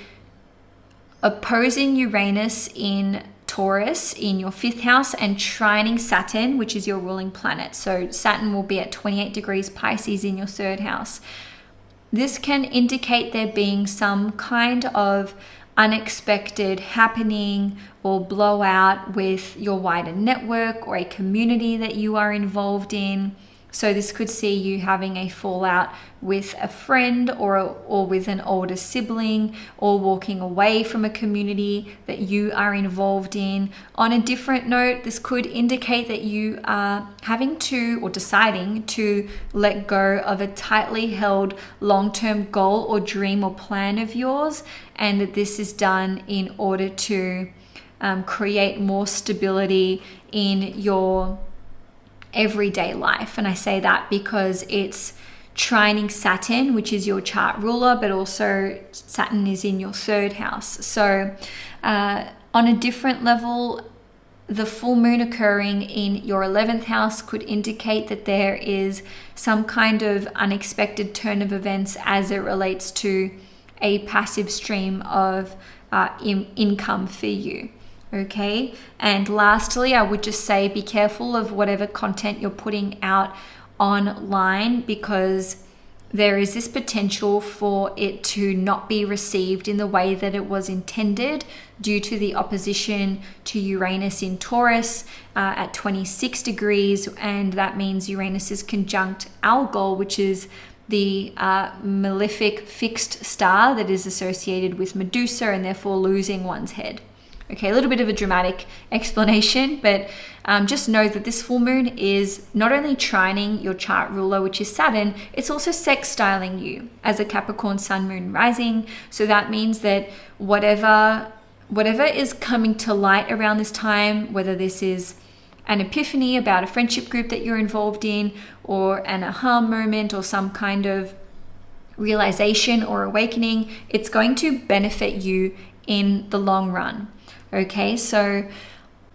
opposing Uranus in Taurus in your 5th house and trining Saturn, which is your ruling planet. So Saturn will be at 28 degrees Pisces in your 3rd house. This can indicate there being some kind of unexpected happening or blowout with your wider network or a community that you are involved in. So this could see you having a fallout with a friend or with an older sibling, or walking away from a community that you are involved in. On a different note, this could indicate that you are having to or deciding to let go of a tightly held long-term goal or dream or plan of yours, and that this is done in order to create more stability in your everyday life. And I say that because it's trining Saturn, which is your chart ruler, but also Saturn is in your 3rd house. So on a different level, the full moon occurring in your 11th house could indicate that there is some kind of unexpected turn of events as it relates to a passive stream of income for you. Okay. And lastly, I would just say be careful of whatever content you're putting out online, because there is this potential for it to not be received in the way that it was intended due to the opposition to Uranus in Taurus at 26 degrees. And that means Uranus is conjunct Algol, which is the malefic fixed star that is associated with Medusa and therefore losing one's head. Okay, a little bit of a dramatic explanation, but just know that this full moon is not only trining your chart ruler, which is Saturn, it's also sextiling you as a Capricorn sun, moon, rising. So that means that whatever is coming to light around this time, whether this is an epiphany about a friendship group that you're involved in, or an aha moment, or some kind of realization or awakening, it's going to benefit you in the long run. Okay, so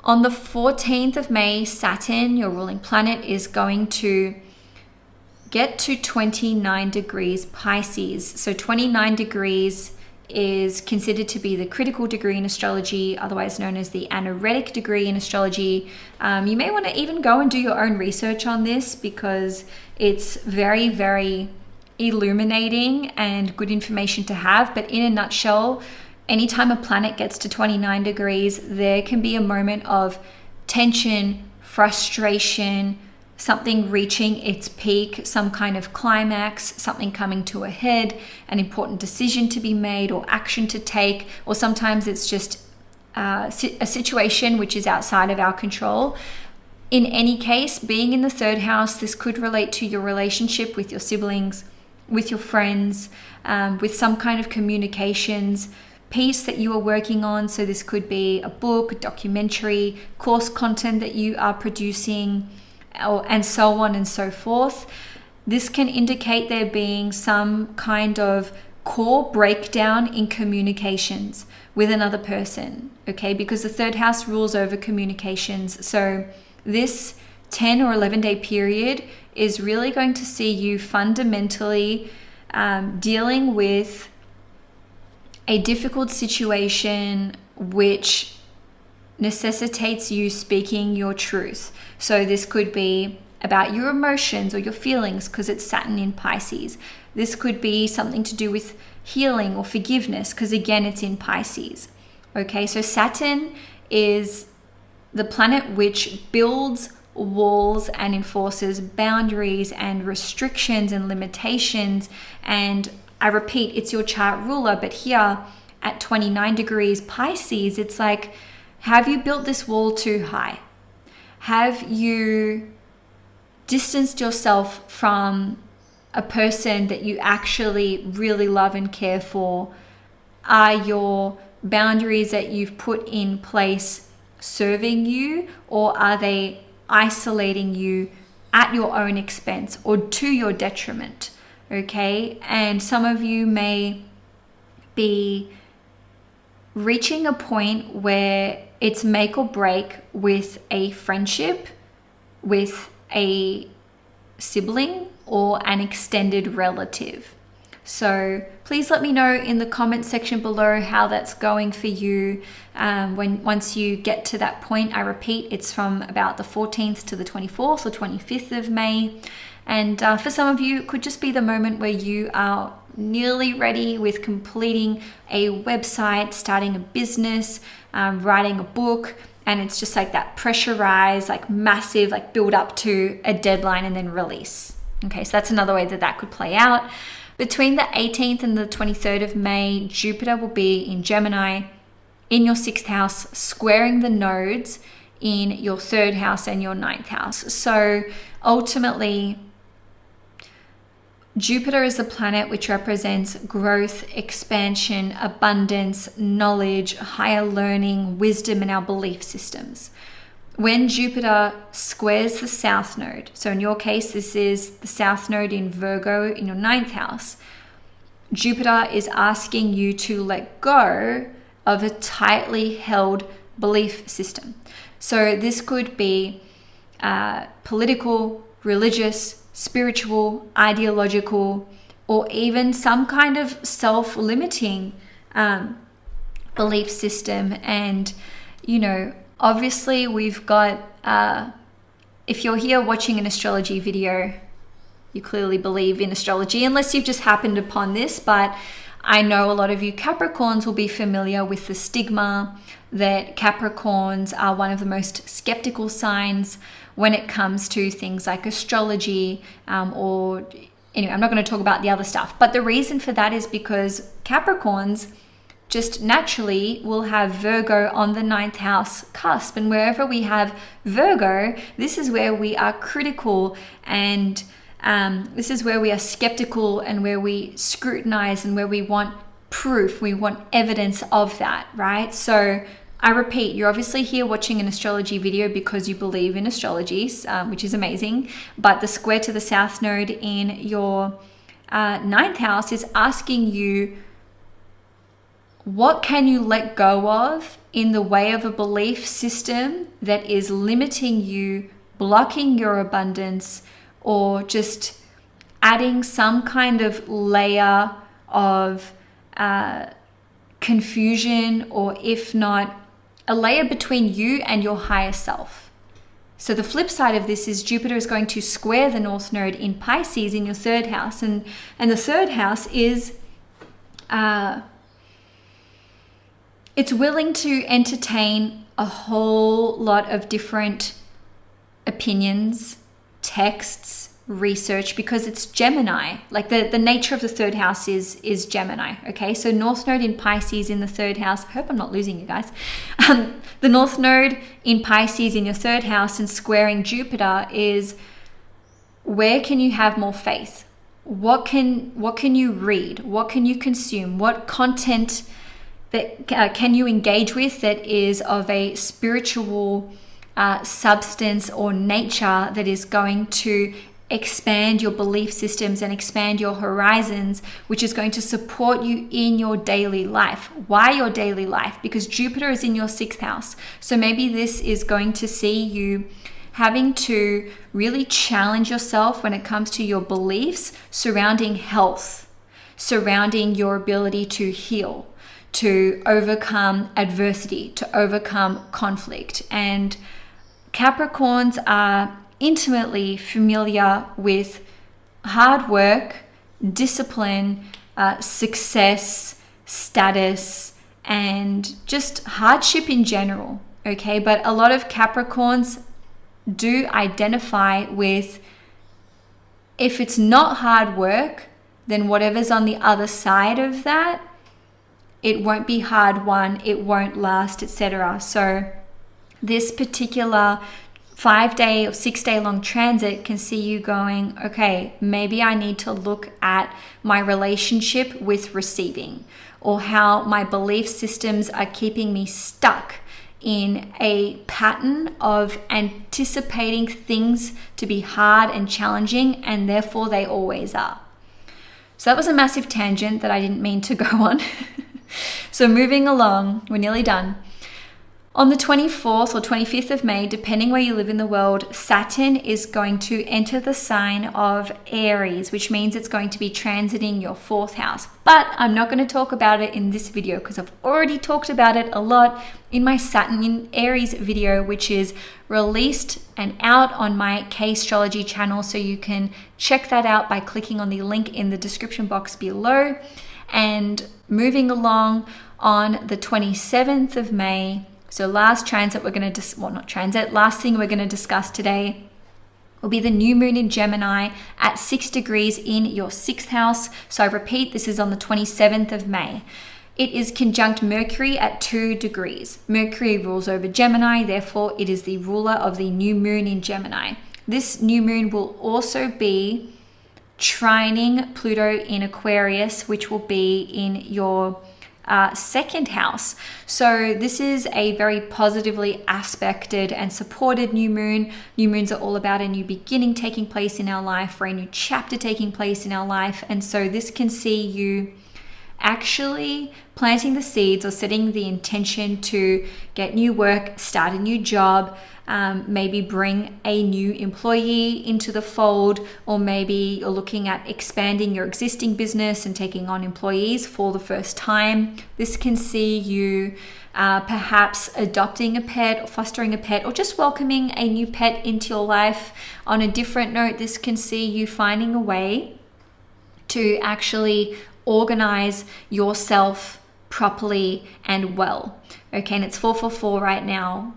on the 14th of May, Saturn, your ruling planet, is going to get to 29 degrees Pisces. So 29 degrees is considered to be the critical degree in astrology, otherwise known as the anaretic degree in astrology. You may want to even go and do your own research on this, because it's very, very illuminating and good information to have. But in a nutshell, anytime a planet gets to 29 degrees, there can be a moment of tension, frustration, something reaching its peak, some kind of climax, something coming to a head, an important decision to be made or action to take, or sometimes it's just a situation which is outside of our control. In any case, being in the 3rd house, this could relate to your relationship with your siblings, with your friends, with some kind of communications piece that you are working on. So this could be a book, a documentary, course content that you are producing, and so on and so forth. This can indicate there being some kind of core breakdown in communications with another person, okay? Because the 3rd house rules over communications. So this 10 or 11 day period is really going to see you fundamentally dealing with a difficult situation which necessitates you speaking your truth. So this could be about your emotions or your feelings, because it's Saturn in Pisces. This could be something to do with healing or forgiveness, because again, it's in Pisces. Okay, so Saturn is the planet which builds walls and enforces boundaries and restrictions and limitations. And I repeat, it's your chart ruler, but here at 29 degrees Pisces, it's like, have you built this wall too high? Have you distanced yourself from a person that you actually really love and care for? Are your boundaries that you've put in place serving you, or are they isolating you at your own expense or to your detriment? Okay, and some of you may be reaching a point where it's make or break with a friendship, with a sibling, or an extended relative. So please let me know in the comment section below how that's going for you. Once you get to that point, I repeat, it's from about the 14th to the 24th or 25th of May. And for some of you, it could just be the moment where you are nearly ready with completing a website, starting a business, writing a book, and it's just like that pressurized, like massive, like build up to a deadline and then release. Okay, so that's another way that that could play out. Between the 18th and the 23rd of May, Jupiter will be in Gemini in your 6th house, squaring the nodes in your 3rd house and your 9th house. So ultimately, Jupiter is the planet which represents growth, expansion, abundance, knowledge, higher learning, wisdom, and our belief systems. When Jupiter squares the South Node, so in your case, this is the South Node in Virgo in your 9th house, Jupiter is asking you to let go of a tightly held belief system. So this could be political, religious, spiritual, ideological, or even some kind of self-limiting belief system. And, you know, obviously we've got, if you're here watching an astrology video, you clearly believe in astrology, unless you've just happened upon this. But I know a lot of you Capricorns will be familiar with the stigma that Capricorns are one of the most skeptical signs when it comes to things like astrology, or anyway, I'm not going to talk about the other stuff. But the reason for that is because Capricorns just naturally will have Virgo on the 9th house cusp. And wherever we have Virgo, this is where we are critical, and this is where we are skeptical, and where we scrutinize, and where we want proof, we want evidence of that, right? So I repeat, you're obviously here watching an astrology video because you believe in astrology, which is amazing. But the square to the South Node in your 9th house is asking you, what can you let go of in the way of a belief system that is limiting you, blocking your abundance, or just adding some kind of layer of confusion, or if not, a layer between you and your higher self. So the flip side of this is Jupiter is going to square the North Node in Pisces in your 3rd house. And the 3rd house is, it's willing to entertain a whole lot of different opinions, texts, research, because it's Gemini. Like the nature of the 3rd house is Gemini. Okay, so North Node in Pisces in the 3rd house. I hope I'm not losing you guys. The North Node in Pisces in your 3rd house and squaring Jupiter is, where can you have more faith? What can you read? What can you consume? What content that can you engage with that is of a spiritual substance or nature that is going to expand your belief systems and expand your horizons, which is going to support you in your daily life. Why your daily life? Because Jupiter is in your 6th house. So maybe this is going to see you having to really challenge yourself when it comes to your beliefs surrounding health, surrounding your ability to heal, to overcome adversity, to overcome conflict. And Capricorns are intimately familiar with hard work, discipline, success, status, and just hardship in general. Okay, but a lot of Capricorns do identify with, if it's not hard work, then whatever's on the other side of that, it won't be hard won, it won't last, etc. So this particular 5-day or 6-day long transit can see you going, okay, maybe I need to look at my relationship with receiving, or how my belief systems are keeping me stuck in a pattern of anticipating things to be hard and challenging, and therefore they always are. So that was a massive tangent that I didn't mean to go on. So moving along, we're nearly done. On the 24th or 25th of May, depending where you live in the world, Saturn is going to enter the sign of Aries, which means it's going to be transiting your 4th house. But I'm not going to talk about it in this video because I've already talked about it a lot in my Saturn in Aries video, which is released and out on my CAISTROLOGY channel. So you can check that out by clicking on the link in the description box below. And moving along on the 27th of May, so last transit we're going to, last thing we're going to discuss today will be the new moon in Gemini at 6 degrees in your 6th house. So I repeat, this is on the 27th of May. It is conjunct Mercury at 2 degrees. Mercury rules over Gemini, therefore it is the ruler of the new moon in Gemini. This new moon will also be trining Pluto in Aquarius, which will be in your 2nd house. So this is a very positively aspected and supported new moon. New moons are all about a new beginning taking place in our life, or a new chapter taking place in our life. And so this can see you actually planting the seeds or setting the intention to get new work, start a new job, maybe bring a new employee into the fold, or maybe you're looking at expanding your existing business and taking on employees for the first time. This can see you perhaps adopting a pet or fostering a pet, or just welcoming a new pet into your life. On a different note, this can see you finding a way to actually organize yourself properly and well. Okay, and it's 4:44 right now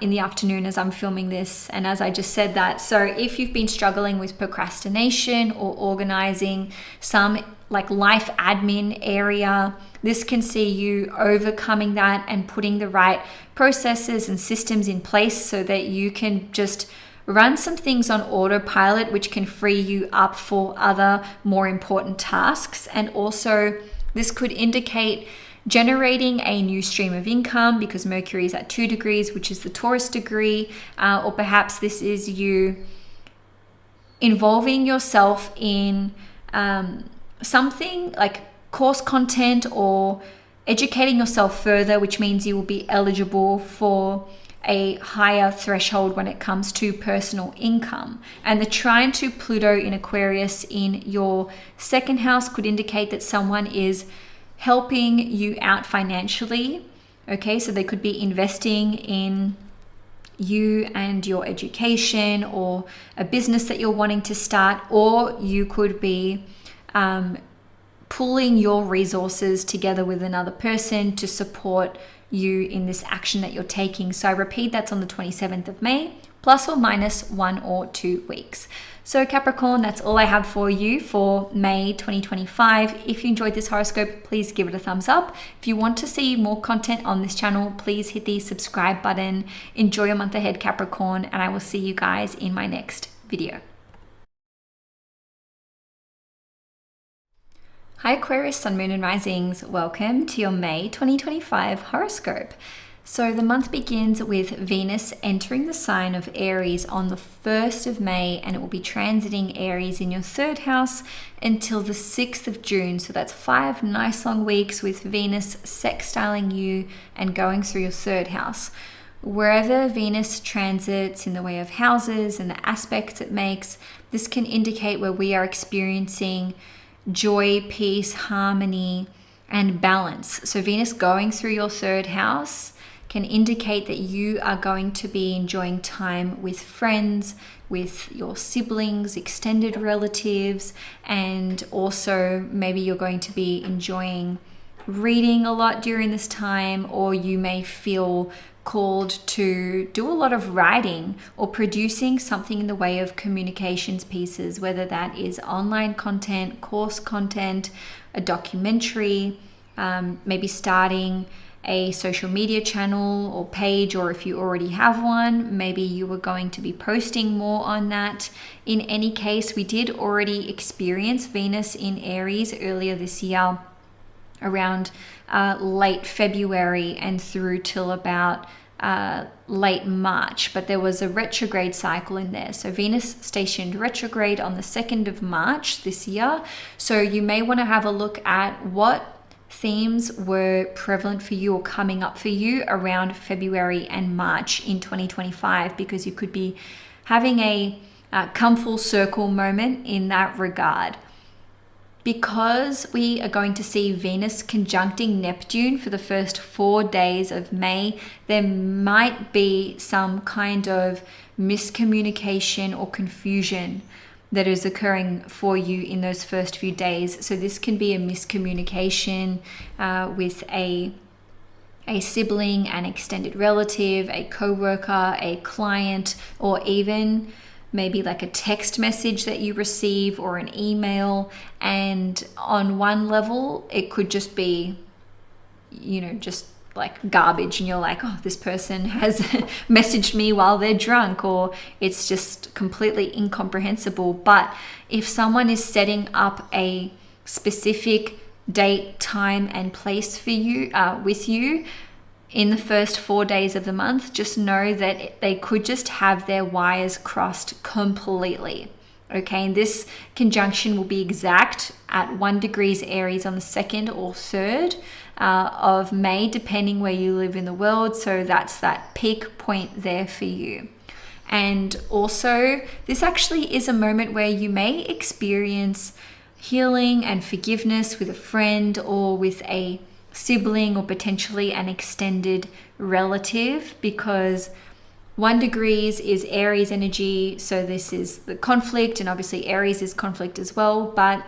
in the afternoon as I'm filming this, and as I just said that. So if you've been struggling with procrastination or organizing some like life admin area, this can see you overcoming that and putting the right processes and systems in place so that you can just run some things on autopilot, which can free you up for other more important tasks. And also this could indicate generating a new stream of income because Mercury is at 2 degrees, which is the Taurus degree, or perhaps this is you involving yourself in something like course content or educating yourself further, which means you will be eligible for a higher threshold when it comes to personal income. And the trine to Pluto in Aquarius in your 2nd house could indicate that someone is helping you out financially. Okay, so they could be investing in you and your education, or a business that you're wanting to start, or you could be pulling your resources together with another person to support you in this action that you're taking. So I repeat, that's on the 27th of May, plus or minus 1 or 2 weeks. So Capricorn, that's all I have for you for May 2025. If you enjoyed this horoscope, please give it a thumbs up. If you want to see more content on this channel, please hit the subscribe button. Enjoy your month ahead, Capricorn, and I will see you guys in my next video. Hi Aquarius, Sun, Moon and Risings. Welcome to your May 2025 horoscope. So the month begins with Venus entering the sign of Aries on the 1st of May, and it will be transiting Aries in your 3rd house until the 6th of June. So that's 5 nice long weeks with Venus sextiling you and going through your 3rd house. Wherever Venus transits in the way of houses and the aspects it makes, this can indicate where we are experiencing joy, peace, harmony, and balance. So Venus going through your 3rd house can indicate that you are going to be enjoying time with friends, with your siblings, extended relatives, and also maybe you're going to be enjoying reading a lot during this time, or you may feel called to do a lot of writing or producing something in the way of communications pieces, whether that is online content, course content, a documentary, maybe starting a social media channel or page, or if you already have one, maybe you are going to be posting more on that. In any case, we did already experience Venus in Aries earlier this year, around late February and through till about late March, but there was a retrograde cycle in there. So Venus stationed retrograde on the 2nd of March this year. So you may want to have a look at what themes were prevalent for you or coming up for you around February and March in 2025, because you could be having a come full circle moment in that regard. Because we are going to see Venus conjuncting Neptune for the first 4 days of May, there might be some kind of miscommunication or confusion that is occurring for you in those first few days. So this can be a miscommunication with a sibling, an extended relative, a co-worker, a client, or even maybe like a text message that you receive or an email. And on one level, it could just be, just like garbage, and you're like, oh, this person has messaged me while they're drunk, or it's just completely incomprehensible. But if someone is setting up a specific date, time, and place for you, with you, in the first 4 days of the month, just know that they could just have their wires crossed completely. Okay, and this conjunction will be exact at 1 degrees Aries on the 2nd or 3rd of May, depending where you live in the world. So that's that peak point there for you. And also, this actually is a moment where you may experience healing and forgiveness with a friend or with a sibling or potentially an extended relative, because 1 degrees is Aries energy. So this is the conflict, and obviously Aries is conflict as well, but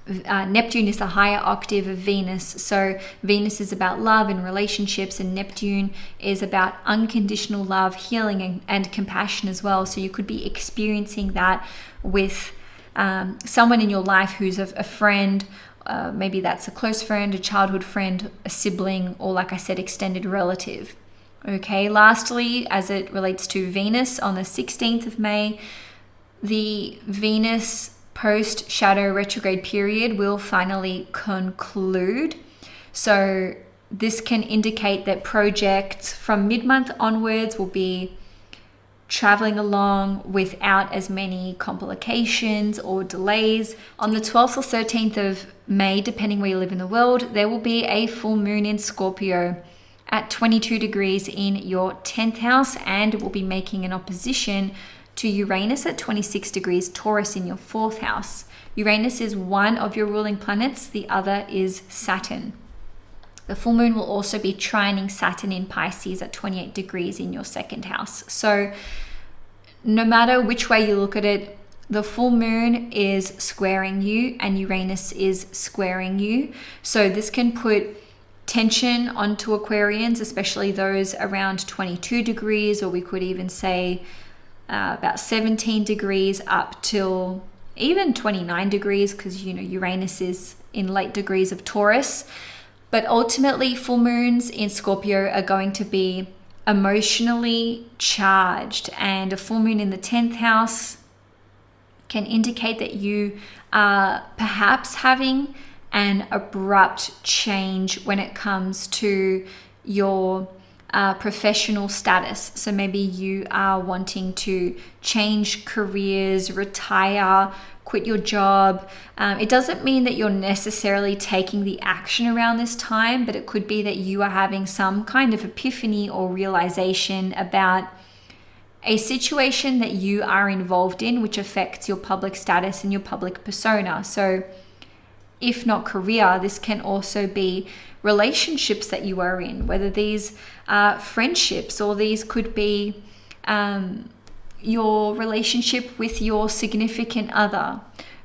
Neptune is the higher octave of Venus. So Venus is about love and relationships, and Neptune is about unconditional love, healing, and compassion as well. So you could be experiencing that with someone in your life who's a friend. Maybe that's a close friend, a childhood friend, a sibling, or like I said, extended relative. Okay, lastly, as it relates to Venus on the 16th of May, the Venus post-shadow retrograde period will finally conclude. So this can indicate that projects from mid-month onwards will be traveling along without as many complications or delays. On the 12th or 13th of May, depending where you live in the world, there will be a full moon in Scorpio at 22 degrees in your 10th house, and will be making an opposition to Uranus at 26 degrees Taurus in your 4th house. Uranus is one of your ruling planets, the other is Saturn. The full moon will also be trining Saturn in Pisces at 28 degrees in your 2nd house. So no matter which way you look at it, the full moon is squaring you and Uranus is squaring you. So this can put tension onto Aquarians, especially those around 22 degrees, or we could even say about 17 degrees up till even 29 degrees, because Uranus is in late degrees of Taurus. But ultimately, full moons in Scorpio are going to be emotionally charged, and a full moon in the 10th house can indicate that you are perhaps having an abrupt change when it comes to your professional status. So maybe you are wanting to change careers, retire, quit your job. It doesn't mean that you're necessarily taking the action around this time, but it could be that you are having some kind of epiphany or realization about a situation that you are involved in, which affects your public status and your public persona. So if not career, this can also be relationships that you are in, whether these are friendships, or these could be your relationship with your significant other.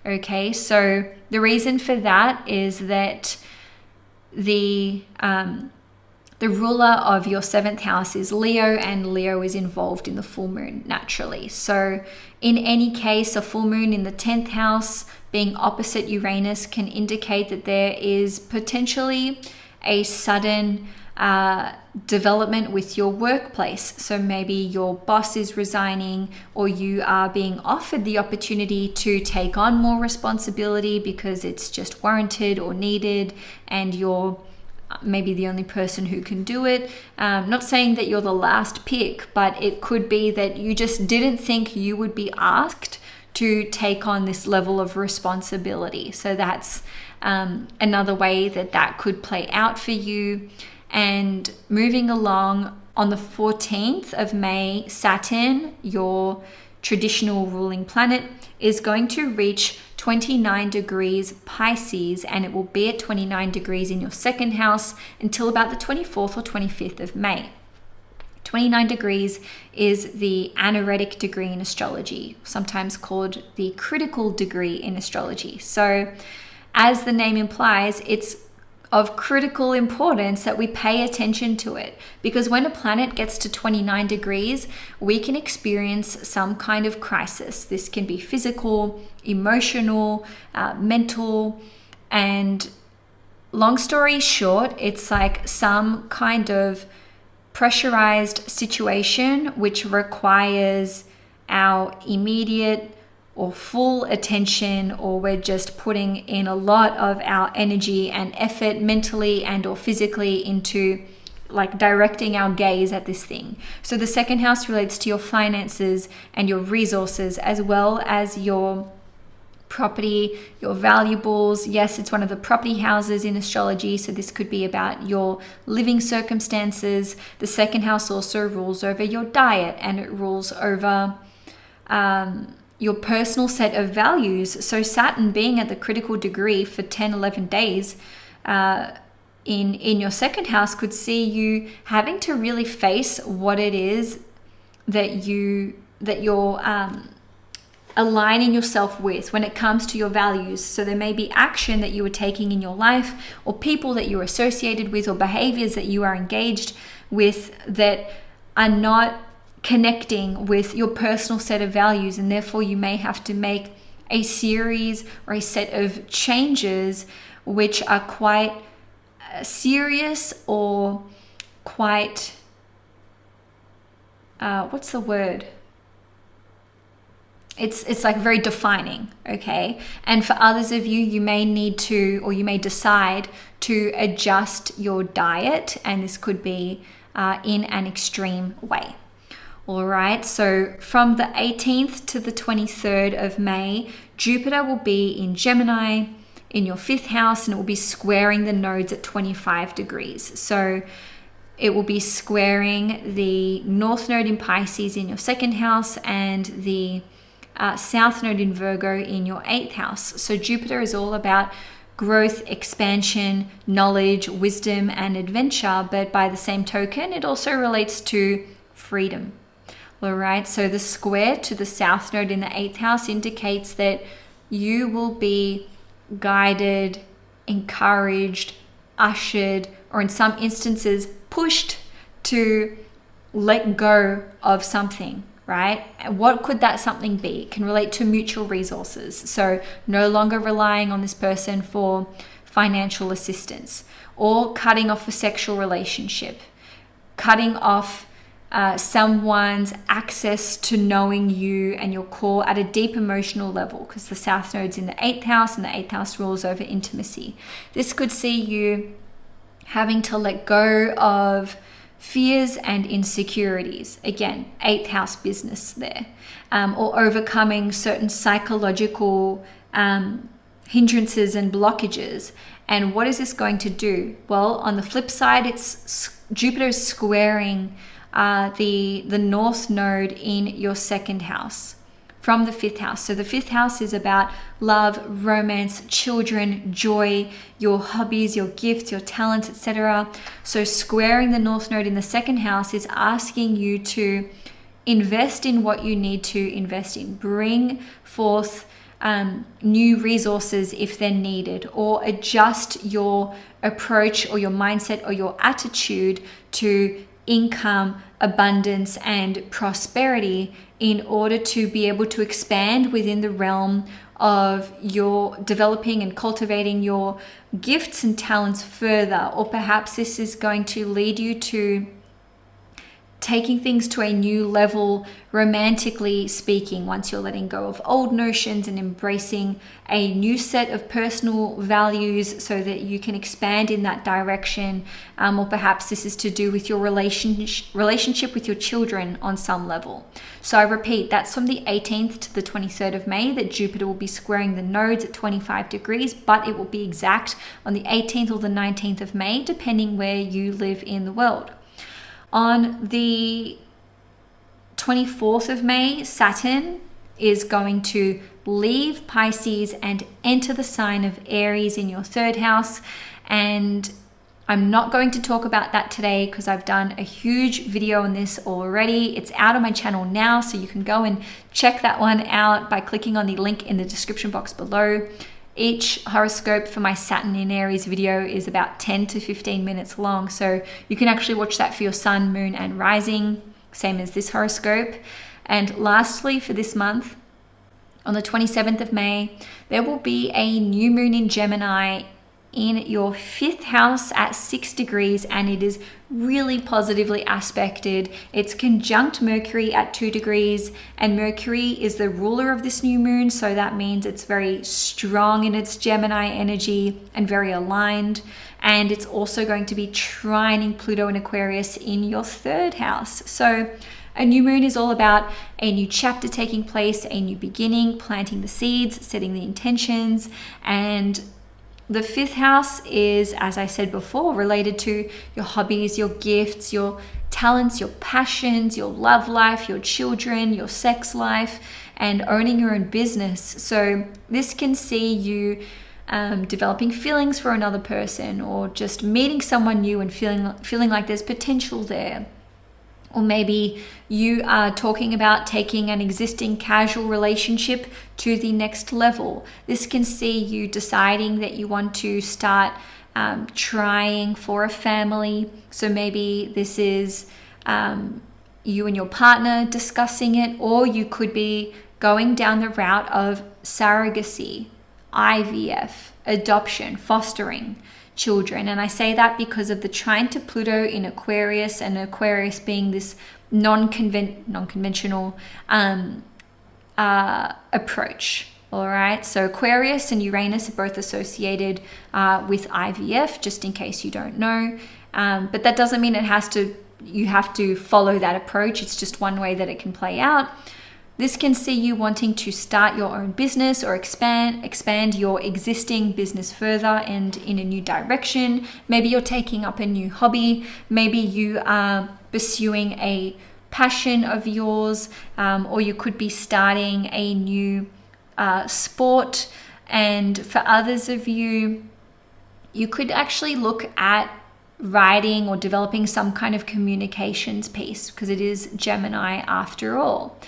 Okay, so the reason for that is that the ruler of your 7th house is Leo, and Leo is involved in the full moon naturally. So in any case, a full moon in the 10th house being opposite Uranus can indicate that there is potentially a sudden development with your workplace. So maybe your boss is resigning, or you are being offered the opportunity to take on more responsibility because it's just warranted or needed, and you're maybe the only person who can do it. Not saying that you're the last pick, but it could be that you just didn't think you would be asked to take on this level of responsibility. So that's another way that could play out for you. And moving along, on the 14th of May, Saturn, your traditional ruling planet, is going to reach 29 degrees Pisces, and it will be at 29 degrees in your second house until about the 24th or 25th of May. 29 degrees is the anaretic degree in astrology, sometimes called the critical degree in astrology. So as the name implies, it's of critical importance that we pay attention to it, because when a planet gets to 29 degrees, we can experience some kind of crisis. This can be physical, emotional, mental, and long story short, it's like some kind of pressurized situation which requires our immediate or full attention, or we're just putting in a lot of our energy and effort mentally and or physically into like directing our gaze at this thing. So the second house relates to your finances and your resources, as well as your property, your valuables. Yes, it's one of the property houses in astrology, so this could be about your living circumstances. The second house also rules over your diet, and it rules over your personal set of values. So Saturn being at the critical degree for 10-11 days in your second house could see you having to really face what it is that you're aligning yourself with when it comes to your values. So there may be action that you are taking in your life, or people that you're associated with, or behaviors that you are engaged with that are not connecting with your personal set of values, and therefore you may have to make a series or a set of changes which are quite serious, or quite what's the word? It's like very defining, okay? And for others of you, you may need to, or you may decide to adjust your diet, and this could be in an extreme way. All right, so from the 18th to the 23rd of May, Jupiter will be in Gemini in your fifth house, and it will be squaring the nodes at 25 degrees. So it will be squaring the North Node in Pisces in your second house, and the South Node in Virgo in your eighth house. So Jupiter is all about growth, expansion, knowledge, wisdom, and adventure, but by the same token, it also relates to freedom. All right, so the square to the South Node in the eighth house indicates that you will be guided, encouraged, ushered, or in some instances pushed to let go of something, right? And what could that something be? It can relate to mutual resources. So no longer relying on this person for financial assistance, or cutting off a sexual relationship, cutting off someone's access to knowing you and your core at a deep emotional level, because the South Node's in the eighth house, and the eighth house rules over intimacy. This could see you having to let go of fears and insecurities. Again, eighth house business there. Or overcoming certain psychological hindrances and blockages. And what is this going to do? Well, on the flip side, it's Jupiter is squaring the North Node in your second house from the fifth house. So the fifth house is about love, romance, children, joy, your hobbies, your gifts, your talents, etc. So squaring the North Node in the second house is asking you to invest in what you need to invest in, bring forth new resources if they're needed, or adjust your approach or your mindset or your attitude to income, abundance, and prosperity in order to be able to expand within the realm of your developing and cultivating your gifts and talents further, or perhaps this is going to lead you to taking things to a new level, romantically speaking, once you're letting go of old notions and embracing a new set of personal values so that you can expand in that direction. Or perhaps this is to do with your relationship with your children on some level. So I repeat, that's from the 18th to the 23rd of May that Jupiter will be squaring the nodes at 25 degrees, but it will be exact on the 18th or the 19th of May, depending where you live in the world. On the 24th of May, Saturn is going to leave Pisces and enter the sign of Aries in your third house. And I'm not going to talk about that today because I've done a huge video on this already. It's out on my channel now, so you can go and check that one out by clicking on the link in the description box below. Each horoscope for my Saturn in Aries video is about 10 to 15 minutes long, so you can actually watch that for your sun, moon, and rising, same as this horoscope. And lastly, for this month, on the 27th of May, there will be a new moon in Gemini in your fifth house at 6 degrees, and it is really positively aspected. It's conjunct Mercury at 2 degrees, and Mercury is the ruler of this new moon, so that means it's very strong in its Gemini energy and very aligned. And it's also going to be trining Pluto and Aquarius in your third house. So a new moon is all about a new chapter taking place, a new beginning, planting the seeds, setting the intentions. And the fifth house is, as I said before, related to your hobbies, your gifts, your talents, your passions, your love life, your children, your sex life, and owning your own business. So this can see you developing feelings for another person, or just meeting someone new and feeling like there's potential there. Or maybe you are talking about taking an existing casual relationship to the next level. This can see you deciding that you want to start trying for a family. So maybe this is you and your partner discussing it, or you could be going down the route of surrogacy, IVF, adoption, fostering children. And I say that because of the trine to Pluto in Aquarius, and Aquarius being this non-conventional approach. All right, so Aquarius and Uranus are both associated with IVF, just in case you don't know. But that doesn't mean you have to follow that approach. It's just one way that it can play out. This can see you wanting to start your own business or expand your existing business further and in a new direction. Maybe you're taking up a new hobby. Maybe you are pursuing a passion of yours, or you could be starting a new sport. And for others of you, you could actually look at writing or developing some kind of communications piece, because it is Gemini after all.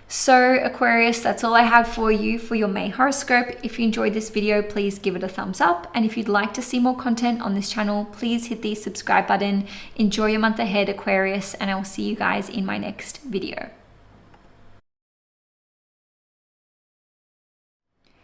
So Aquarius, that's all I have for you for your May horoscope. If you enjoyed this video, please give it a thumbs up. And if you'd like to see more content on this channel, please hit the subscribe button. Enjoy your month ahead, Aquarius, and I will see you guys in my next video.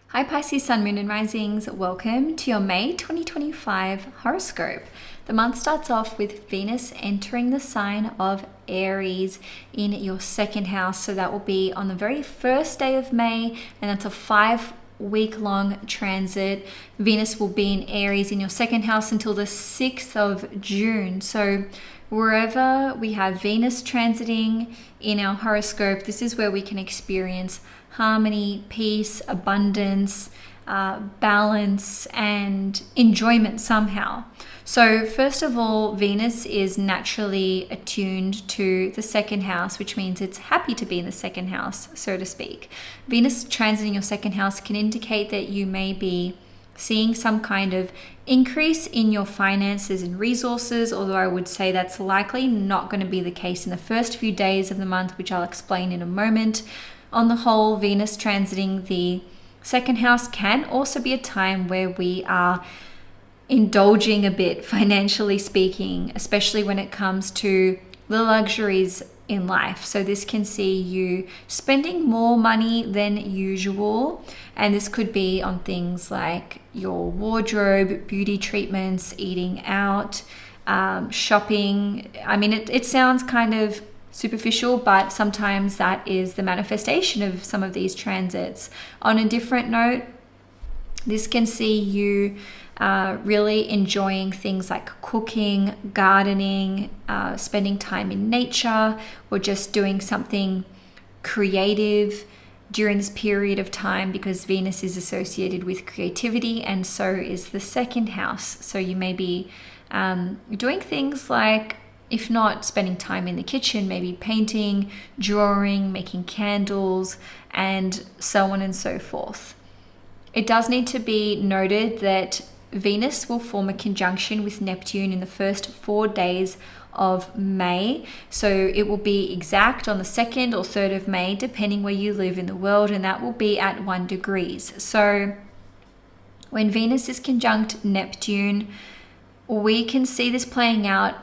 Hi Pisces, Sun, Moon and Risings. Welcome to your May 2025 horoscope. The month starts off with Venus entering the sign of Aries in your second house. So that will be on the very first day of May, and that's a 5-week-long transit. Venus will be in Aries in your second house until the 6th of June. So wherever we have Venus transiting in our horoscope, this is where we can experience harmony, peace, abundance, balance, and enjoyment somehow. So first of all, Venus is naturally attuned to the second house, which means it's happy to be in the second house, so to speak. Venus transiting your second house can indicate that you may be seeing some kind of increase in your finances and resources, although I would say that's likely not going to be the case in the first few days of the month, which I'll explain in a moment. On the whole, Venus transiting the second house can also be a time where we are indulging a bit, financially speaking, especially when it comes to the luxuries in life. So this can see you spending more money than usual. And this could be on things like your wardrobe, beauty treatments, eating out, shopping. I mean, it sounds kind of superficial, but sometimes that is the manifestation of some of these transits. On a different note, this can see you really enjoying things like cooking, gardening, spending time in nature, or just doing something creative during this period of time, because Venus is associated with creativity, and so is the second house. So you may be doing things like, if not spending time in the kitchen, maybe painting, drawing, making candles, and so on and so forth. It does need to be noted that Venus will form a conjunction with Neptune in the first 4 days of May. So it will be exact on the 2nd or 3rd of May, depending where you live in the world, and that will be at 1 degrees. So when Venus is conjunct Neptune, we can see this playing out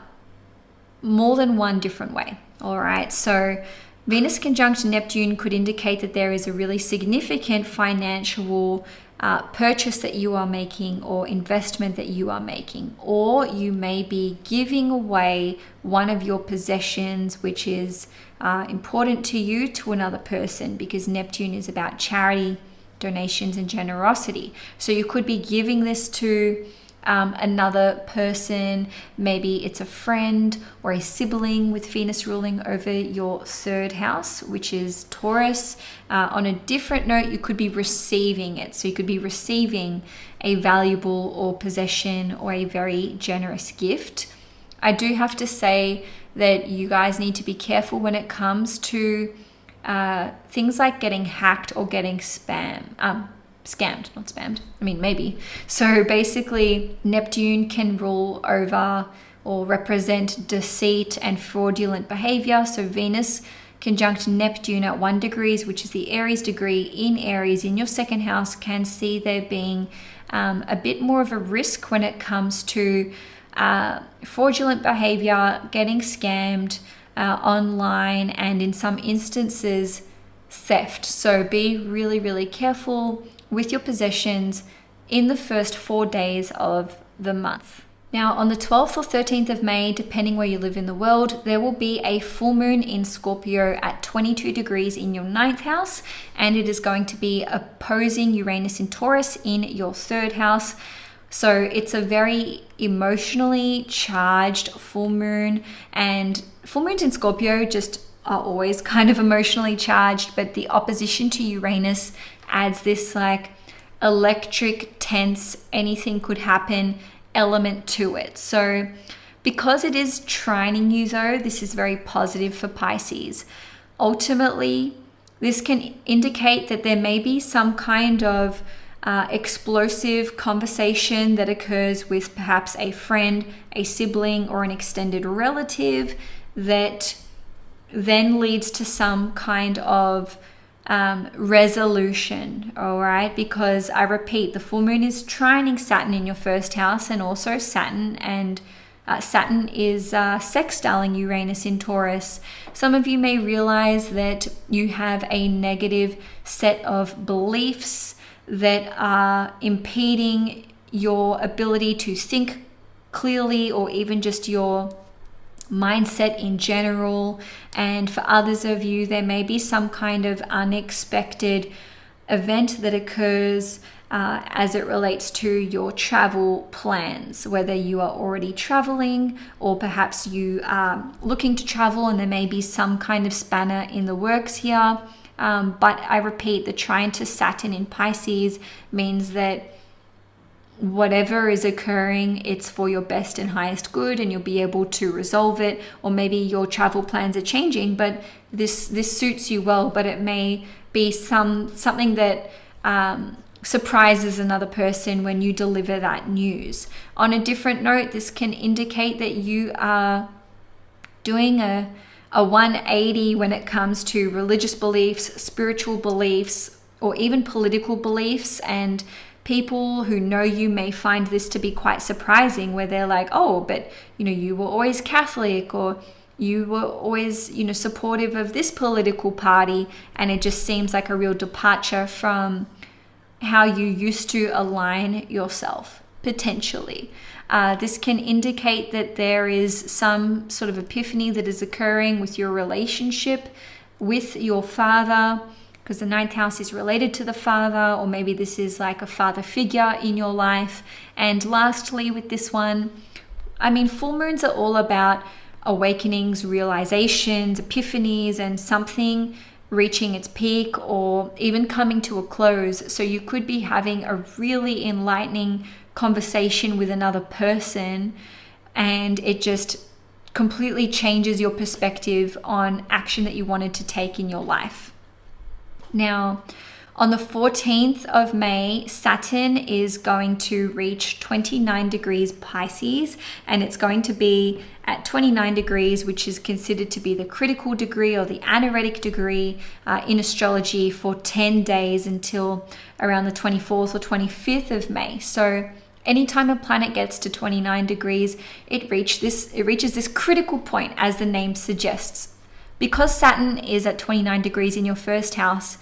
more than one different way. All right, so Venus conjunct Neptune could indicate that there is a really significant financial purchase that you are making, or investment that you are making, or you may be giving away one of your possessions which is important to you to another person, because Neptune is about charity, donations, and generosity. So you could be giving this to another person. Maybe it's a friend or a sibling with Venus ruling over your 3rd house, which is Taurus. On a different note, you could be receiving it. So you could be receiving a valuable or possession or a very generous gift. I do have to say that you guys need to be careful when it comes to things like getting hacked or getting scammed, not spammed. I mean, maybe. So basically, Neptune can rule over or represent deceit and fraudulent behavior. So Venus conjunct Neptune at 1 degrees, which is the Aries degree in Aries in your 2nd house, can see there being a bit more of a risk when it comes to fraudulent behavior, getting scammed online, and in some instances, theft. So be really, really careful with your possessions in the first 4 days of the month. Now, on the 12th or 13th of May, depending where you live in the world, there will be a full moon in Scorpio at 22 degrees in your 9th house, and it is going to be opposing Uranus in Taurus in your 3rd house. So it's a very emotionally charged full moon, and full moons in Scorpio just are always kind of emotionally charged, but the opposition to Uranus adds this like electric, tense, anything could happen element to it. So because it is trining you though, this is very positive for Pisces. Ultimately, this can indicate that there may be some kind of explosive conversation that occurs with perhaps a friend, a sibling, or an extended relative that then leads to some kind of resolution. All right, because I repeat, the full moon is trining Saturn in your 1st house, and also Saturn, and Saturn is sextiling Uranus in Taurus. Some of you may realize that you have a negative set of beliefs that are impeding your ability to think clearly, or even just your mindset in general. And for others of you, there may be some kind of unexpected event that occurs as it relates to your travel plans, whether you are already traveling or perhaps you are looking to travel, and there may be some kind of spanner in the works here. But I repeat, the trine to Saturn in Pisces means that whatever is occurring, it's for your best and highest good, and you'll be able to resolve it. Or maybe your travel plans are changing, but this suits you well, but it may be something that surprises another person when you deliver that news. On a different note, this can indicate that you are doing a 180 when it comes to religious beliefs, spiritual beliefs, or even political beliefs. And people who know you may find this to be quite surprising, where they're like, oh, but you were always Catholic, or you were always, supportive of this political party, and it just seems like a real departure from how you used to align yourself, potentially. This can indicate that there is some sort of epiphany that is occurring with your relationship with your father, because the ninth house is related to the father, or maybe this is like a father figure in your life. And lastly, with this one, full moons are all about awakenings, realizations, epiphanies, and something reaching its peak or even coming to a close. So you could be having a really enlightening conversation with another person, and it just completely changes your perspective on action that you wanted to take in your life. Now, on the 14th of May, Saturn is going to reach 29 degrees Pisces, and it's going to be at 29 degrees, which is considered to be the critical degree or the anaretic degree in astrology, for 10 days until around the 24th or 25th of May. So anytime a planet gets to 29 degrees, it reaches this critical point, as the name suggests. Because Saturn is at 29 degrees in your first house,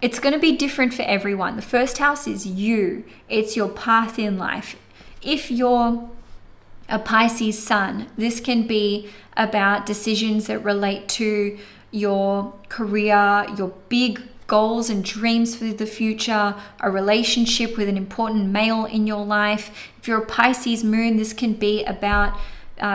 it's going to be different for everyone. The first house is you. It's your path in life. If you're a Pisces sun, this can be about decisions that relate to your career, your big goals and dreams for the future, a relationship with an important male in your life. If you're a Pisces moon, this can be about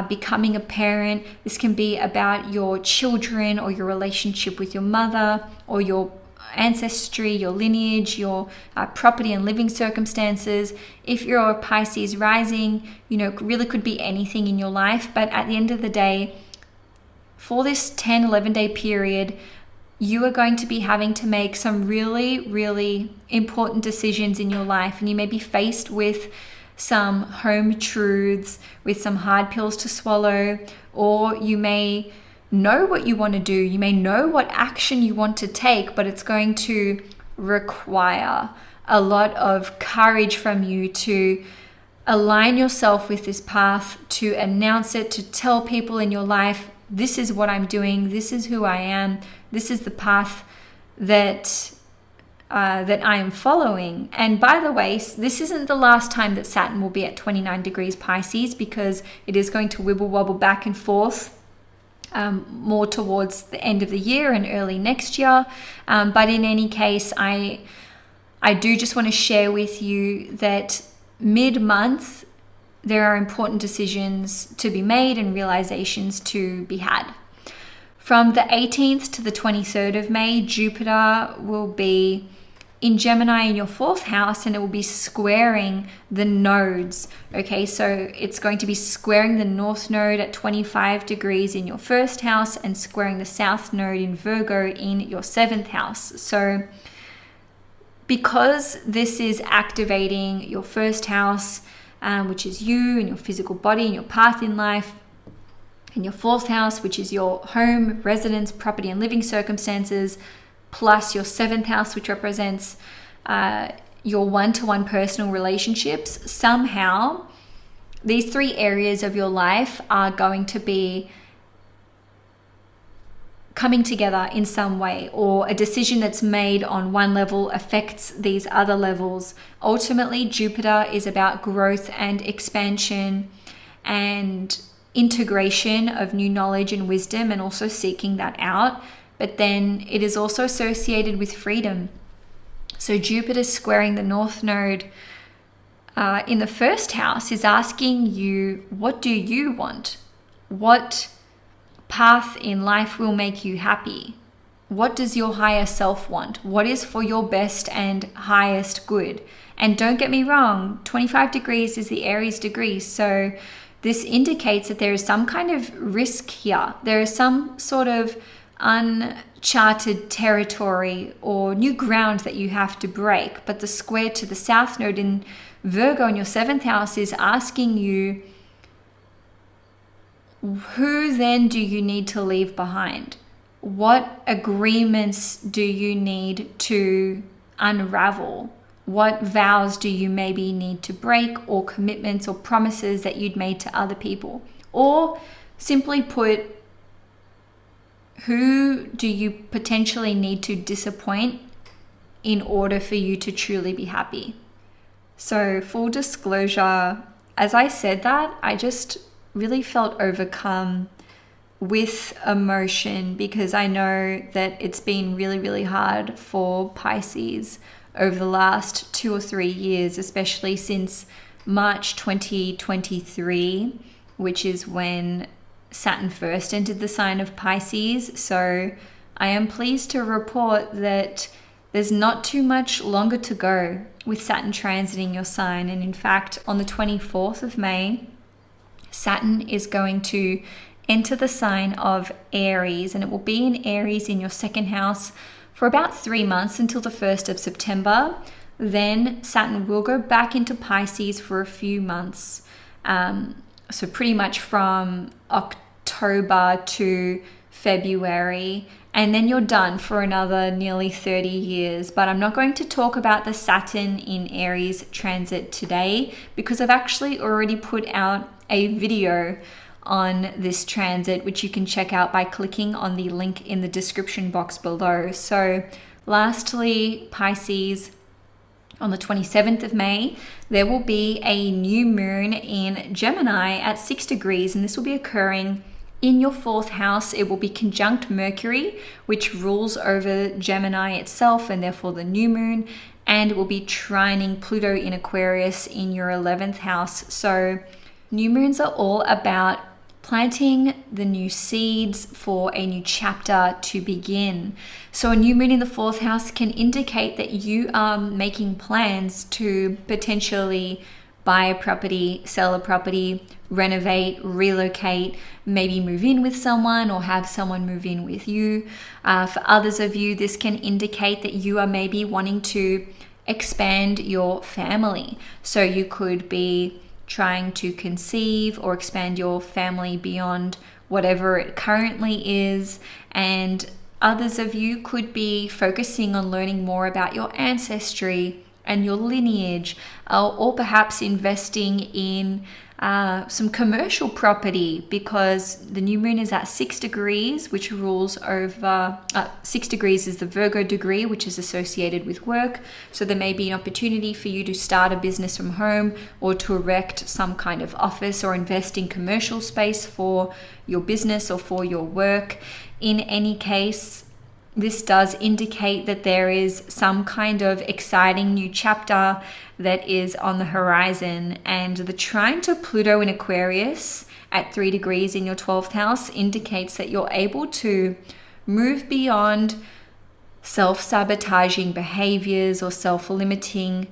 becoming a parent. This can be about your children or your relationship with your mother or your ancestry, your lineage, your property and living circumstances. If you're a Pisces rising, it really could be anything in your life. But at the end of the day, for this 10-11 day period, you are going to be having to make some really, really important decisions in your life. And you may be faced with some home truths, with some hard pills to swallow, or you may know what you want to do. You may know what action you want to take, but it's going to require a lot of courage from you to align yourself with this path, to announce it, to tell people in your life, this is what I'm doing, this is who I am, this is the path that I am following. And by the way, this isn't the last time that Saturn will be at 29 degrees Pisces, because it is going to wibble wobble back and forth more towards the end of the year and early next year. But in any case, I do just want to share with you that mid-month, there are important decisions to be made and realizations to be had. From the 18th to the 23rd of May, Jupiter will be in Gemini in your fourth house, and it will be squaring the nodes. Okay, so it's going to be squaring the north node at 25 degrees in your first house and squaring the south node in Virgo in your seventh house. So because this is activating your first house, which is you and your physical body and your path in life, and your fourth house, which is your home, residence, property and living circumstances, plus your seventh house, which represents your one-to-one personal relationships, somehow these three areas of your life are going to be coming together in some way, or a decision that's made on one level affects these other levels. Ultimately, Jupiter is about growth and expansion and integration of new knowledge and wisdom, and also seeking that out. But then it is also associated with freedom. So Jupiter squaring the north node in the first house is asking you, what do you want? What path in life will make you happy? What does your higher self want? What is for your best and highest good? And don't get me wrong, 25 degrees is the Aries degree. So this indicates that there is some kind of risk here. There is some sort of uncharted territory or new ground that you have to break. But the square to the south node in Virgo in your seventh house is asking you, who then do you need to leave behind? What agreements do you need to unravel? What vows do you maybe need to break, or commitments or promises that you'd made to other people? Or simply put, Who do you potentially need to disappoint in order for you to truly be happy? So full disclosure, as I said that, I just really felt overcome with emotion because I know that it's been really, really hard for Pisces over the last 2 or 3 years, especially since March 2023, which is when Saturn first entered the sign of Pisces. So I am pleased to report that there's not too much longer to go with Saturn transiting your sign. And in fact, on the 24th of May, Saturn is going to enter the sign of Aries, and it will be in Aries in your second house for about 3 months until the 1st of September. Then Saturn will go back into Pisces for a few months. So pretty much from October to February, and then you're done for another nearly 30 years. But I'm not going to talk about the Saturn in Aries transit today because I've actually already put out a video on this transit, which you can check out by clicking on the link in the description box below. So lastly, Pisces, on the 27th of May, there will be a new moon in Gemini at 6 degrees, and this will be occurring in your 4th house. It will be conjunct Mercury, which rules over Gemini itself and therefore the new moon, and it will be trining Pluto in Aquarius in your 11th house. So new moons are all about planting the new seeds for a new chapter to begin. So a new moon in the 4th house can indicate that you are making plans to potentially buy a property, sell a property, renovate, relocate, maybe move in with someone or have someone move in with you. For others of you, this can indicate that you are maybe wanting to expand your family. So you could be trying to conceive or expand your family beyond whatever it currently is. And others of you could be focusing on learning more about your ancestry and your lineage, or perhaps investing in some commercial property, because the new moon is at 6 degrees, which rules over 6 degrees is the Virgo degree, which is associated with work. So there may be an opportunity for you to start a business from home or to erect some kind of office or invest in commercial space for your business or for your work. In any case, this does indicate that there is some kind of exciting new chapter that is on the horizon. And the trine to Pluto in Aquarius at 3 degrees in your 12th house indicates that you're able to move beyond self-sabotaging behaviors or self-limiting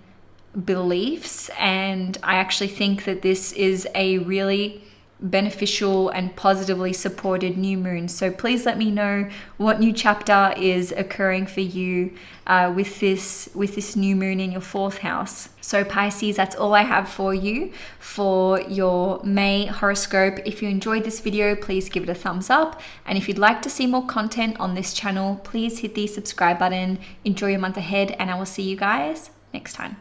beliefs. And I actually think that this is a really beneficial and positively supported new moon. So please let me know what new chapter is occurring for you with this new moon in your 4th house. So Pisces, that's all I have for you for your May horoscope. If you enjoyed this video, please give it a thumbs up. And if you'd like to see more content on this channel, please hit the subscribe button. Enjoy your month ahead, and I will see you guys next time.